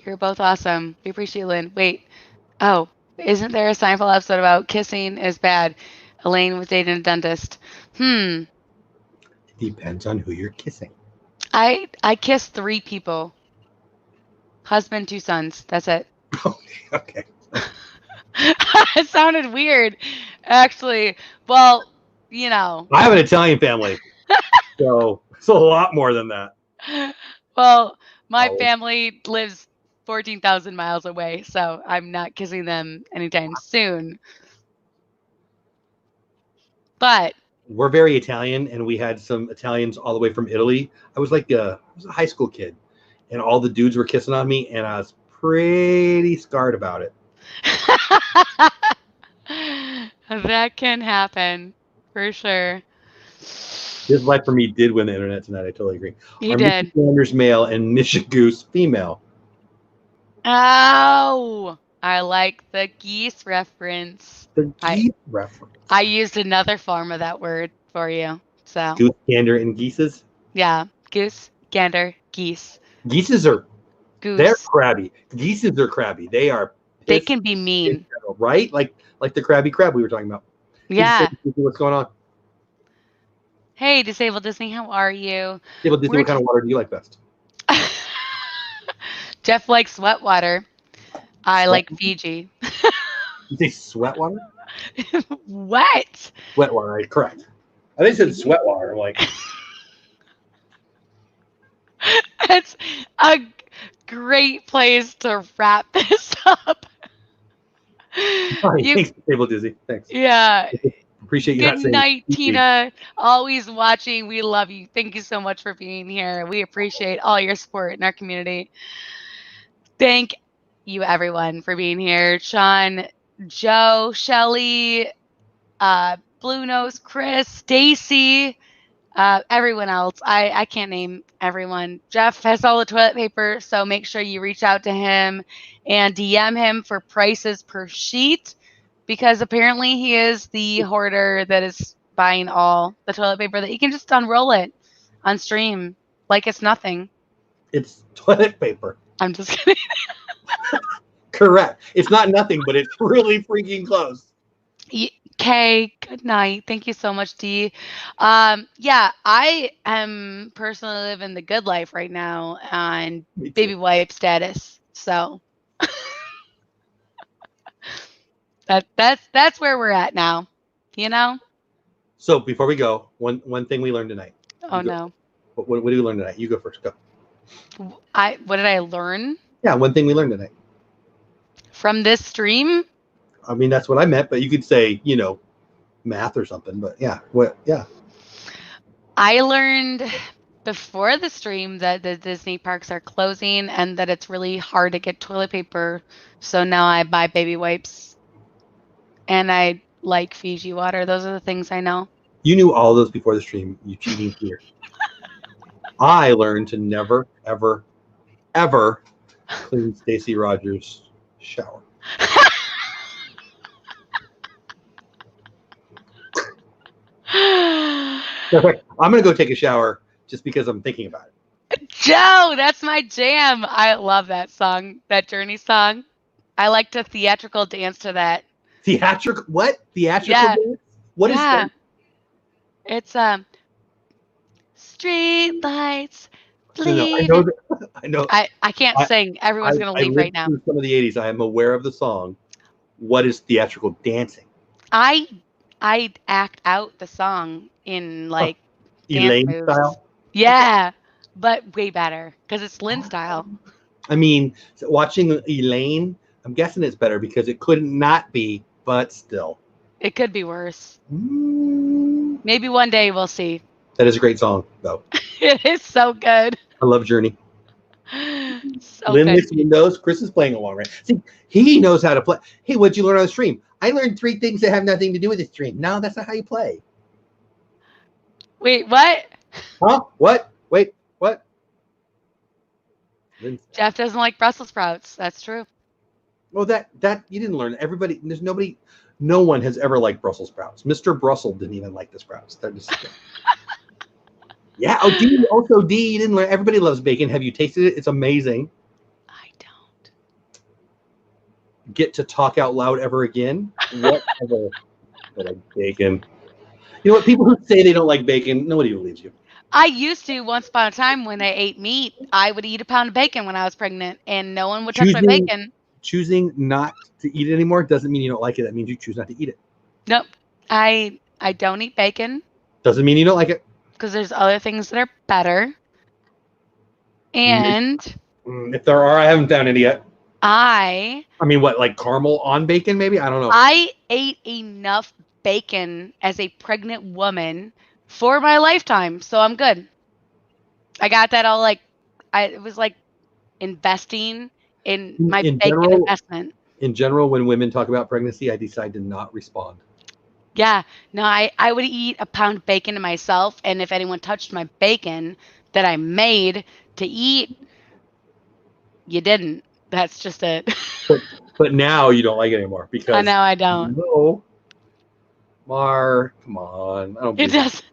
You're both awesome. We appreciate you, Lynn. Wait. Oh, isn't there a Seinfeld episode about kissing is bad? Elaine was dating a dentist. It depends on who you're kissing. I kissed 3 people. Husband, 2 sons. That's it. Okay. It sounded weird, actually. Well, you know. I have an Italian family, so it's a lot more than that. Well, my Oh. family lives 14,000 miles away, so I'm not kissing them anytime soon. But We're very Italian, and we had some Italians all the way from Italy. I was a high school kid, and all the dudes were kissing on me, and I was pretty scarred about it. that can happen for sure. His life for me did win the internet tonight. I totally agree. He Are did. Sanders male and Goose female? Oh, I like the geese reference. The geese reference. I used another form of that word for you. So Goose, gander, and geeses. yeah, goose, gander, geese. Geeses are Goose. they're crabby. Geeses are crabby. They are. They can be mean, right? Like the crabby crab we were talking about. Yeah. What's going on? Hey, Disabled Disney, how are you? Disabled Disney, what kind of water do you like best? Jeff likes sweat water. I like Fiji. You say sweat water? What? Wet water, right? Correct. I think you said sweat water. I'm like, it's a great place to wrap this up. thanks, Disabled Disney. Thanks. Yeah. Appreciate you. Good night, Tina. Always watching. We love you. Thank you so much for being here. We appreciate all your support in our community. Thank you, everyone, for being here. Sean, Joe, Shelly, Blue Nose, Chris, Stacy, everyone else. I can't name everyone. Jeff has all the toilet paper, so make sure you reach out to him and DM him for prices per sheet, because apparently he is the hoarder that is buying all the toilet paper that you can just unroll it on stream like it's nothing. It's toilet paper. I'm just kidding. Correct. It's not nothing, but it's really freaking close. Okay, good night. Thank you so much, Dee. Yeah, I am personally living the good life right now on baby wipe status. So that's where we're at now, you know? So before we go, one thing we learned tonight. Oh no. What did we learn tonight? You go first. Go. What did I learn? Yeah, one thing we learned tonight. From this stream? I mean, that's what I meant, but you could say, math or something, but yeah. I learned before the stream that the Disney parks are closing and that it's really hard to get toilet paper. So now I buy baby wipes and I like Fiji water. Those are the things I know. You knew all those before the stream, you cheating here. I learned to never, ever, ever clean Stacey Rogers' shower. I'm going to go take a shower just because I'm thinking about it. Joe, that's my jam. I love that song, that Journey song. I like to theatrical dance to that. Theatrical? What? Theatrical dance? What is that? It's street lights. No, I know. I can't sing. Everyone's going to leave right now. Some of the 80s. I am aware of the song. What is theatrical dancing? I act out the song in like Elaine moves. style? Yeah, but way better because it's Lynn style. I mean, watching Elaine, I'm guessing it's better because it could not be, but still. It could be worse. Maybe one day we'll see. That is a great song, though. It is so good. I love Journey. So Lynn good. knows. Chris is playing along, right? See, he knows how to play. Hey, what'd you learn on the stream? I learned 3 things that have nothing to do with the stream. No, that's not how you play. Wait, what? Huh? What? Wait, what? Jeff doesn't like Brussels sprouts. That's true. Well, that you didn't learn. Everybody, no one has ever liked Brussels sprouts. Mr. Brussels didn't even like the sprouts. They're just yeah. Oh, D, you didn't learn. Everybody loves bacon. Have you tasted it? It's amazing. I don't. get to talk out loud ever again. Whatever. I like bacon. You know what? People who say they don't like bacon, nobody believes you. I used to once upon a time when I ate meat, I would eat a pound of bacon when I was pregnant, and no one would touch my bacon. Choosing not to eat it anymore doesn't mean you don't like it. That means you choose not to eat it. Nope. I don't eat bacon Doesn't mean you don't like it. because there's other things that are better. And If there are, I haven't found any yet. I mean, what, like caramel on bacon, maybe? I don't know. I ate enough bacon as a pregnant woman for my lifetime, so I'm good. I got that all it was like investing in my bacon investment. In general, when women talk about pregnancy, I decide to not respond. Yeah, no, I would eat a pound of bacon to myself, and if anyone touched my bacon that I made to eat, you didn't. That's just it. But now you don't like it anymore because now I don't. No, Mar, come on. I don't. It does.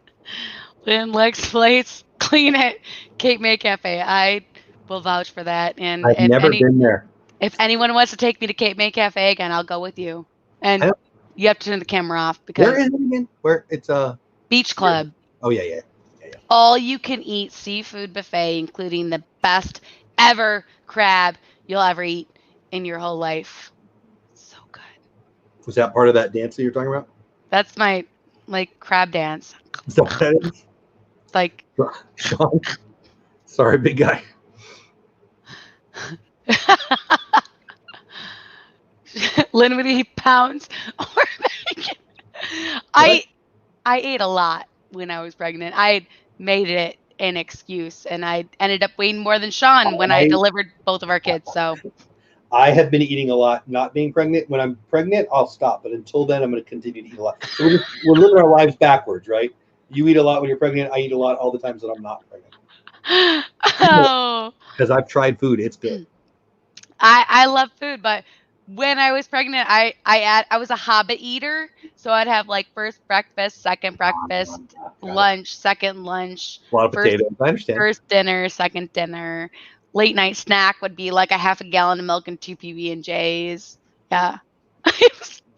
Lynn likes plates, clean it. Cape May Cafe. I will vouch for that. And I've never been there. If anyone wants to take me to Cape May Cafe again, I'll go with you. And you have to turn the camera off because where is it again? Where it's a beach club. Oh yeah. All you can eat seafood buffet, including the best ever crab you'll ever eat in your whole life. So good. Was that part of that dance that you're talking about? That's my crab dance. Is that what that is? Like Sean. Sorry, big guy. Lynn would eat pounds or bacon. I ate a lot when I was pregnant. I made it an excuse, and I ended up weighing more than Sean when I delivered both of our kids. So I have been eating a lot, not being pregnant. When I'm pregnant, I'll stop, but until then, I'm going to continue to eat a lot. So we're living our lives backwards, right? You eat a lot when you're pregnant. I eat a lot all the times that I'm not pregnant. Oh, because I've tried food. It's good. I love food, but when I was pregnant, I was a habit eater, so I'd have first breakfast, second breakfast, lunch, second lunch, a lot of potatoes. I understand. First dinner, second dinner. Late night snack would be like a half a gallon of milk and 2 PB&Js. Yeah,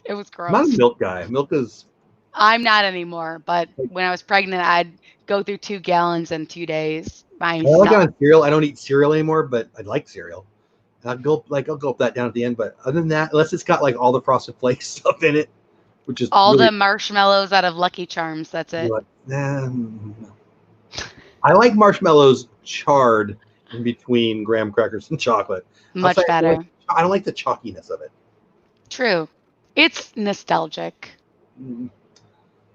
it was gross. I'm not a milk guy. Milk is. I'm not anymore, but when I was pregnant, I'd go through 2 gallons in 2 days. I like on cereal. I don't eat cereal anymore, but I like cereal. I'll gulp that down at the end, but other than that, unless it's got all the Frosted Flakes stuff in it, which is all the marshmallows out of Lucky Charms. That's it. I like marshmallows charred in between graham crackers and chocolate. Much better. I don't like the chalkiness of it. True, it's nostalgic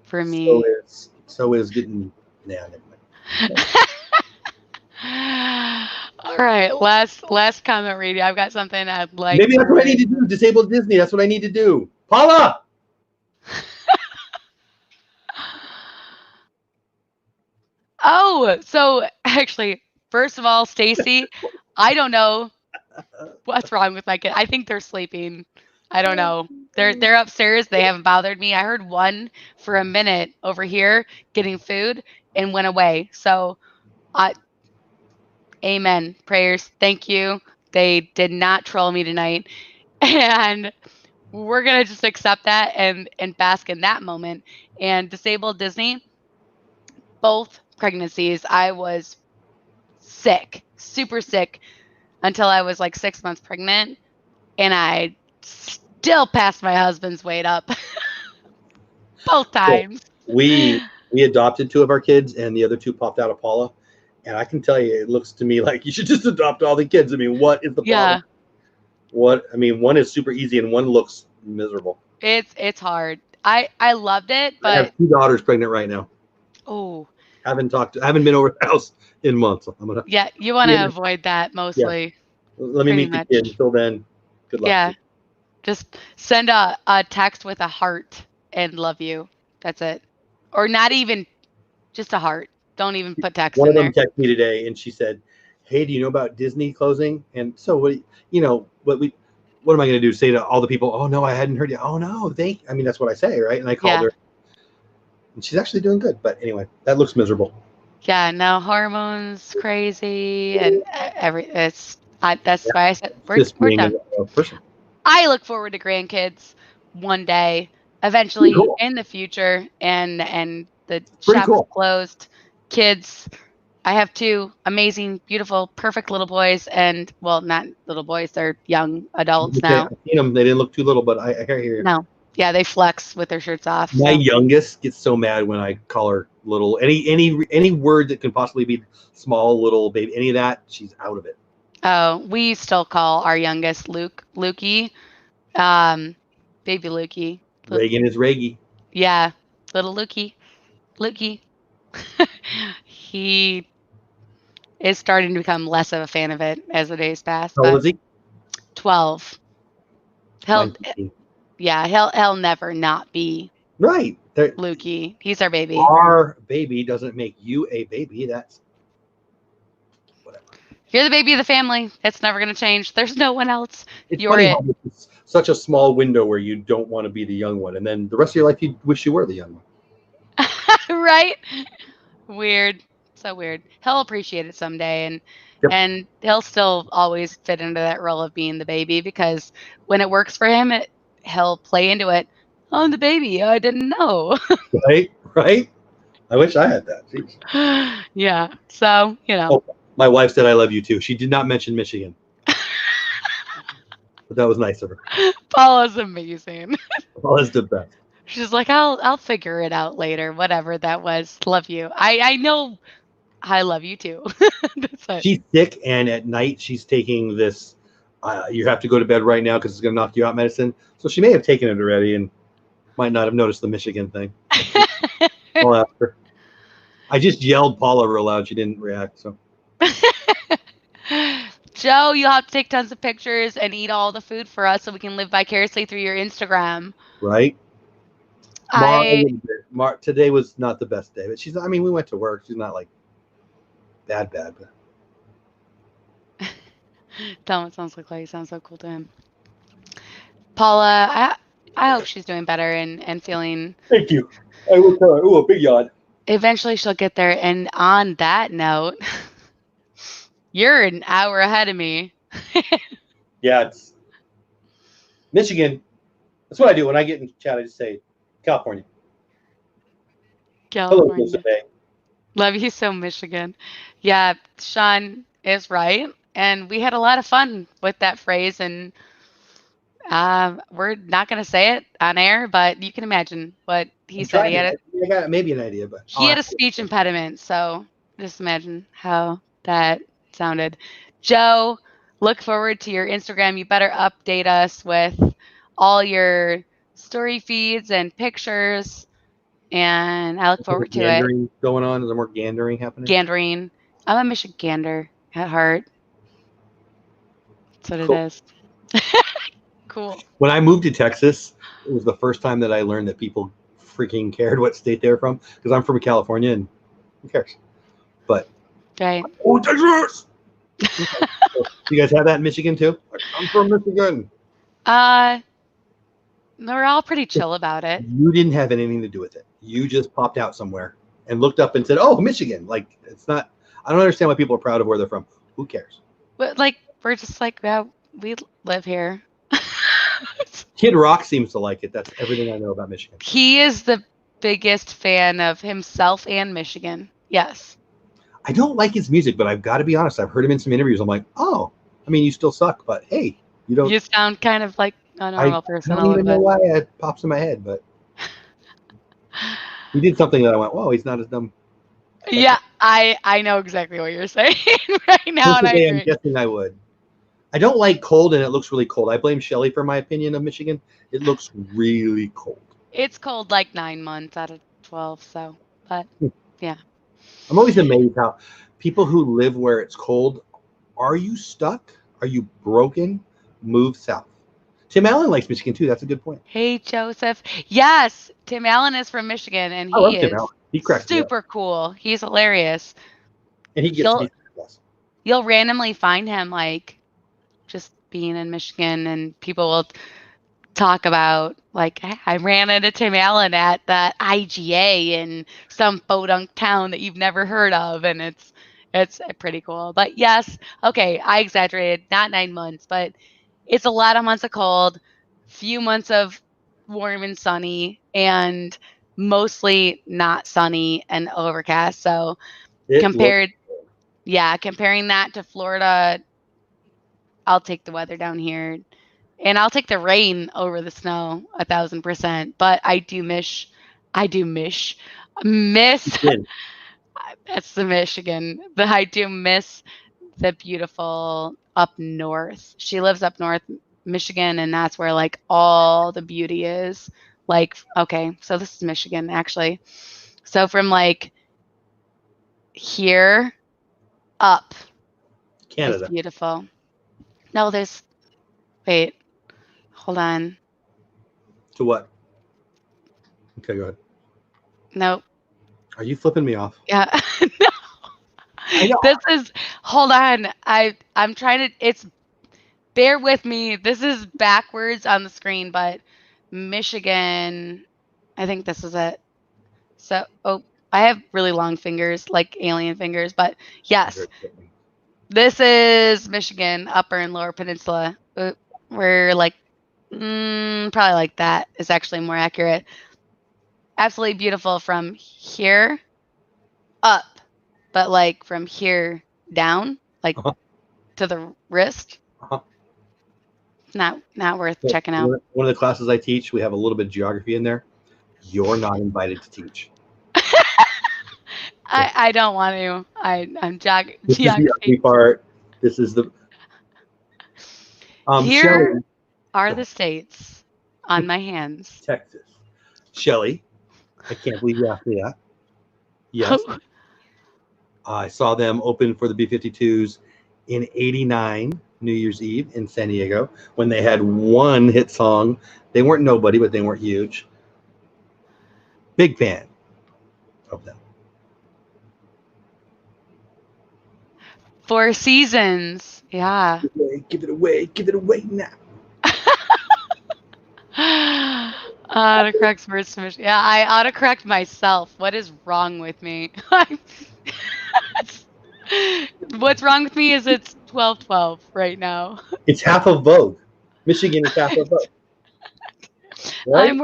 for me. So is getting All right, last comment reading. I've got something I'd like. Maybe that's what I need to do. Disable Disney. That's what I need to do. Paula. Oh, so actually, first of all, Stacy, I don't know what's wrong with my kid. I think they're sleeping. I don't know. They're upstairs. They haven't bothered me. I heard one for a minute over here getting food and went away. So, amen. Prayers. Thank you. They did not troll me tonight. And we're going to just accept that and bask in that moment. And disable Disney, both pregnancies, I was sick, super sick until I was 6 months pregnant. And I still passed my husband's weight up both times. We adopted 2 of our kids, and the other 2 popped out of Paula. And I can tell you, it looks to me like you should just adopt all the kids. I mean, what is the problem? One is super easy, and one looks miserable. It's hard. I loved it, but I have 2 daughters pregnant right now. Oh, haven't been over the house in months. You want to avoid that mostly. Yeah. Let me meet the kid. Until then, good luck. Yeah, just send a text with a heart and love you. That's it, or not even just a heart. Don't even put text in there. One of them texted me today, and she said, "Hey, do you know about Disney closing?" And so what am I going to do? Say to all the people, "Oh no, I hadn't heard you." Oh no, that's what I say, right? And I called her, and she's actually doing good. But anyway, that looks miserable. Yeah, no hormones, crazy, and that's why I said we're done. I look forward to grandkids one day, Pretty eventually cool. in the future, and the Pretty shop is cool. closed. Kids, I have two amazing, beautiful, perfect little boys, and well, not little boys, they're young adults Okay, now. I've seen them. They didn't look too little, but I hear you. No, yeah, they flex with their shirts off. My So, youngest gets so mad when I call her little. Any word that can possibly be small, little baby, any of that, she's out of it. oh, we still call our youngest Lukey, um, baby Lukey. Reagan is Reggie. Yeah, little Lukey. He is starting to become less of a fan of it as the days pass, How old but is he? 12. He'll Mine's 15. yeah, he'll never not be Right. Lukey. He's our baby. Our baby doesn't make you a baby. That's whatever. You're the baby of the family. It's never going to change. There's no one else. It's You're funny it. how it's such a small window where you don't want to be the young one, and then the rest of your life you wish you were the young one. Right? Weird. So weird. He'll appreciate it someday, and Yep. and he'll still always fit into that role of being the baby, because when it works for him, he'll play into it. I'm the baby. I didn't know. Right? Right? I wish I had that. Jeez. Yeah. So, Oh, my wife said I love you too. She did not mention Michigan, but that was nice of her. Paula's amazing. Paula's the best. She's like, I'll figure it out later. Whatever that was. Love you. I know I love you too. That's it. She's sick, and at night she's taking this. You have to go to bed right now because it's going to knock you out medicine. So she may have taken it already and might not have noticed the Michigan thing. I'll ask her. I just yelled Paula real loud. She didn't react. So Joe, you'll have to take tons of pictures and eat all the food for us so we can live vicariously through your Instagram. right. I Today was not the best day, but she's. I mean, we went to work. She's not like bad, but tell him it sounds like Clay. Sounds so cool to him. Paula, I hope she's doing better and feeling. thank you. I will tell her. Oh, a big yawn. Eventually she'll get there. And on that note, you're an hour ahead of me. Yeah, it's Michigan. That's what I do when I get in chat. I just say California. Hello, California. Joseph A. Love you so, Michigan. Yeah, Sean is right. And we had a lot of fun with that phrase. And we're not going to say it on air, but you can imagine what he I'm said. trying I got maybe an idea, but He had a speech impediment. So just imagine how that sounded. Joe, look forward to your Instagram. You better update us with all your story feeds and pictures. And I look forward to it. Gandering going on. Is there more gandering happening? Gandering. I'm a Michigander at heart. That's what Cool. it is. Cool. When I moved to Texas, it was the first time that I learned that people freaking cared what state they're from, because I'm from California and who cares? But Right. oh, Texas! So, you guys have that in Michigan too? I'm from Michigan. We're all pretty chill about it. You didn't have anything to do with it. You just popped out somewhere and looked up and said, "Oh, Michigan!" Like it's not. I don't understand why people are proud of where they're from. Who cares? But like we're just like, yeah, we live here. Kid Rock seems to like it. That's everything I know about Michigan. He is the biggest fan of himself and Michigan. Yes. I don't like his music, but I've got to be honest. I've heard him in some interviews. I'm like, oh, I mean, you still suck, but hey, you don't. You sound kind of like a normal person. I don't even know why it pops in my head, but he did something that I went, whoa, he's not as dumb. Yeah, I know exactly what you're saying right now, and I agree. I'm guessing I would. I don't like cold, and it looks really cold. I blame Shelly for my opinion of Michigan. It looks really cold. It's cold like 9 months out of 12, so, but yeah. I'm always amazed how people who live where it's cold, are you stuck? Are you broken? Move south. Tim Allen likes Michigan too. That's a good point. Hey, Joseph. Yes, Tim Allen is from Michigan, and I love he Tim is Allen. He cracks me up. super cool. He's hilarious. And he gets You'll randomly find him like just being in Michigan, and people will talk about like, hey, I ran into Tim Allen at the IGA in some podunk town that you've never heard of, and it's pretty cool. But yes, okay, I exaggerated, not 9 months, but it's a lot of months of cold, few months of warm and sunny, and mostly not sunny and overcast. So comparing that to Florida, I'll take the weather down here. And I'll take the rain over the snow 1,000%. But I do miss that's the Michigan. But I do miss the beautiful up north. She lives up north Michigan, and that's where like all the beauty is. Like, okay, so this is Michigan actually. So from like here up is Canada. beautiful. No, wait, hold on. To what? Okay, go ahead. Nope. Are you flipping me off? Yeah. No. I know. Hold on. I'm trying to, bear with me. This is backwards on the screen, but Michigan, I think this is it. So, I have really long fingers, like alien fingers, but yes, this is Michigan, Upper and Lower Peninsula. We're like, probably like that is actually more accurate. Absolutely beautiful from here up, but like from here down, like to the wrist. Not worth checking out. One of the classes I teach, we have a little bit of geography in there. You're not invited to teach. I don't want to. I'm This is the ugly geography. part. This is the Here Shelley, are the states on my hands. Texas. Shelley, I can't believe you asked me that. Yes. I saw them open for the B-52s in '89, New Year's Eve in San Diego, when they had one hit song. They weren't nobody, but they weren't huge. Big fan of them. Four Seasons. Yeah. Give it away now. Autocorrect words to Michigan. Yeah, I autocorrect myself. What is wrong with me? What's wrong with me is it's 12:12 right now. It's half of Vogue. Michigan is half of Vogue. Right? I'm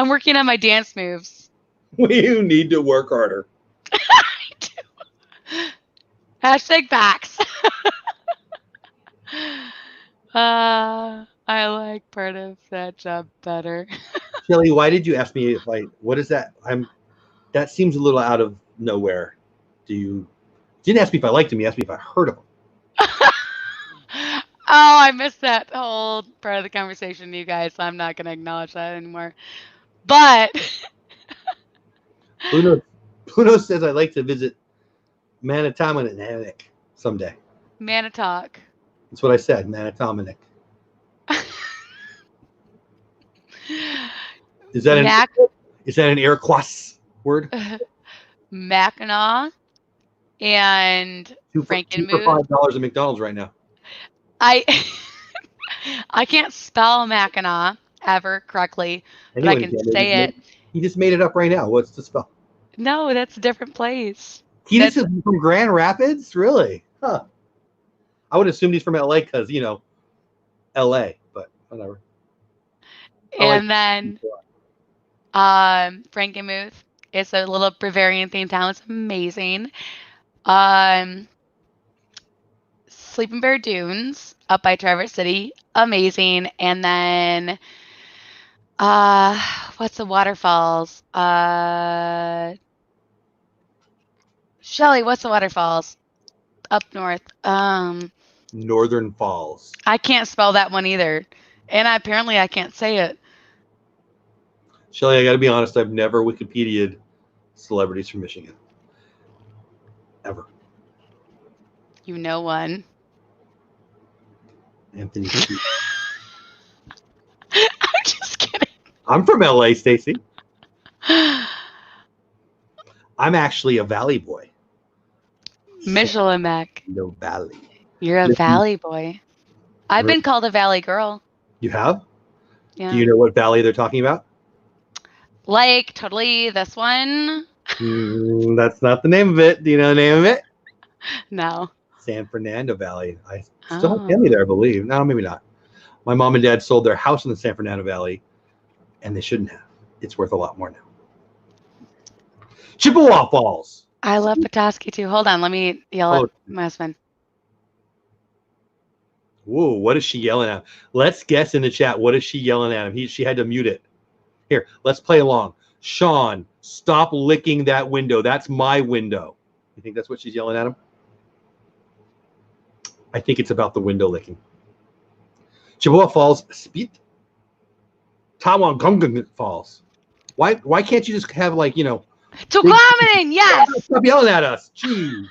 working on my dance moves. You need to work harder. I do. Hashtag facts. I like part of that job better. Shelley, why did you ask me if what is that? That seems a little out of nowhere. You didn't ask me if I liked him, you asked me if I heard of him. Oh, I missed that whole part of the conversation, you guys. So I'm not going to acknowledge that anymore. But Bruno says I'd like to visit Manitowoc someday. Manitowoc. That's what I said, Manitowoc. Is that an air quotes word? Mackinac and Frankenmuth. $5 at McDonald's right now. I can't spell Mackinac ever correctly, but I can say it. He just made it up right now. What's the spell? No, that's a different place. He's from Grand Rapids? Really? Huh. I would assume he's from LA because, LA, but whatever. And then Frankenmuth. It's a little Bavarian themed town. It's amazing. Sleeping Bear Dunes up by Traverse City. Amazing. And then what's the waterfalls? Shelley, what's the waterfalls? Up north. Northern Falls. I can't spell that one either. And apparently I can't say it. Shelley, I got to be honest. I've never Wikipedia'd celebrities from Michigan. Ever. You know one. Anthony. I'm just kidding. I'm from LA, Stacy. I'm actually a Valley boy. Michelimack. No Valley. You're a Valley boy. I've been called a Valley girl. You have? Yeah. Do you know what valley they're talking about? Like, totally this one? That's not the name of it. Do you know the name of it? No. San Fernando Valley. I still have family there, I believe. No, maybe not. My mom and dad sold their house in the San Fernando Valley, and they shouldn't have. It's worth a lot more now. Chippewa Falls. I love Petoskey too. Hold on, let me yell Oh. at my husband. Whoa, what is she yelling at? Let's guess in the chat. What is she yelling at him? She had to mute it. Here, let's play along. Sean, stop licking that window. That's my window. You think that's what she's yelling at him? I think it's about the window licking. Chippewa Falls, Spit. Tawagungan Falls. Why can't you just have, like, you know? Tukwamening, yes. Stop yelling at us. Jeez.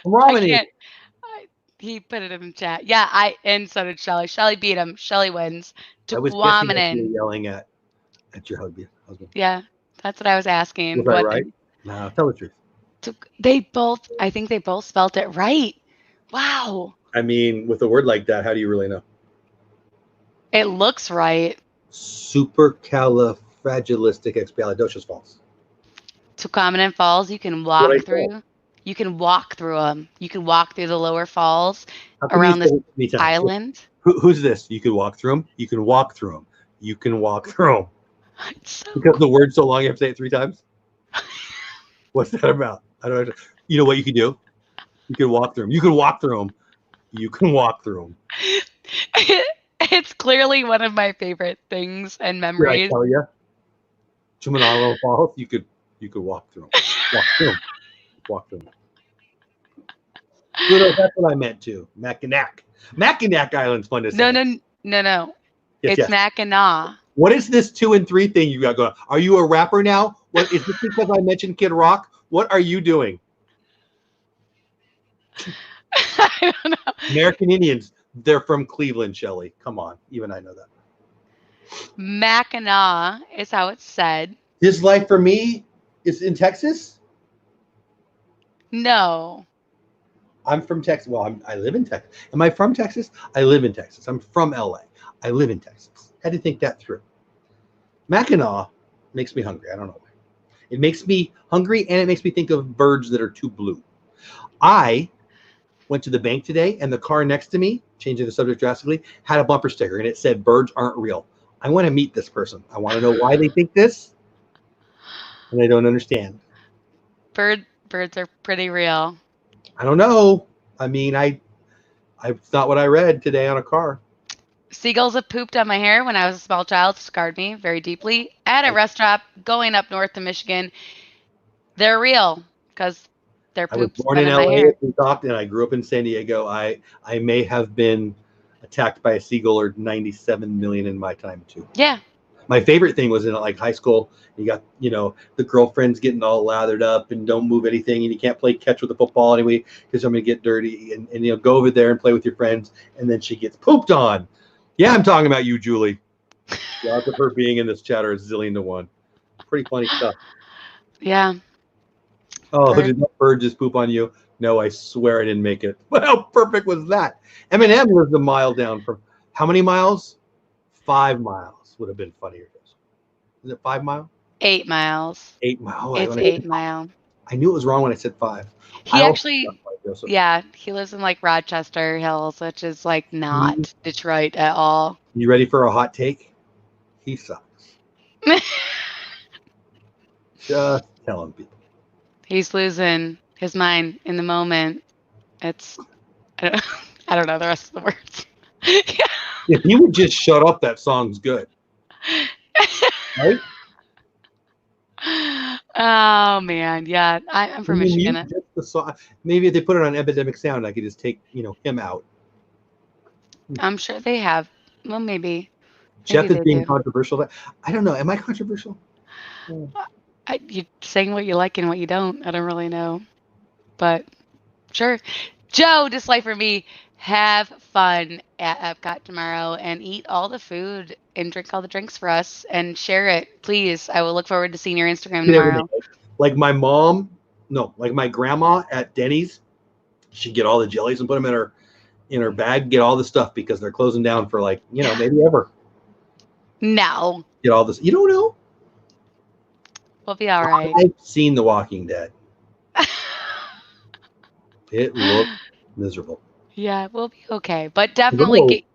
Romney. He put it in the chat. Yeah, and so did Shelly. Shelly beat him. Shelly wins. I was guessing that you were Tukwamening. yelling at your husband. Yeah, that's what I was asking. Was I right? No, tell the truth. I think they both spelt it right. Wow. I mean, with a word like that, how do you really know? It looks right. Supercalifragilisticexpialidocious Falls. Tukwamening Falls, you can walk through. You can walk through them. You can walk through the lower falls around this island. Who's this? You can walk through them. You can walk through them. You can walk through them. Because the word's so long, you have to say it 3 times. What's that about? I don't know. You know what you can do? You can walk through them. You can walk through them. You can walk through them. It's clearly one of my favorite things and memories. Yeah, I tell you. Chumanalo Falls, you could walk through them. Walk through them. Walk through them. That's what I meant too. Mackinac. Mackinac Island's fun to say. No. Yes, it's Mackinac. What is this 2 and 3 thing you got going on? Are you a rapper now? What is this because I mentioned Kid Rock? What are you doing? I don't know. American Indians, they're from Cleveland, Shelley. Come on. Even I know that. Mackinac is how it's said. His Life for Me is in Texas? No. I'm from Texas. Well, I live in Texas. Am I from Texas? I live in Texas. I'm from LA. I live in Texas. Had to think that through. Mackinac makes me hungry. I don't know why. It makes me hungry, and it makes me think of birds that are too blue. I went to the bank today, and the car next to me, changing the subject drastically, had a bumper sticker, and it said, "Birds aren't real." I want to meet this person. I want to know why they think this, and I don't understand. Birds are pretty real. I don't know. I mean, it's not what I read today on a car. Seagulls have pooped on my hair when I was a small child. Scarred me very deeply. At a restaurant going up north to Michigan. They're real because their poops. I was born in LA, as we talked, and I grew up in San Diego. I may have been attacked by a seagull or 97 million in my time too. Yeah. My favorite thing was in like high school. You got, the girlfriend's getting all lathered up and don't move anything, and you can't play catch with the football anyway because I'm gonna get dirty. And go over there and play with your friends, and then she gets pooped on. Yeah, I'm talking about you, Julie. The odds of her being in this chat are a zillion to 1. Pretty funny stuff. Yeah. Oh, did that bird just poop on you? No, I swear I didn't make it. But how perfect was that? Eminem was a mile down from how many miles? 5 miles would have been funnier. Is it 5 miles? 8 miles. 8 miles. It's 8 miles. I knew it was wrong when I said 5. He lives in like Rochester Hills, which is like not Detroit at all. You ready for a hot take? He sucks. Just telling people. He's losing his mind in the moment. I don't know the rest of the words. Yeah. If he would just shut up, that song's good. Right? Oh man, yeah. I'm from Michigan. Maybe if they put it on Epidemic Sound, I could just take him out. I'm sure they have. Well, maybe. Jeff is being controversial. I don't know. Am I controversial? You're saying what you like and what you don't. I don't really know, but sure. Joe, just like for me, have fun at Epcot tomorrow and eat all the food and drink all the drinks for us and share it, please. I will look forward to seeing your Instagram tomorrow. Like my grandma at Denny's, she'd get all the jellies and put them in her bag, get all the stuff because they're closing down for maybe ever. No. Get all this. You don't know? We'll be all right. I've seen The Walking Dead. It looked miserable. Yeah, we'll be okay. But definitely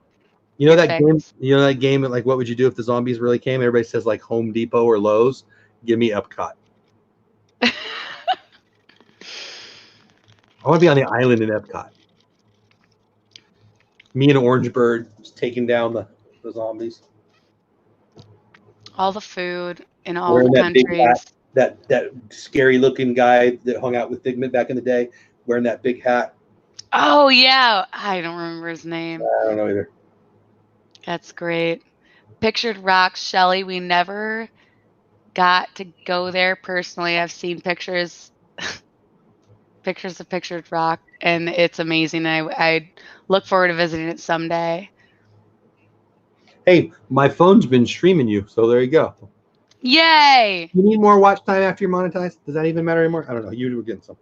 You know your that game? fix. You know that game? Like, what would you do if the zombies really came? Everybody says like Home Depot or Lowe's. Give me Epcot. I want to be on the island in Epcot. Me and Orange Bird just taking down the zombies. All the food in all the Wearing that big hat. countries. That scary looking guy that hung out with Figment back in the day, wearing that big hat. Oh yeah, I don't remember his name. I don't know either. That's great. Pictured Rocks, Shelly. We never got to go there personally. I've seen pictures of Pictured Rock, and it's amazing. I look forward to visiting it someday. Hey, my phone's been streaming you, so there you go. Yay! You need more watch time after you're monetized? Does that even matter anymore? I don't know. You were getting some.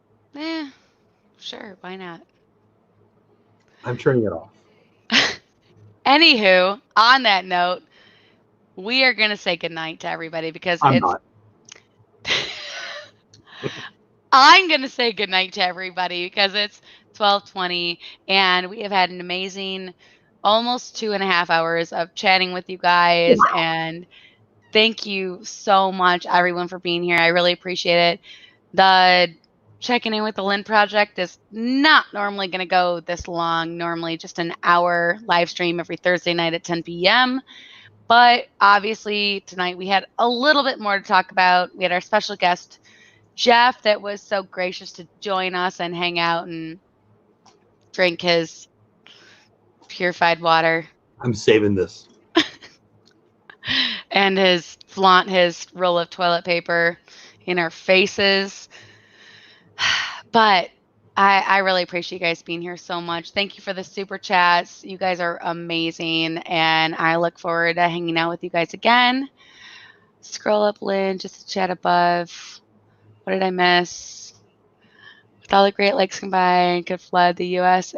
Sure, why not? I'm turning it off. Anywho, on that note, we are gonna say goodnight to everybody because I'm it's. not. I'm gonna say goodnight to everybody because it's 12:20, and we have had an amazing, almost 2.5 hours of chatting with you guys. And thank you so much, everyone, for being here. I really appreciate it. The checking in with the Lynn Project is not normally going to go this long. Normally, just an hour live stream every Thursday night at 10 p.m. But obviously, tonight we had a little bit more to talk about. We had our special guest, Jeff, that was so gracious to join us and hang out and drink his purified water I'm saving this. and flaunt his roll of toilet paper in our faces. But I really appreciate you guys being here so much. Thank you for the super chats. You guys are amazing, and I look forward to hanging out with you guys again. Scroll up, Lynn, just to chat above. What did I miss? With all the Great Lakes combined, could flood the U.S.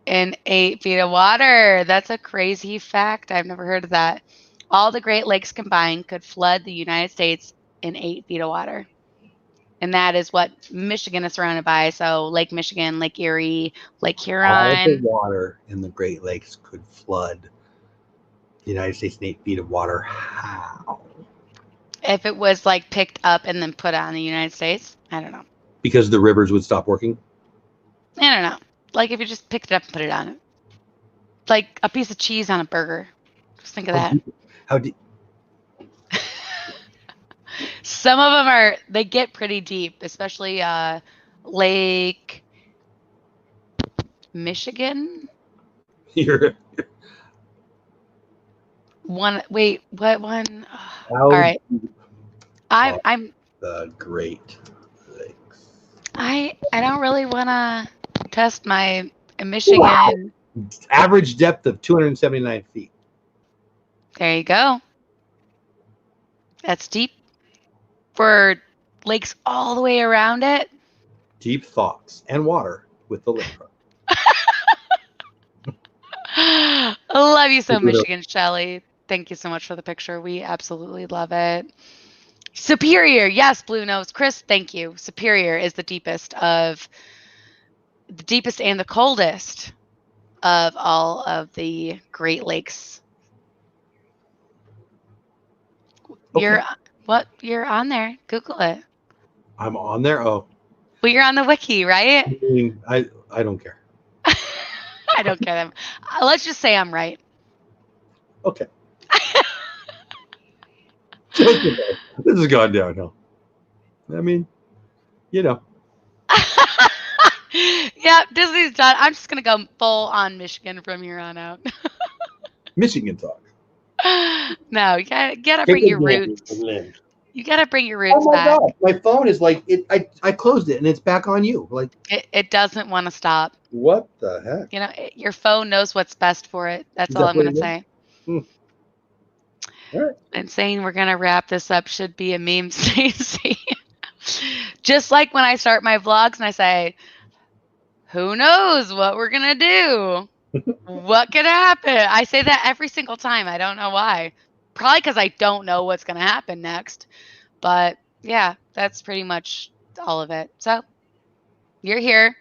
in 8 feet of water. That's a crazy fact. I've never heard of that. All the Great Lakes combined could flood the United States in 8 feet of water. And that is what Michigan is surrounded by. So Lake Michigan, Lake Erie, Lake All the Huron. water in the Great Lakes could flood the United States in 8 feet of water. How? If it was like picked up and then put on the United States, I don't know. Because the rivers would stop working? I don't know. Like if you just picked it up and put it on it. Like a piece of cheese on a burger. Just think of that. How deep? Some of them they get pretty deep, especially Lake Michigan. You're Wait, what one? All right. I'm the Great Lakes. I don't really want to test my Michigan. Wow. Average depth of 279 feet. There you go. That's deep for lakes all the way around it. Deep thoughts and water with the Lynn Project. I love you so, Michigan Shelly. Thank you so much for the picture. We absolutely love it. Superior, yes, Blue Nose. Chris, thank you. Superior is the deepest and the coldest of all of the Great Lakes. Okay. You're on there. Google it. I'm on there. Oh. Well, you're on the wiki, right? I mean, I don't care. I don't care. Let's just say I'm right. Okay. This has gone downhill. I mean, you know. Yeah, Disney's done. I'm just going to go full on Michigan from here on out. Michigan talk. No, you gotta bring your roots. You gotta bring your roots back. Oh my God, my phone is like I closed it and it's back on you. Like it doesn't want to stop. What the heck? You know, your phone knows what's best for it. That's all I'm gonna say. All right. And saying we're gonna wrap this up should be a meme, Stacey. Just like when I start my vlogs and I say, "Who knows what we're gonna do? What could happen?" I say that every single time. I don't know why. Probably because I don't know what's going to happen next. But yeah, that's pretty much all of it. So you're here.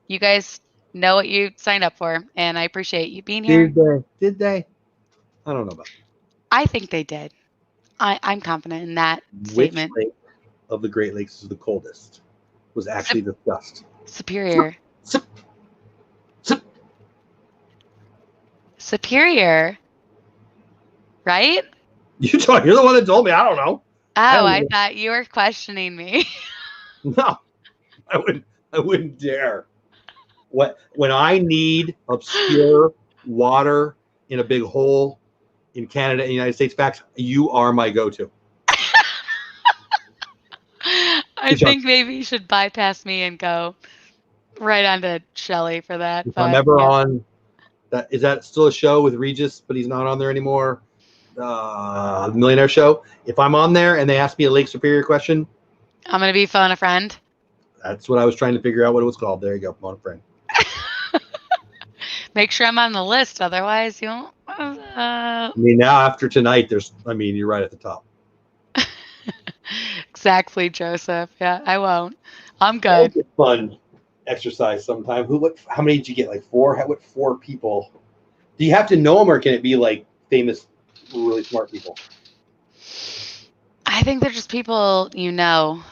You guys know what you signed up for, and I appreciate you being here. Did they? Did they? I don't know about I think they did. I'm confident in that which statement. lake of the Great Lakes is the coldest. Was actually discussed. Superior. Sip, sip. Superior. Right? You're the one that told me. I don't know. I Oh, don't I even. thought you were questioning me. No, I wouldn't dare. When I need obscure water in a big hole in Canada and the United States facts, you are my go-to. I Good job. think maybe you should bypass me and go right on to Shelley for that. If I'm But ever yeah, on, is that still a show with Regis, but he's not on there anymore? The Millionaire Show. If I'm on there and they ask me a Lake Superior question, I'm going to be phone a friend. that's what I was trying to figure out what it was called. There you go, phone a friend. Make sure I'm on the list. Otherwise, you won't. I mean, now after tonight, you're right at the top. Exactly, Joseph. Yeah, I won't. I'm That good. was a fun exercise sometime. How many did you get? Like 4? What 4 people? Do you have to know them, or can it be like famous, really smart people? I think they're just people you know.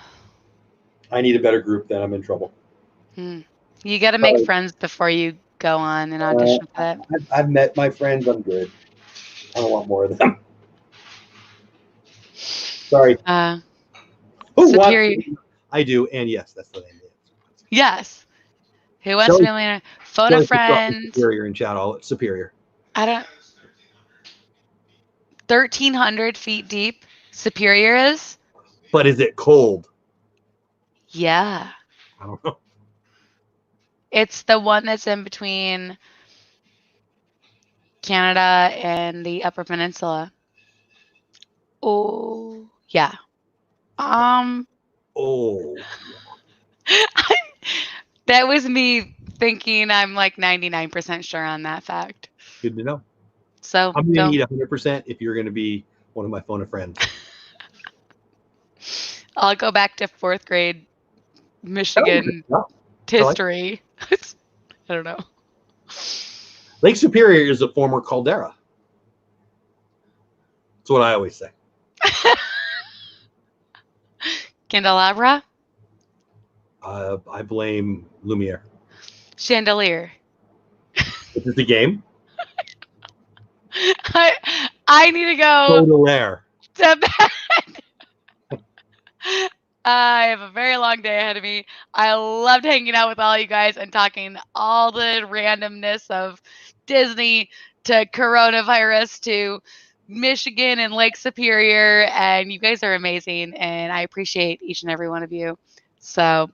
I need a better group. Then I'm in trouble. You got to make friends before you go on and audition for that. I've met my friends. I'm good. I don't want more of them. Sorry. Who wants? Superior. I do, and yes, that's the name of it. Yes. Who wants to be a millionaire? Phone a friend. Superior in chat. All superior. I don't. 1,300 feet deep. Superior is? But is it cold? Yeah. I don't know. It's the one that's in between Canada and the Upper Peninsula. Oh, yeah. Oh. That was me thinking I'm like 99% sure on that fact. Good to know. So I'm going to need 100% if you're going to be one of my phone a friends. I'll go back to 4th grade Michigan history. I don't know. Lake Superior is a former caldera. That's what I always say. Candelabra? I blame Lumiere. Chandelier. Is this a game? I need to go Baudelaire. to bed. I have a very long day ahead of me. I loved hanging out with all you guys and talking all the randomness of Disney to coronavirus to Michigan and Lake Superior. And you guys are amazing. And I appreciate each and every one of you. So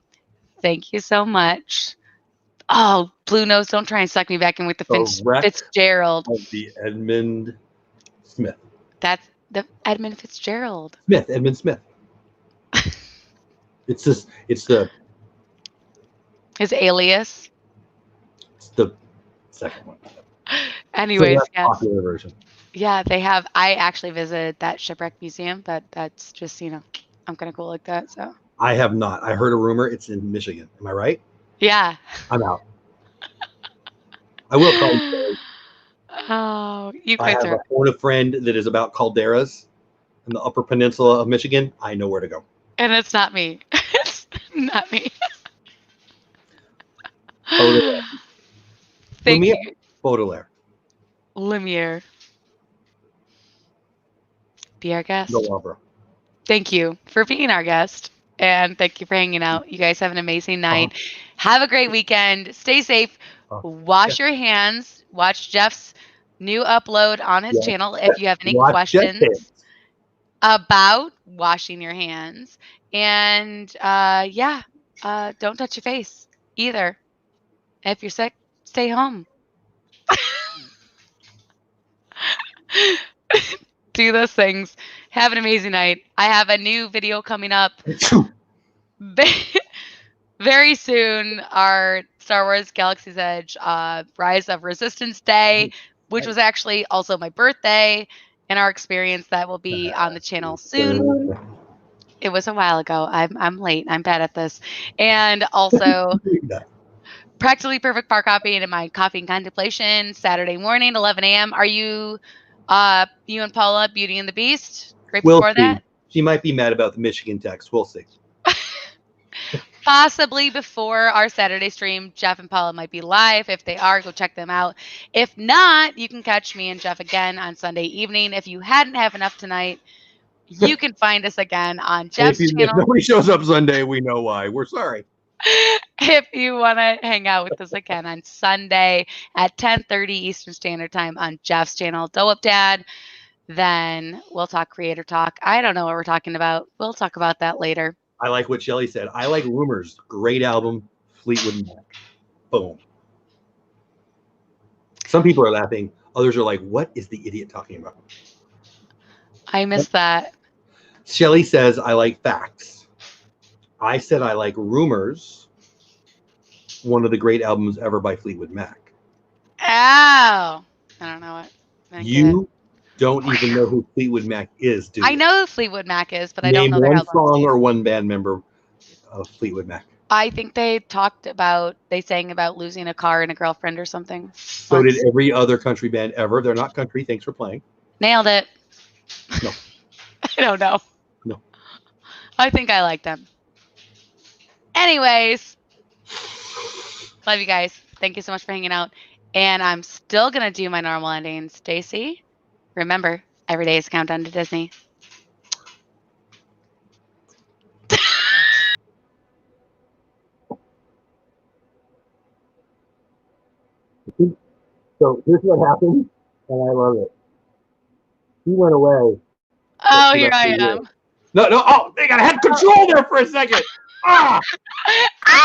thank you so much. Oh, Blue Nose, don't try and suck me back in with the Fitzgerald. Of the Edmund Smith. That's the Edmund Fitzgerald. Edmund Smith. It's the his alias. It's the second one. Anyways, yes. Popular version. Yeah, they have. I actually visited that shipwreck museum, but that's just, I'm kind of cool like that. So I have not. I heard a rumor it's in Michigan. Am I right? Yeah. I'm out. I will call you. Oh, you guys I have a friend that is about calderas in the Upper Peninsula of Michigan. I know where to go. And it's not me. It's not me. Baudelaire. Thank you. Baudelaire. Lumiere. Be our guest. No opera. Thank you for being our guest. And thank you for hanging out. You guys have an amazing night. Have a great weekend. Stay safe. Wash your hands. Watch Jeff's new upload on his channel if you have any questions about washing your hands. And don't touch your face either. If you're sick, stay home. Do those things. Have an amazing night. I have a new video coming up very soon. Our Star Wars Galaxy's Edge Rise of Resistance Day, which was actually also my birthday, and our experience that will be on the channel soon. It was a while ago. I'm late. I'm bad at this. And also Practically Perfect Park Hopping and my Coffee and Contemplation, Saturday morning, 11 a.m. Are you and Paula, Beauty and the Beast? Right We'll before see. that? She might be mad about the Michigan text. We'll see. Possibly before our Saturday stream, Jeff and Paula might be live. If they are, go check them out. If not, you can catch me and Jeff again on Sunday evening. If you hadn't have enough tonight, you can find us again on Jeff's If channel. nobody shows up Sunday, we know why. We're sorry. If you want to hang out with us again on Sunday at 10:30 Eastern Standard Time on Jeff's channel, Doe Up Dad, then we'll talk creator talk. I don't know what we're talking about. We'll talk about that later. I like what Shelly said. I like Rumors. Great album. Fleetwood Mac. Boom. Some people are laughing. Others are like, what is the idiot talking about? I missed that. Shelly says, I like Facts. I said I like Rumors. One of the great albums ever by Fleetwood Mac. Ow. I don't know what. You don't even know who Fleetwood Mac is, do you? I know who Fleetwood Mac is, but I Name don't know their one album. song or one band member of Fleetwood Mac. I think they sang about losing a car and a girlfriend or something. So did every other country band ever. They're not country. Thanks for playing. Nailed it. No. I don't know. No. I think I like them. Anyways, love you guys. Thank you so much for hanging out. And I'm still going to do my normal ending. Stacy, remember, every day is a countdown to Disney. So here's what happened, and I love it. He went away. Oh, here I am. No. Oh, they got to have control there for a second. Ah!